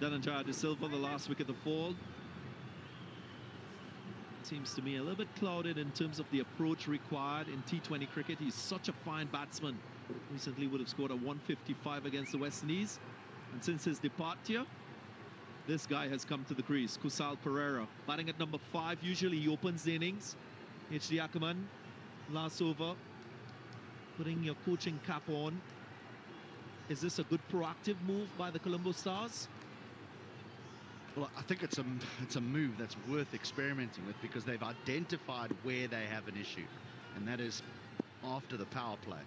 Dhananjay De Silva, the last wicket of the fall. Seems to me a little bit clouded in terms of the approach required in T20 cricket. He's such a fine batsman. Recently would have scored a 155 against the West Indies. And since his departure, this guy has come to the crease. Kusal Perera, batting at number 5. Usually he opens the innings. H.D. Ackerman, last over, putting your coaching cap on. Is this a good proactive move by the Colombo Stars? Well, I think it's a move that's worth experimenting with, because they've identified where they have an issue, and that is after the power play.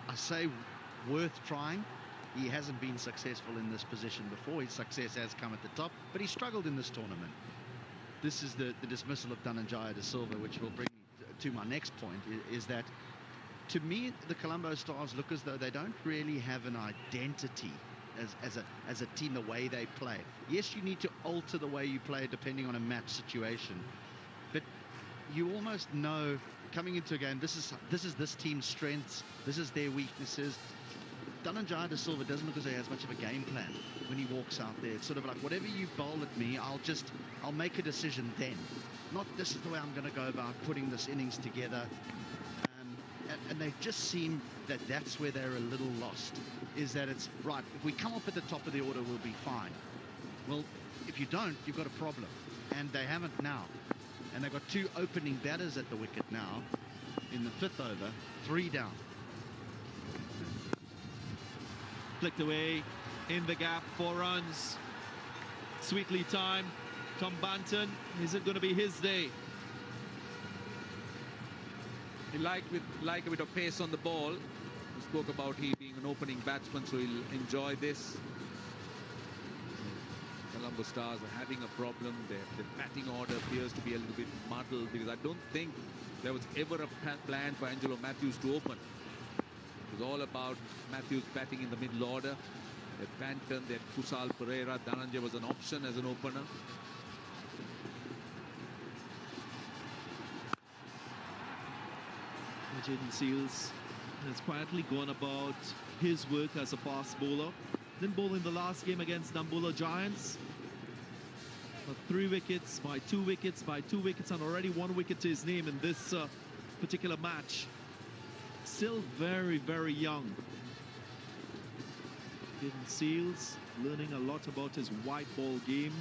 I say worth trying. He hasn't been successful in this position before. His success has come at the top, but he struggled in this tournament. This is the dismissal of Dhananjay De Silva, which will bring me to my next point, is that to me, the Colombo Stars look as though they don't really have an identity as a team, the way they play. Yes, you need to alter the way you play depending on a match situation, but you almost know coming into a game, this is this team's strengths, this is their weaknesses. Dhananjay De Silva doesn't look as though he has much of a game plan when he walks out there. It's sort of like, whatever you bowl at me, I'll make a decision then. Not, this is the way I'm going to go about putting this innings together. And they just seem that that's where they're a little lost, is that it's, right, if we come up at the top of the order, we'll be fine. Well, if you don't, you've got a problem. And they haven't now. And they've got 2 opening batters at the wicket now in the 5th over, 3 down. Flicked away in the gap, 4 runs. Sweetly timed. Tom Banton, is it going to be his day? He liked a bit of pace on the ball. We spoke about he being an opening batsman, so he'll enjoy this. Colombo Stars are having a problem. Their batting order appears to be a little bit muddled, because I don't think there was ever a plan for Angelo Matthews to open. It was all about Matthews batting in the middle order. They had Banton, they had Kusal Perera. Dhananjay was an option as an opener. Jaden Seals has quietly gone about his work as a fast bowler. Didn't bowl in the last game against Nambulla Giants. But 3 wickets, by 2 wickets, by 2 wickets, and already 1 wicket to his name in this particular match. Still very, very young. Jaden Seals learning a lot about his white ball game.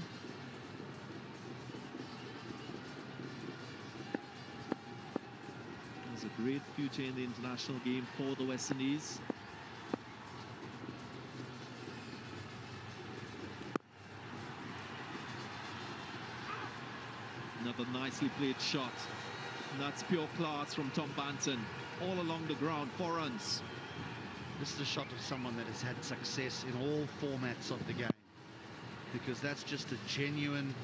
A great future in the international game for the West Indies. Another nicely played shot. And that's pure class from Tom Banton. All along the ground, 4 runs. This is a shot of someone that has had success in all formats of the game, because that's just a genuine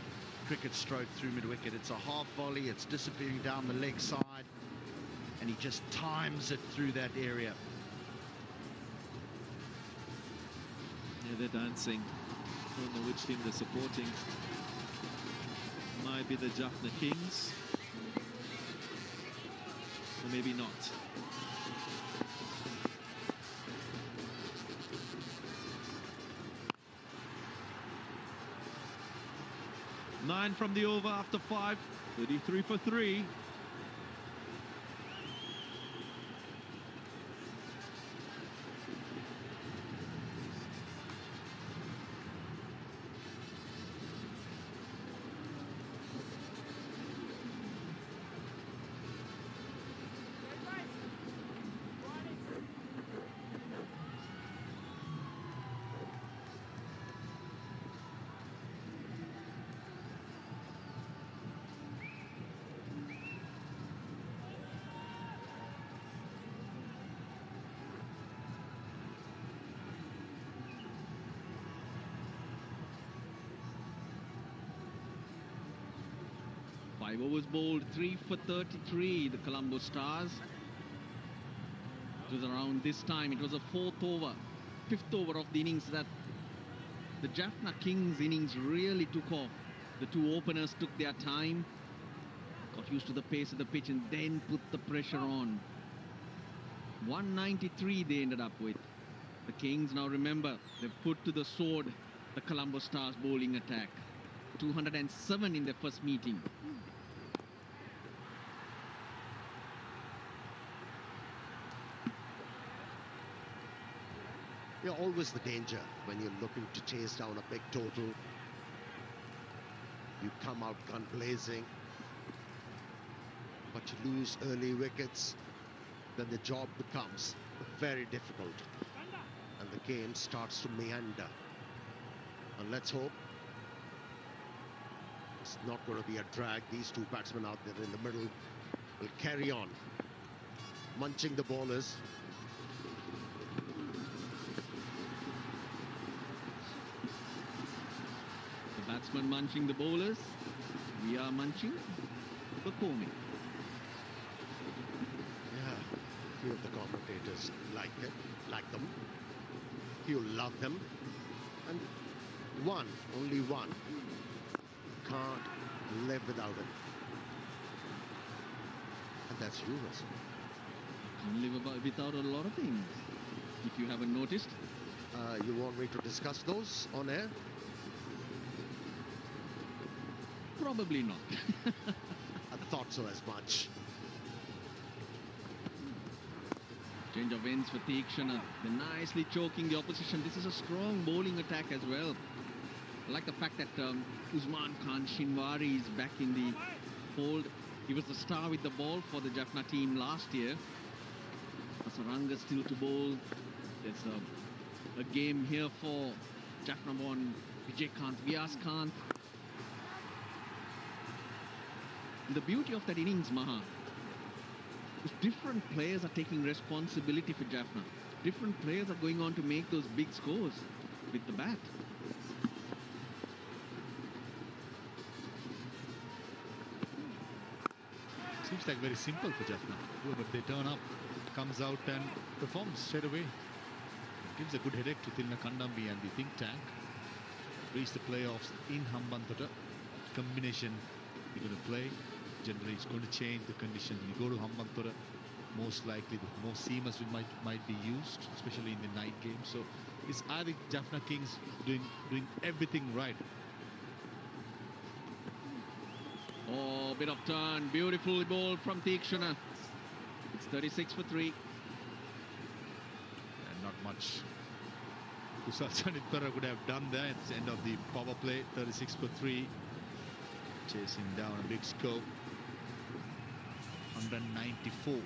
cricket stroke through mid-wicket. It's a half volley, it's disappearing down the leg side, and he just times it through that area. Yeah, they're dancing. Don't know which team they're supporting. Might be the Jaffna Kings. or maybe not. Nine from the over after 5. 33 for 3. Five overs bowled, 3 for 33, the Colombo Stars. It was around this time, it was a fifth over of the innings that the Jaffna Kings innings really took off. The two openers took their time, got used to the pace of the pitch and then put the pressure on. 193 they ended up with. The Kings, now remember, they've put to the sword the Colombo Stars bowling attack. 207 in their first meeting. Yeah, always the danger when you're looking to chase down a big total. You come out gun blazing, but you lose early wickets, then the job becomes very difficult and the game starts to meander. And let's hope it's not going to be a drag. These two batsmen out there in the middle will carry on munching the bowlers. The batsman munching the bowlers. We are munching the combing. Yeah, a few of the commentators like them. Few love them. And only one, can't live without it. And that's you, Russell. Can't live without a lot of things, if you haven't noticed. You want me to discuss those on air? Probably not. I thought so as much. Change of ends for Tikshana. They're nicely choking the opposition. This is a strong bowling attack as well. I like the fact that Usman Khan Shinwari is back in the fold. He was the star with the ball for the Jaffna team last year. Asaranga still to bowl. There's a game here for Jaffna born Vijaykanth, Vyaskanth. The beauty of that innings, Maha, is different players are taking responsibility for Jaffna. Different players are going on to make those big scores with the bat. Seems like very simple for Jaffna. But they turn up, comes out and performs straight away. Gives a good headache to Tilna Kandambi and the think tank. Reach the playoffs in Hambantota. Combination you're going to play. Generally, it's going to change the conditions. When you go to Hambantota, most likely the more seamers might be used, especially in the night game. So it's, I think, Jaffna Kings doing everything right. Oh, bit of turn. Beautiful ball from Tikshana. It's 36 for 3. And not much Kusal Chanitpara could have done there at the end of the power play. 36 for 3. Chasing down a big scope. 194.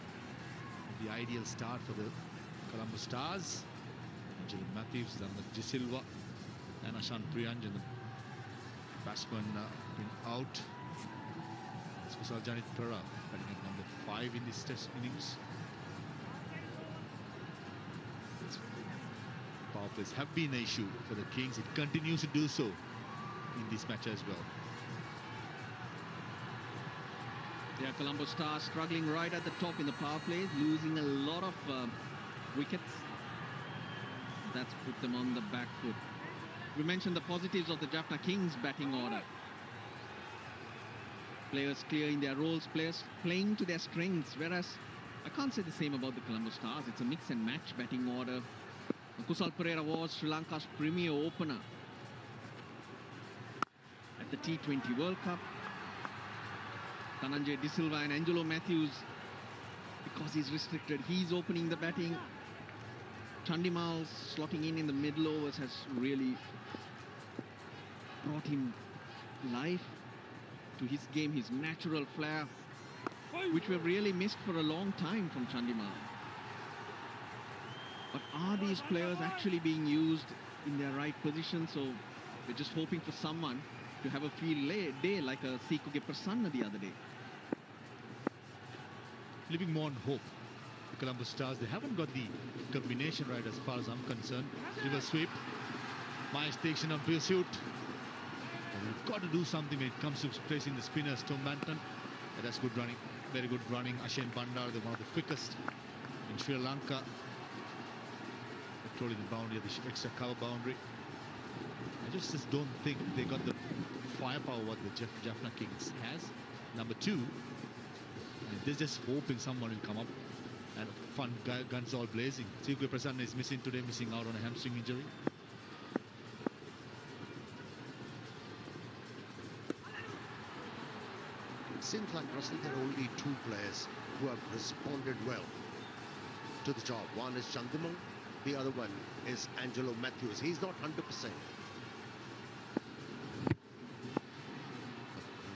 The ideal start for the Colombo Stars. Angelo Matthews, Dhananjay De Silva, and Ashant Priyanjan. The batsman been out. Kusal Chanitpara batting at number 5 in this test innings. Power plays have been an issue for the Kings. It continues to do so in this match as well. Yeah, Colombo Stars struggling right at the top in the power plays, losing a lot of wickets. That's put them on the back foot. We mentioned the positives of the Jaffna Kings batting order. Players clear in their roles, players playing to their strengths, whereas I can't say the same about the Colombo Stars. It's a mix and match batting order. Kusal Perera was Sri Lanka's premier opener at the T20 World Cup. Dhananjay De Silva and Angelo Matthews, because he's restricted, he's opening the batting. Chandimal slotting in the middle overs has really brought him life to his game, his natural flair, which we've really missed for a long time from Chandimal. But are these players actually being used in their right position? So we're just hoping for someone to have a field day like a Sikuge Prasanna the other day. Living more on hope. The Colombo Stars, they haven't got the combination right as far as I'm concerned. Reverse sweep. Mahesh Tekshan on pursuit. We've got to do something when it comes to placing the spinners. Tom Banton. That's good running. Very good running. Ashane Bandar, they're one of the quickest in Sri Lanka. Controlling the boundary, the extra cover boundary. I just don't think they got the firepower what the Jaffna Kings has. Number two, they're just hoping someone will come up and fun guns all blazing. Sikuge Prasanna is missing today, missing out on a hamstring injury. Seems like, Russell, there are only two players who have responded well to the job. One is Chandimal, the other one is Angelo Matthews. He's not 100%.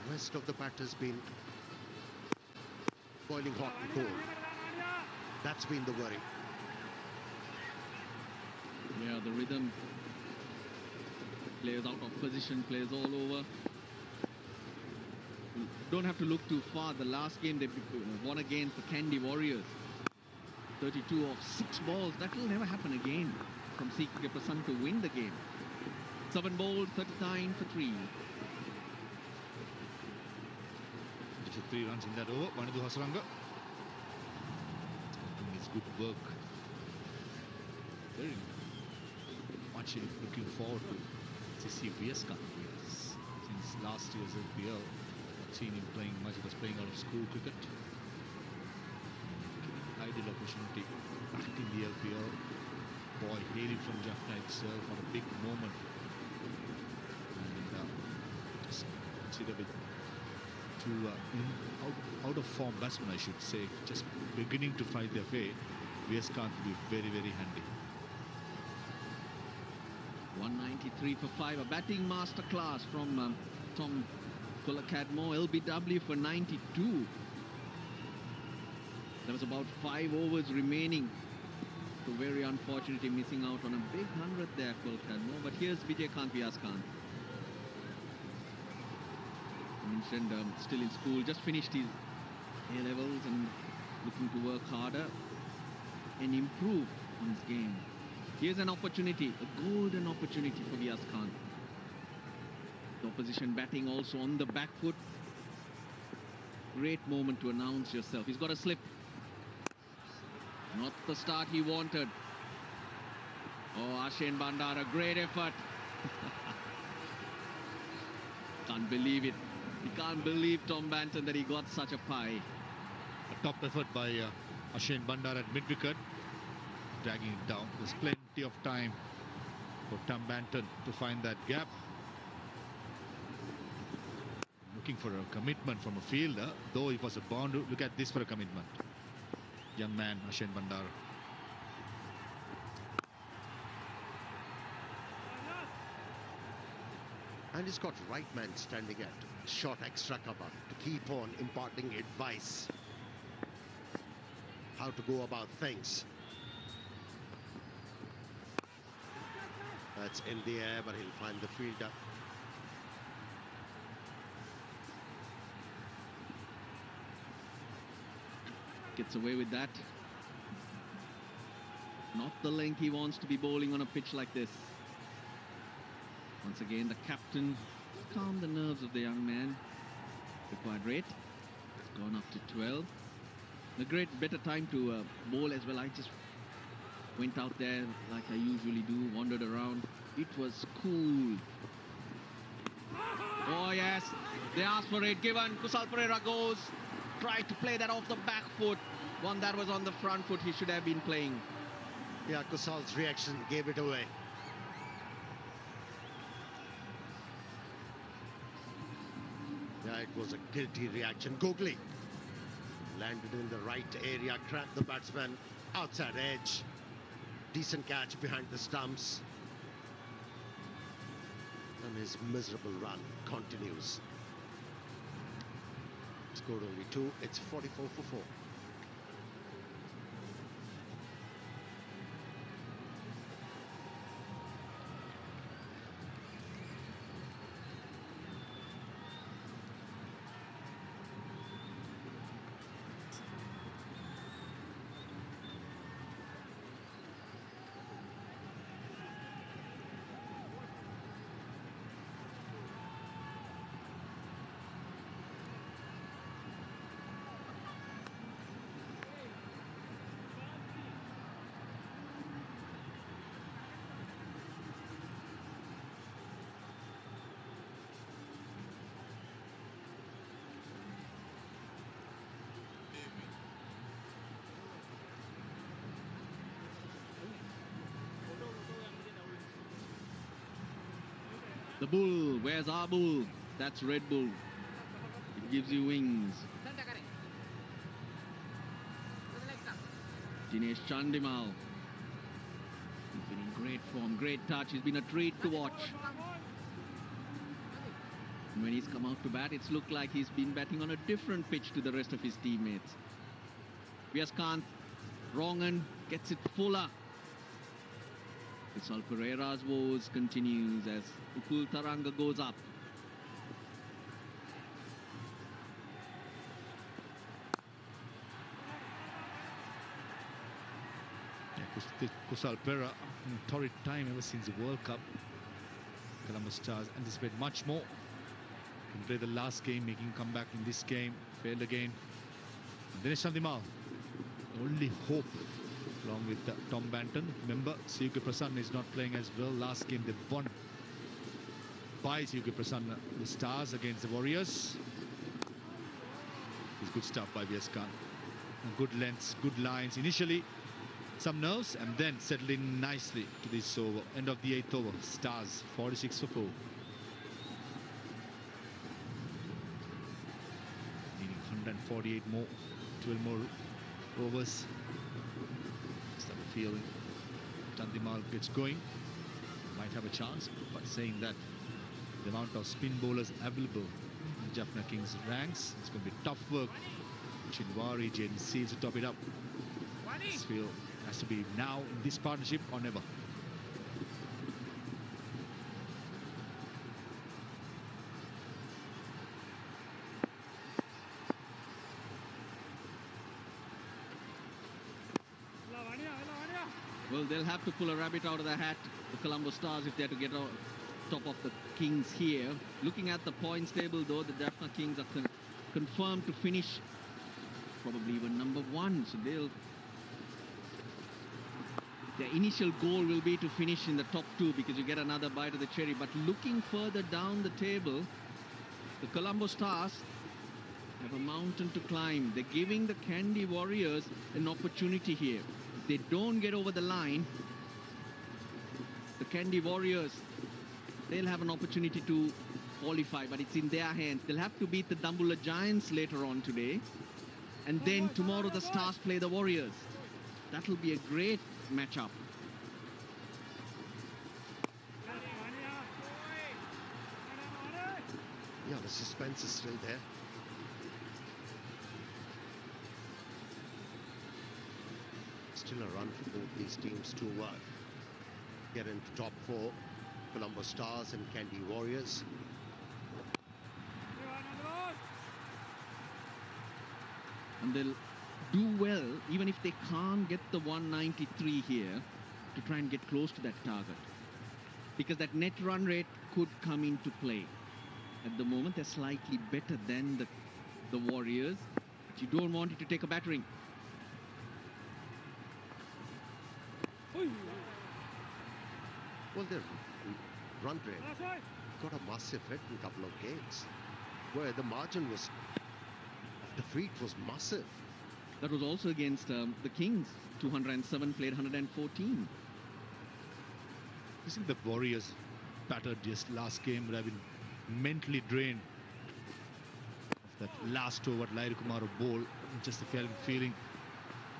The rest of the batters been boiling hot and cold. That's been the worry. Yeah, the rhythm. Players out of position, players all over. Don't have to look too far. The last game they won against the Kandy Warriors. 32 off 6 balls. That will never happen again from Sikuge Prasanna to win the game. 7 balls, 39 for 3. Just 3 runs in that over. Vanidhu Hasaranga. It's good work. Very much looking forward to see Viaskan since last year's LPL. I've seen him playing much. He was playing out of school cricket. Ideal opportunity back in the LPL. Boy, hailing from Jaffna itself on a big moment. And just consider with two out of form batsmen, I should say, just beginning to find their way. Viaskan will be very, very handy. 193 for 5. A batting masterclass from Tom Colacadmo. LBW for 92. There was about 5 overs remaining. So very unfortunately missing out on a big 100 there, Colacadmo. But here's Vijaykanth Viaskan. Mentioned still in school, just finished his A-levels and looking to work harder and improve on his game. Here's an opportunity, a golden opportunity for Viaskan. The opposition batting also on the back foot. Great moment to announce yourself. He's got a slip. Not the start he wanted. Oh, Ashane Bandar, a great effort. Can't believe it. He can't believe Tom Banton that he got such a pie. A top effort by Ashane Bandar at mid-wicket. Dragging it down. There's plenty of time for Tom Banton to find that gap. Looking for a commitment from a fielder, though it was a boundary. Look at this for a commitment. Young man, Ashane Bandar. And he's got right man standing at short extra cover to keep on imparting advice. How to go about things. That's in the air, but he'll find the fielder. Gets away with that. Not the length he wants to be bowling on a pitch like this. Once again, the captain calmed the nerves of the young man. Required rate. It's gone up to 12. A better time to bowl as well. I just went out there like I usually do, wandered around. It was cool. Oh yes, they asked for it, given. Kusal Perera goes. tried to play that off the back foot. One that was on the front foot, he should have been playing. Yeah, Kusal's reaction gave it away. Yeah, it was a guilty reaction. Gogli landed in the right area, cracked the batsman outside edge. Decent catch behind the stumps. And his miserable run continues. Scored only 2. It's 44 for 4. The bull, where's our bull? That's Red Bull. It gives you wings. Dinesh Chandimal. He's been in great form, great touch. He's been a treat to watch. And when he's come out to bat, it's looked like he's been batting on a different pitch to the rest of his teammates. Vyaskanth, Rongan gets it fuller. Vishal Pereira's woes continues as Ukul Taranga goes up. Yeah, Kusal Pereira, torrid time ever since the World Cup. Colombo Stars anticipate much more. Can play the last game, making comeback in this game. Failed again. Dinesh Chandimal, only hope. Along with Tom Banton. Remember, Siyuki Prasanna is not playing as well. Last game they won by Siyuki Prasanna, the Stars against the Warriors. It's good stuff by Vyaskanth. Good lengths, good lines. Initially, some nerves and then settling nicely to this over. End of the 8th over. Stars 46 for 4. Needing 148 more, 12 more overs. Feeling Chandimal gets going, might have a chance, but saying that the amount of spin bowlers available in Jaffna Kings ranks, it's going to be tough work. Chinwari, Jaden Seals to top it up. This field has to be now in this partnership or never. Well, they'll have to pull a rabbit out of the hat, the Colombo Stars, if they're to get on top of the Kings here. Looking at the points table, though, the Jaffna Kings are confirmed to finish probably even number 1. So their initial goal will be to finish in the top 2 because you get another bite of the cherry. But looking further down the table, the Colombo Stars have a mountain to climb. They're giving the Kandy Warriors an opportunity here. They don't get over the line, the Kandy Warriors, they'll have an opportunity to qualify, but it's in their hands. They'll have to beat the Dambulla Giants later on today, and then tomorrow the Stars play the Warriors. That'll be a great matchup. Yeah, the suspense is still there. Still a run for both these teams to get into top 4. Colombo Stars and Kandy Warriors. And they'll do well even if they can't get the 193 here to try and get close to that target, because that net run rate could come into play. At the moment they're slightly better than the Warriors, but you don't want it to take a battering. Well, their run rate got a massive hit in a couple of games where the margin was of defeat was massive. That was also against the Kings. 207 played 114. I think the Warriors battered just last game would have been mentally drained of that last over Lair Kumaro ball. Just the feeling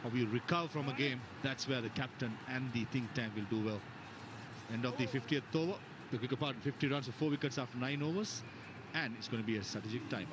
how we recover from a game. That's where the captain and the think tank will do well. End of the 50th over. The quicker part, 50 runs for 4 wickets after 9 overs. And it's going to be a strategic timeout.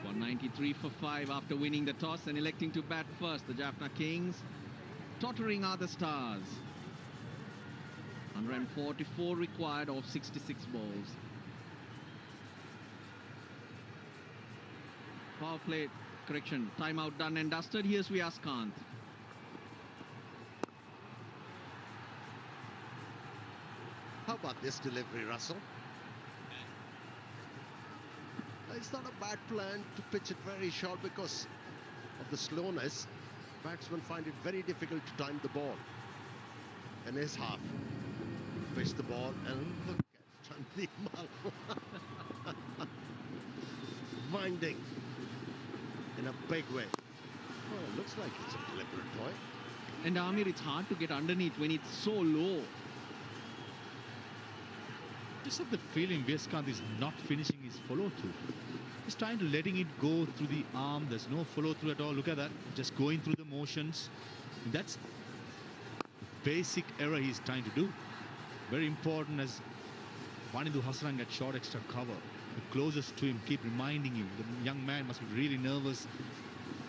On 93 for 5 after winning the toss and electing to bat first. The Jaffna Kings tottering are the Stars. 144 required of 66 balls. Power play, correction, timeout done and dusted. Here's Vyas Kant. How about this delivery, Russell? It's not a bad plan to pitch it very short because of the slowness. Batsmen find it very difficult to time the ball. And his half. Pitch the ball and look at Chandni Mal. Winding in a big way. Well, it looks like it's a deliberate toy. And Amir, it's hard to get underneath when it's so low. Just have the feeling Vyas is not finishing his follow-through. He's trying to letting it go through the arm. There's no follow-through at all. Look at that. Just going through the motions. That's the basic error he's trying to do. Very important as Vanidhu Hasran at short extra cover. The closest to him keep reminding him. The young man must be really nervous.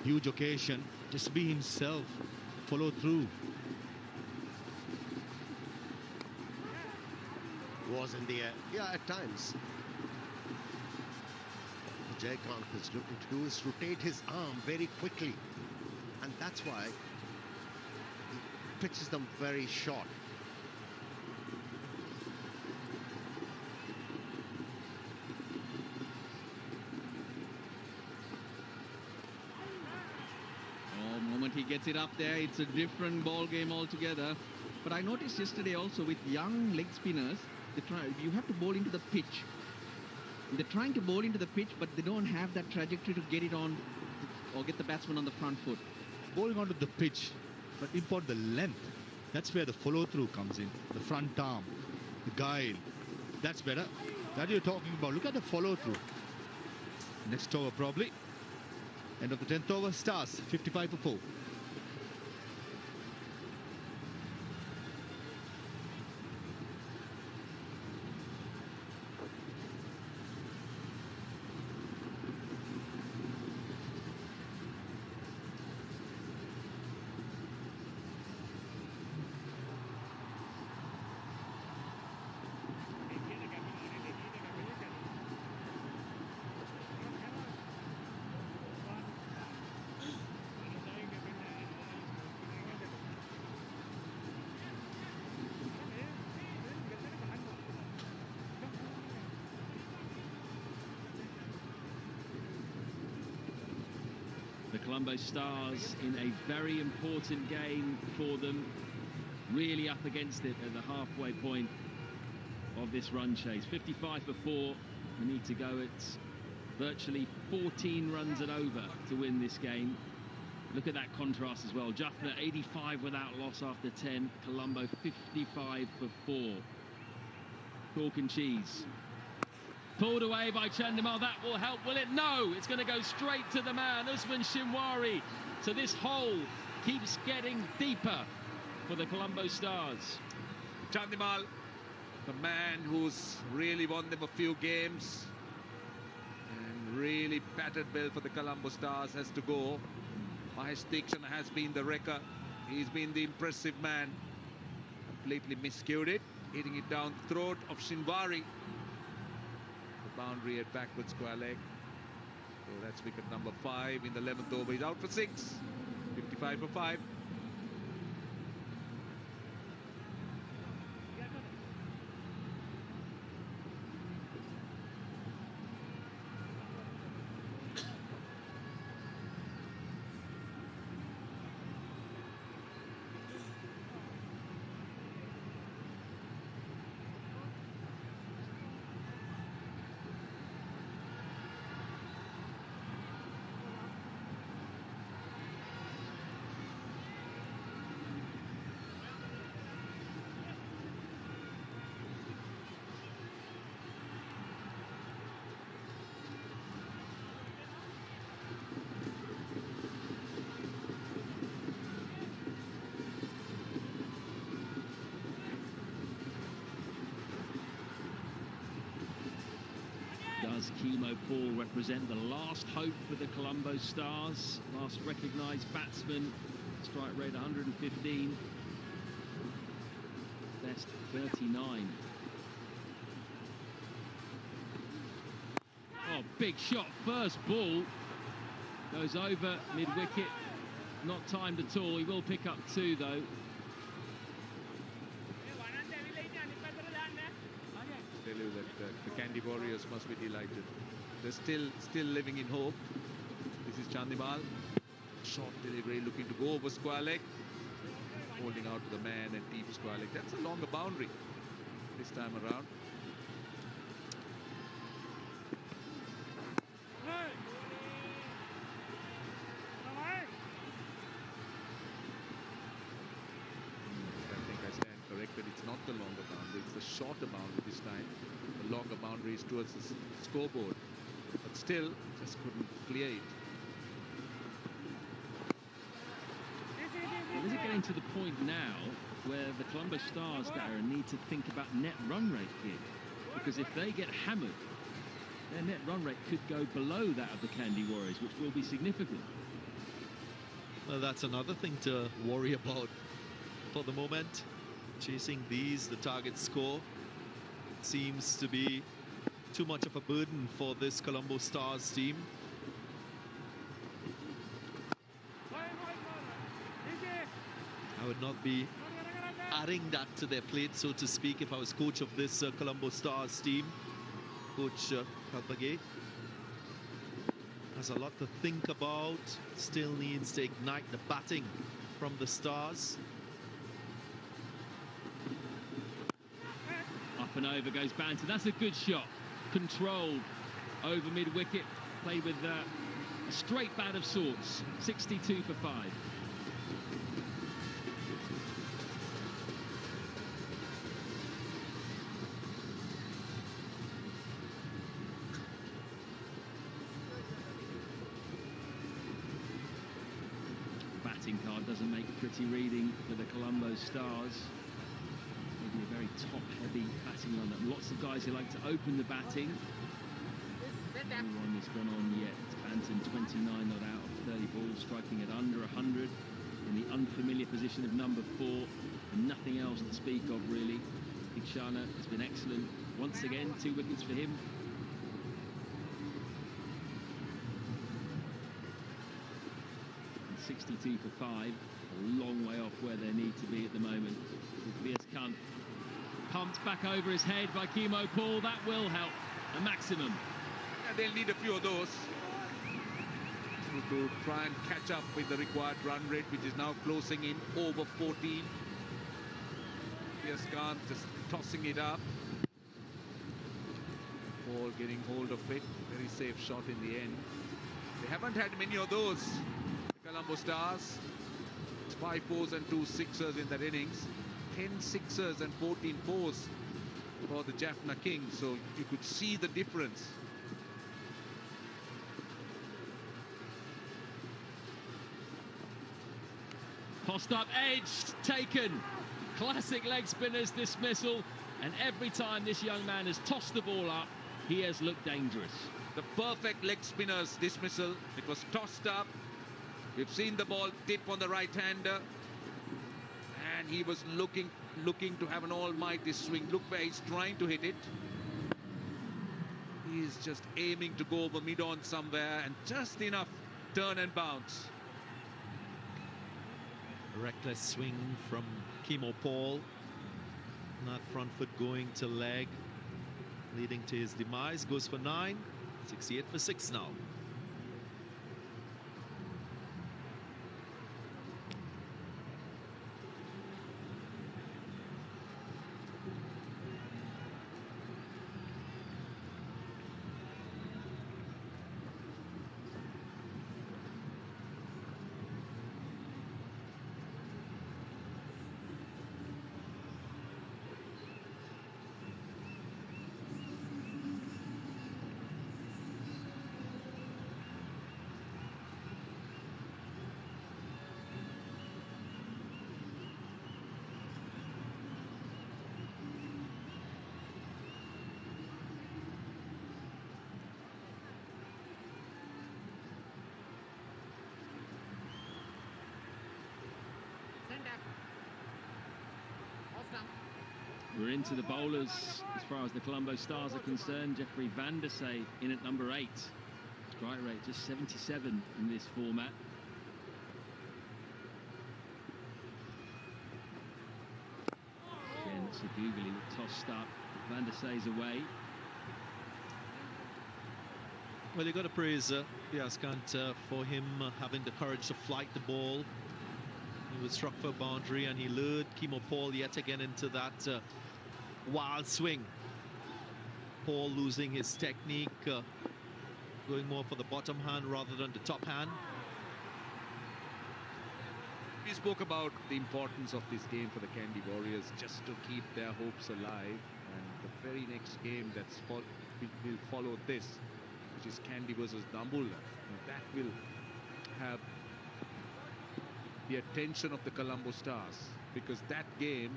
Huge occasion. Just be himself. Follow through. Was in the air. Yeah, at times. What Jaykant is looking to do is rotate his arm very quickly. And that's why he pitches them very short. Oh, the moment he gets it up there, it's a different ball game altogether. But I noticed yesterday also with young leg spinners, you have to bowl into the pitch. They're trying to bowl into the pitch, but they don't have that trajectory to get it on or get the batsman on the front foot. Bowling onto the pitch, but important the length. That's where the follow-through comes in. The front arm, the guile. That's better. That you're talking about. Look at the follow-through. Next over probably. End of the 10th over, Stars, 55 for 4. The Colombo Stars in a very important game for them, really up against it at the halfway point of this run chase. 55 for 4. We need to go at virtually 14 runs and over to win this game. Look at that contrast as well. Jaffna 85 without loss after 10. Colombo 55 for 4. Chalk and cheese. Pulled away by Chandimal. That will help, will it? No! It's going to go straight to the man, Usman Shinwari. So this hole keeps getting deeper for the Colombo Stars. Chandimal, the man who's really won them a few games and really battered well for the Colombo Stars, has to go. Mahesh Deekshana has been the wrecker. He's been the impressive man. Completely miscued it, hitting it down the throat of Shinwari. Boundary at backward square leg. So that's wicket number 5 in the 11th over. He's out for 6. 55 for 5. Does Chemo Paul represent the last hope for the Colombo Stars? Last recognised batsman, strike rate 115, best 39. Oh, big shot, first ball, goes over mid-wicket, not timed at all. He will pick up 2 though. Tell you that the Candy Warriors must be delighted. They're still living in hope. This is Chandimal. Short delivery, looking to go over square leg. Holding out to the man and deep square leg. That's a longer boundary this time around. It's not the longer boundary, it's the shorter boundary this time. The longer boundary is towards the scoreboard, but still just couldn't clear it. Well, is it getting to the point now where the Colombo Stars, Darren, need to think about net run rate here? Because if they get hammered, their net run rate could go below that of the Candy Warriors, which will be significant. Well, that's another thing to worry about for the moment. Chasing these, the target score, seems to be too much of a burden for this Colombo Stars team. I would not be adding that to their plate, so to speak, if I was coach of this Colombo Stars team. Coach Kalpage has a lot to think about, still needs to ignite the batting from the Stars. Up and over goes Banton. That's a good shot. Controlled over mid-wicket. Played with a straight bat of sorts. 62 for 5. Batting card doesn't make pretty reading for the Colombo Stars. Maybe a very top-heavy batting lineup. Lots of guys who like to open the batting. No one has gone on yet. Banton 29 not out of 30 balls, striking at under 100 in the unfamiliar position of number 4, and nothing else to speak of really. Jaffna has been excellent once again. 2 wickets for him. And 62 for 5, a long way off where they need to be at the moment. With Kant pumped back over his head by Kemo Paul, that will help a maximum. Yeah, they'll need a few of those to try and catch up with the required run rate, which is now closing in over 14. Kant just tossing it up. Paul getting hold of it. Very safe shot in the end. They haven't had many of those, the Colombo Stars. It's 5 fours and 2 sixers in that innings. 10 sixers and 14 fours for the Jaffna Kings. So you could see the difference. Tossed up edge, taken. Classic leg spinner's dismissal. And every time this young man has tossed the ball up, he has looked dangerous. The perfect leg spinner's dismissal. It was tossed up. We've seen the ball tip on the right-hander. And he was looking to have an almighty swing. Look where he's trying to hit it. He's just aiming to go over mid-on somewhere, and just enough turn and bounce. A reckless swing from Kemo Paul. That front foot going to leg, leading to his demise. Goes for 9. 68 for 6 now. We're into the bowlers as far as the Colombo Stars are concerned. Jeffrey Van der Sey in at number 8. Strike rate just 77 in this format. Again, Sagoogly tossed up. Van der Sey's away. Well, you've got to praise Kant for him having the courage to flight the ball. He was struck for a boundary, and he lured Kemo Paul yet again into that wild swing. Paul losing his technique, going more for the bottom hand rather than the top hand. We spoke about the importance of this game for the Kandy Warriors, just to keep their hopes alive. And the very next game will follow this, which is Kandy versus Dambulla. That will have the attention of the Colombo Stars, because that game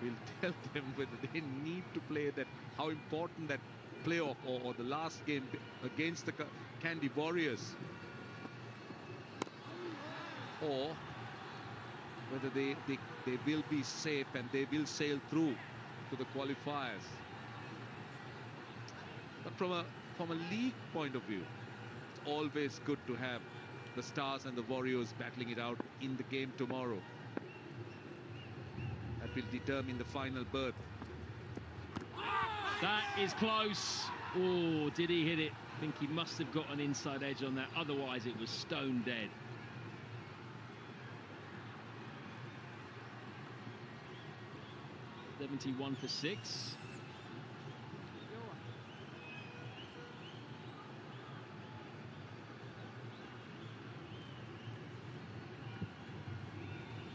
will tell them whether they need to play that, how important that playoff or the last game against the Kandy Warriors, or whether they will be safe and they will sail through to the qualifiers. But from a league point of view, it's always good to have the Stars and the Warriors battling it out in the game tomorrow. That will determine the final berth. That is close. Oh, did he hit it? I think he must have got an inside edge on that. Otherwise, it was stone dead. .71 for 6.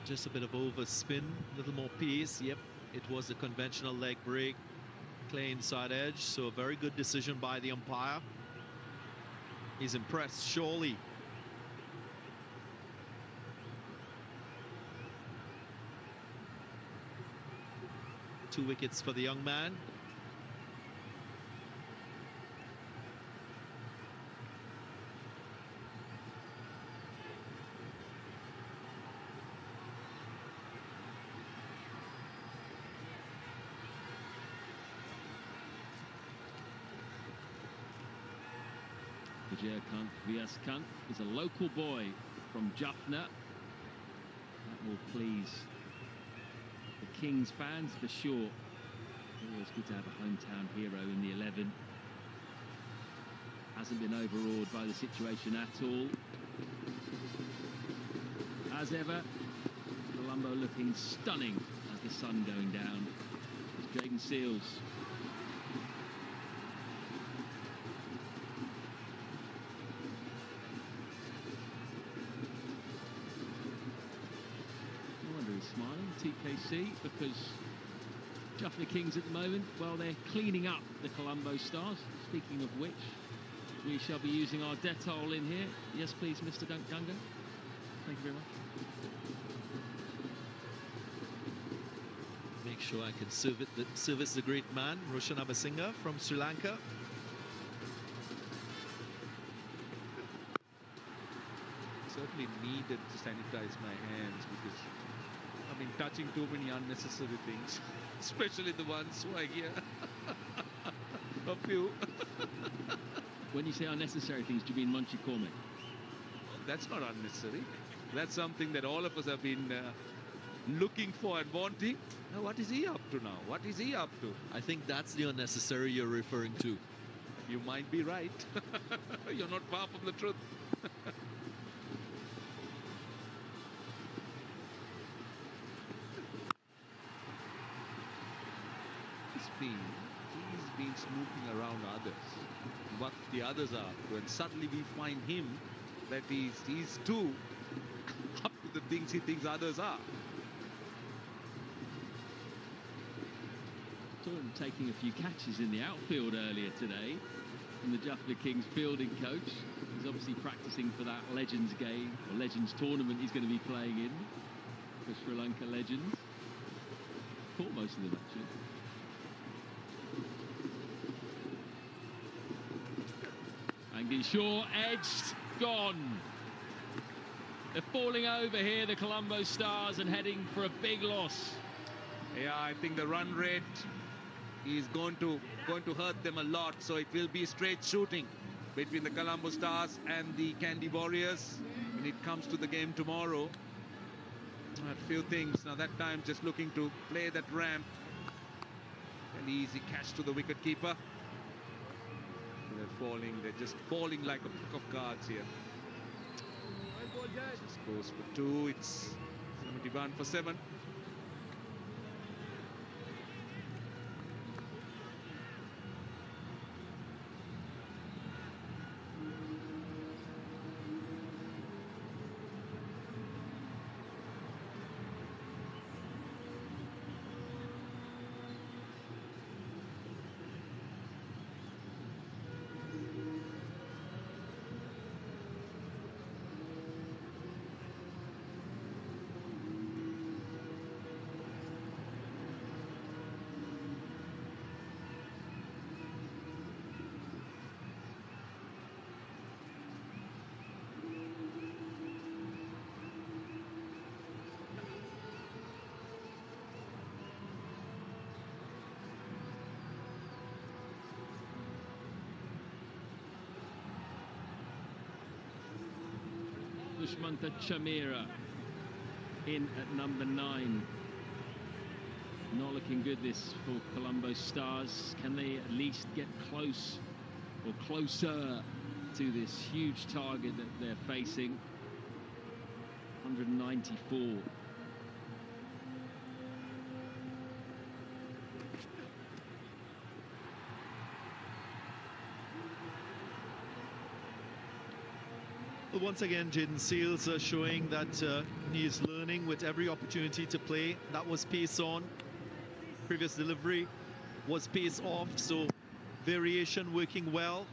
Just a bit of overspin, a little more pace. Yep, it was a conventional leg break. Clay inside edge, so a very good decision by the umpire. He's impressed, surely. Two wickets for the young man. Vijayakanth Vyaskanth is a local boy from Jaffna. That will please the Kings fans for sure. Always good to have a hometown hero in the 11. Hasn't been overawed by the situation at all. As ever, Colombo looking stunning as the sun going down. It's Jaden Seals. Smiling, TKC, because Jaffna Kings at the moment, well, they're cleaning up the Colombo Stars. Speaking of which, we shall be using our Dettol in here. Yes, please, Mr. Dunga. Thank you very much. Make sure I can service the great man, Roshan Abasinga from Sri Lanka. Certainly needed to sanitize my hands because I've been touching too many unnecessary things, especially the ones who are here. A few. When you say unnecessary things, do you mean Munchie Cormick? That's not unnecessary. That's something that all of us have been looking for and wanting. Now, what is he up to now? What is he up to? I think that's the unnecessary you're referring to. You might be right. You're not far from the truth. He's been snooping around others, what the others are up to, and suddenly we find him that he's too up to the things he thinks others are. Saw him taking a few catches in the outfield earlier today from the Jaffna Kings fielding coach. He's obviously practicing for that Legends game, or Legends tournament he's going to be playing in for Sri Lanka Legends. Caught most of them actually. Angie Shaw edged, gone. They're falling over here, the Colombo Stars, and heading for a big loss. Yeah, I think the run rate is going to hurt them a lot. So it will be straight shooting between the Colombo Stars and the Candy Warriors when it comes to the game tomorrow. A few things now. That time just looking to play that ramp. An easy catch to the wicket keeper. They're just falling like a pack of cards here. Just goes for 2. It's 71 for 7. Dushmanta Chamira in at number 9. Not looking good this for Colombo Stars. Can they at least get close or closer to this huge target that they're facing? 194. Well, once again, Jaden Seals showing that he is learning with every opportunity to play. That was pace on. Previous delivery was pace off, so variation working well.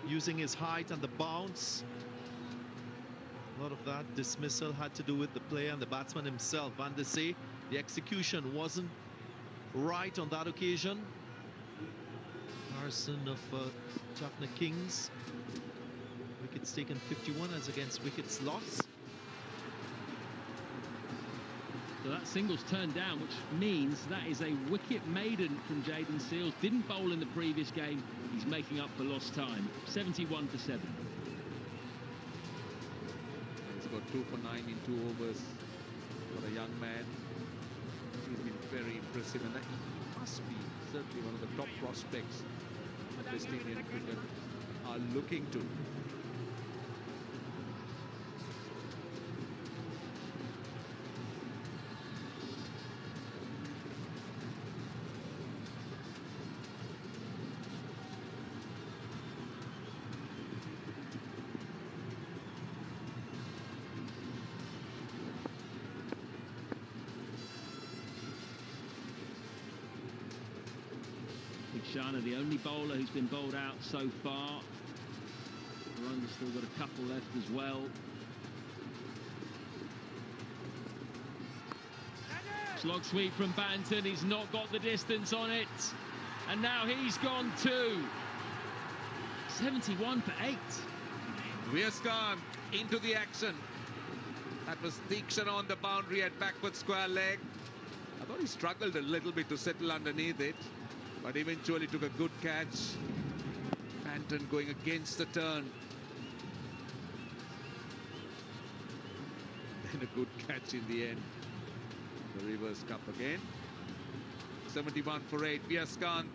Using his height and the bounce. A lot of that dismissal had to do with the player and the batsman himself. Van der Sey, the execution wasn't right on that occasion. Harrison of Jaffna Kings. Wickets taken 51 as against wickets lost. So that single's turned down, which means that is a wicket maiden from Jaden Seals. Didn't bowl in the previous game. He's making up for lost time. 71 for 7. He's got 2 for 9 in 2 overs for a young man. He's been very impressive, and he must be certainly one of the top prospects that West Indian cricket are looking to. Shana, the only bowler who's been bowled out so far. Runga's still got a couple left as well. Slog sweep from Banton. He's not got the distance on it. And now he's gone too. 71 for 8. Viaskan into the action. That was Deekshan on the boundary at backward square leg. I thought he struggled a little bit to settle underneath it, but eventually took a good catch. Banton going against the turn. Then a good catch in the end. The reverse cup again. 71 for 8. Viaskan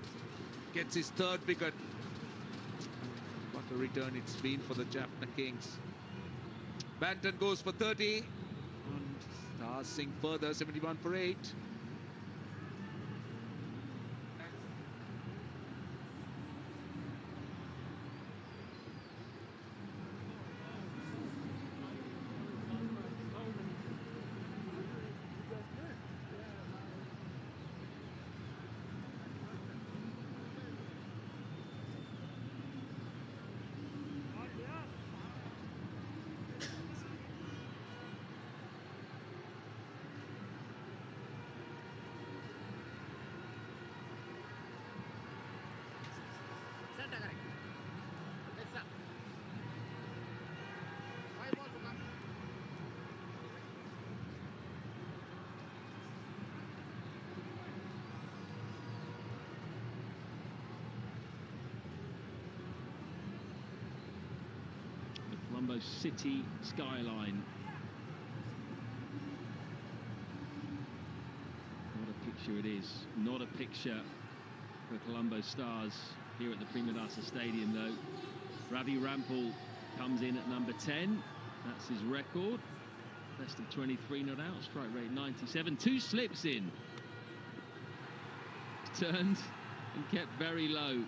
gets his 3rd wicket. What a return it's been for the Jaffna Kings. Banton goes for 30. And Stars sink further. 71 for 8. Colombo city skyline. What a picture it is. Not a picture for Colombo Stars here at the Premadasa Stadium, though. Ravi Rampal comes in at number 10. That's his record. Best of 23 not out. Strike rate 97. 2 slips in. Turned and kept very low.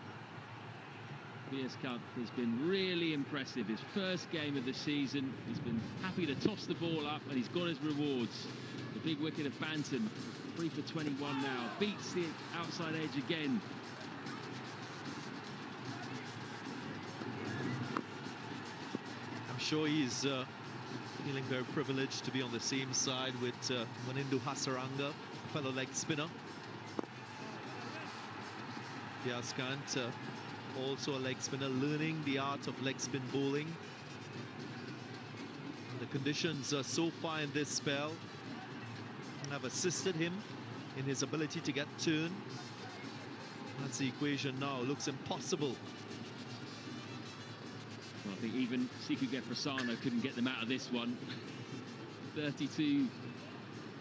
PS Cup has been really impressive. His first game of the season. He's been happy to toss the ball up, and he's got his rewards. The big wicket of Banton, 3 for 21 now. Beats the outside edge again. I'm sure he's feeling very privileged to be on the same side with Manindu Hasaranga, fellow leg spinner. Viaskant, also a leg spinner, learning the art of leg spin bowling. And the conditions so far in this spell have assisted him in his ability to get turn. That's the equation now. Looks impossible. Well, I think even Sikuge Prasanna couldn't get them out of this one. 32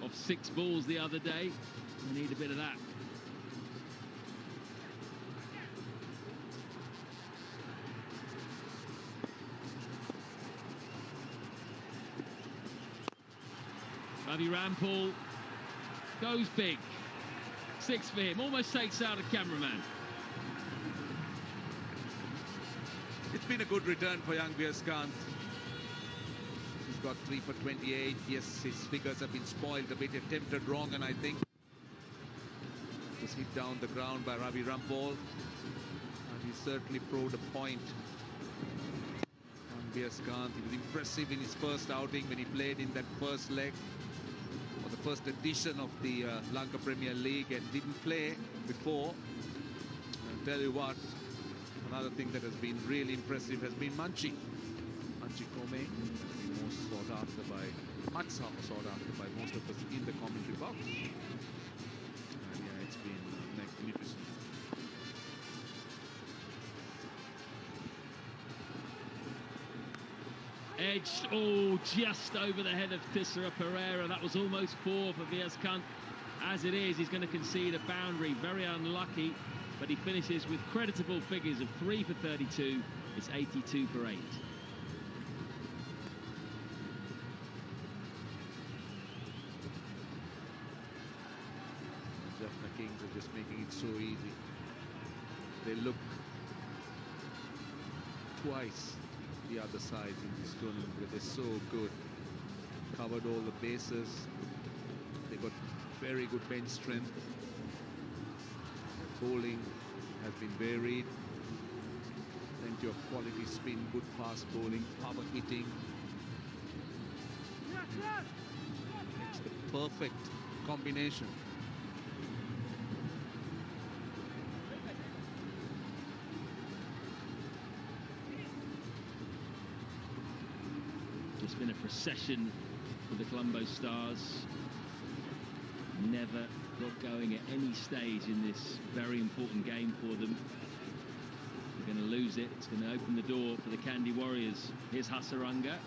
of 6 balls the other day. We need a bit of that. Ravi Rampal goes big. 6 for him. Almost takes out a cameraman. It's been a good return for young Viaskant. He's got 3 for 28. Yes, his figures have been spoiled a bit, attempted wrong, and I think it was hit down the ground by Ravi Rampal. And he certainly proved a point. Young Viaskant, he was impressive in his first outing when he played in that first leg, or the first edition of the Lanka Premier League, and didn't play before. I'll tell you what, another thing that has been really impressive has been Manchi Kome, most sought after by, much sought after by most of us in the commentary box. And yeah, it's been magnificent. Edged, just over the head of Tissera Pereira. That was almost 4 for Viaskant. As it is, he's going to concede a boundary. Very unlucky, but he finishes with creditable figures of 3 for 32. It's 82 for 8. Jaffna Kings are just making it so easy. They look twice the other side in this tournament, but they're so good. Covered all the bases. They got very good bench strength. Bowling has been varied. Plenty of quality spin, good fast bowling, power hitting. It's the perfect combination. It's been a procession for the Colombo Stars. Never got going at any stage in this very important game for them. They're going to lose it. It's going to open the door for the Kandy Warriors. Here's Hasaranga.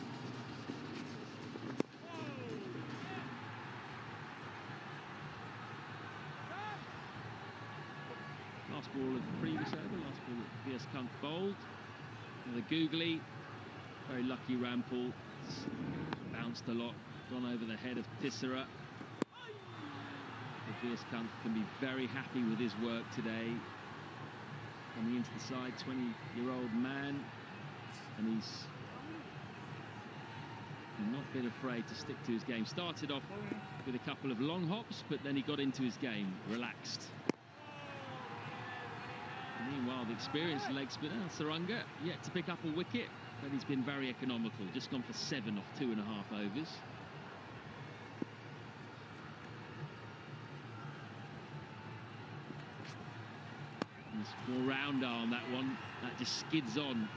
Last ball of the previous over, last ball that Viaskant bowled. Another googly. Very lucky Rampal. Bounced a lot, gone over the head of Tissera. Viaskant can be very happy with his work today. Coming into the side, 20-year-old man, and he's not been afraid to stick to his game. Started off with a couple of long hops, but then he got into his game, relaxed. Meanwhile, the experienced leg spinner, Saranga, yet to pick up a wicket, but he's been very economical. Just gone for 7 off 2.5 overs. More round arm, that one. That just skids on.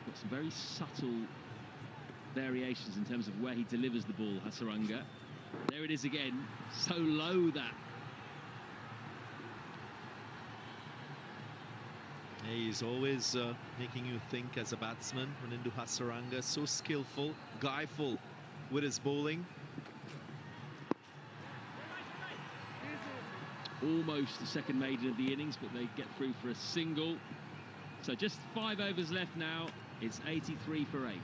Got some very subtle variations in terms of where he delivers the ball, Hasaranga. There it is again. So low, that. He's always making you think as a batsman. Manindu Hasaranga, so skillful, guyful with his bowling. Almost the second maiden of the innings, but they get through for a single. So just 5 overs left now. It's 83 for 8.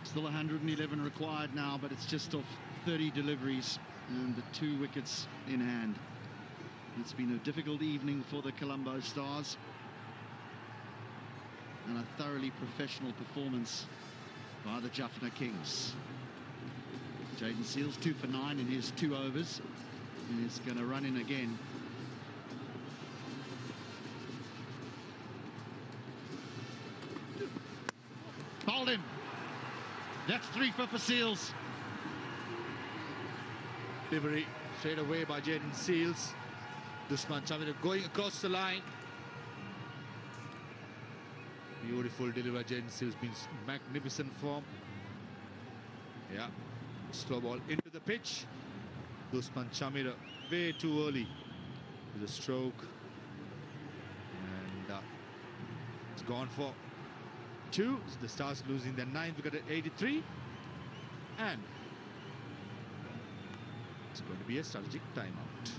Still 111 required now, but it's just off 30 deliveries and the 2 wickets in hand. It's been a difficult evening for the Colombo Stars, and a thoroughly professional performance by the Jaffna Kings. Jaden Seals 2 for 9 in his 2 overs, and he's going to run in again. Bowled him. That's 3 for Seals. Delivery straight away by Jaden Seals. Dushman Chamira going across the line. Beautiful delivery, gents. He's been magnificent form. Yeah, slow ball into the pitch. Dushman Chamira way too early with a stroke. And it's gone for 2. The Stars losing their 9th wicket at 83. And it's going to be a strategic timeout.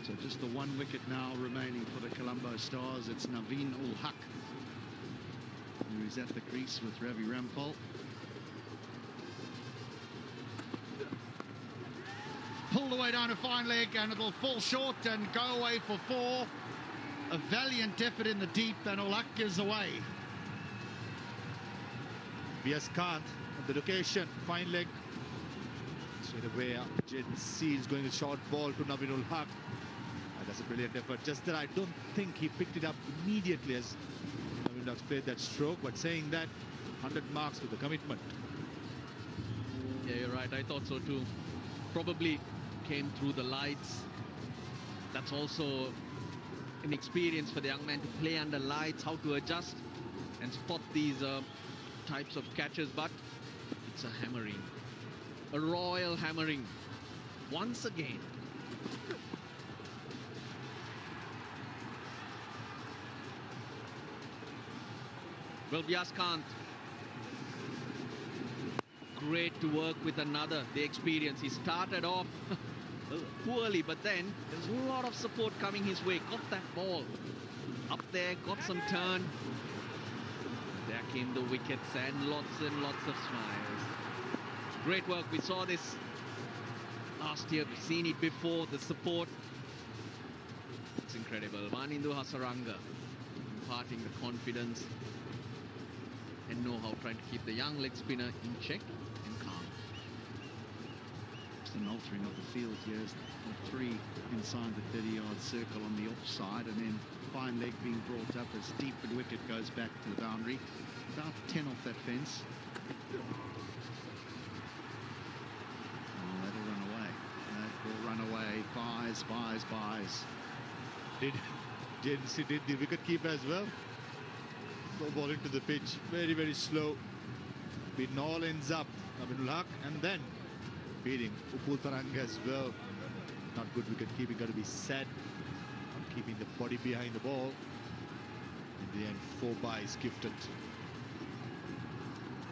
So just the 1 wicket now remaining for the Colombo Stars. It's Naveen ul Haq, who is at the crease with Ravi Rampal. Pulled away down a fine leg, and it'll fall short and go away for 4. A valiant effort in the deep, and ul Haq is away. B.S. Kant at the location, fine leg. Straight away, Jed Seals going a short ball to Naveen ul Haq. That's a brilliant effort. Just that I don't think he picked it up immediately as Naveen ul Haq played that stroke. But saying that, 100 marks with the commitment. Yeah, you're right. I thought so too. Probably came through the lights. That's also an experience for the young man to play under lights, how to adjust and spot these types of catches. But it's a hammering, a royal hammering once again. Well, Vyas Kant, great to work with another, the experience. He started off poorly, but then there's a lot of support coming his way. Got that ball up there, got some turn. There came the wickets and lots of smiles. Great work. We saw this last year. We've seen it before, the support. It's incredible. Vanindu Hasaranga imparting the confidence and know-how, trying to keep the young leg spinner in check and calm. Just an altering of the field here. The 3 inside the 30-yard circle on the offside, and then fine leg being brought up as deep and wicket goes back to the boundary. About 10 off that fence. Oh, that'll run away. buys. Did the wicket keeper as well? Slow ball into the pitch, very, very slow. It all ends up Aminul Haq and then beating Upul Tarang as well. Not good wicket keeping, got to be said. Not keeping the body behind the ball. In the end, 4 buys gifted.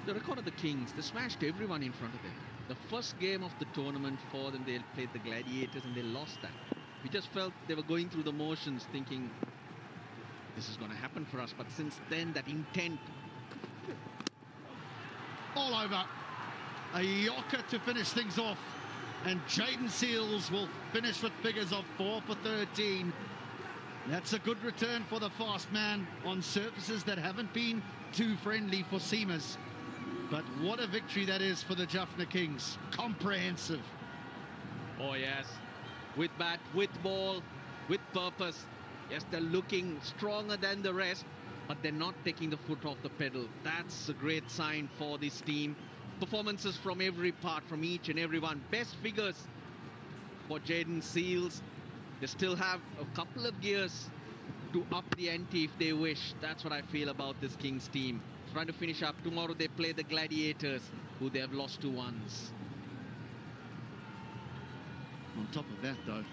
The record of the Kings, they smashed everyone in front of them. The first game of the tournament for them, they played the Gladiators and they lost that. We just felt they were going through the motions thinking this is going to happen for us. But since then, that intent. All over. A Yorker to finish things off. And Jaden Seals will finish with figures of 4 for 13. That's a good return for the fast man on surfaces that haven't been too friendly for seamers. But what a victory that is for the Jaffna Kings. Comprehensive. Oh, yes. With bat, with ball, with purpose. Yes, they're looking stronger than the rest, but they're not taking the foot off the pedal. That's a great sign for this team. Performances from every part, from each and every one. Best figures for Jaden Seals. They still have a couple of gears to up the ante if they wish. That's what I feel about this Kings team. Trying to finish up. Tomorrow they play the Gladiators, who they have lost to once. On top of that, though,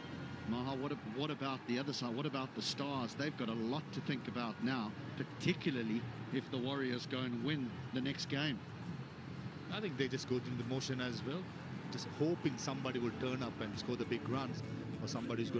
Maha, what about the other side? What about the Stars? They've got a lot to think about now, particularly if the Warriors go and win the next game. I think they just go through the motion as well, just hoping somebody will turn up and score the big runs, or somebody's going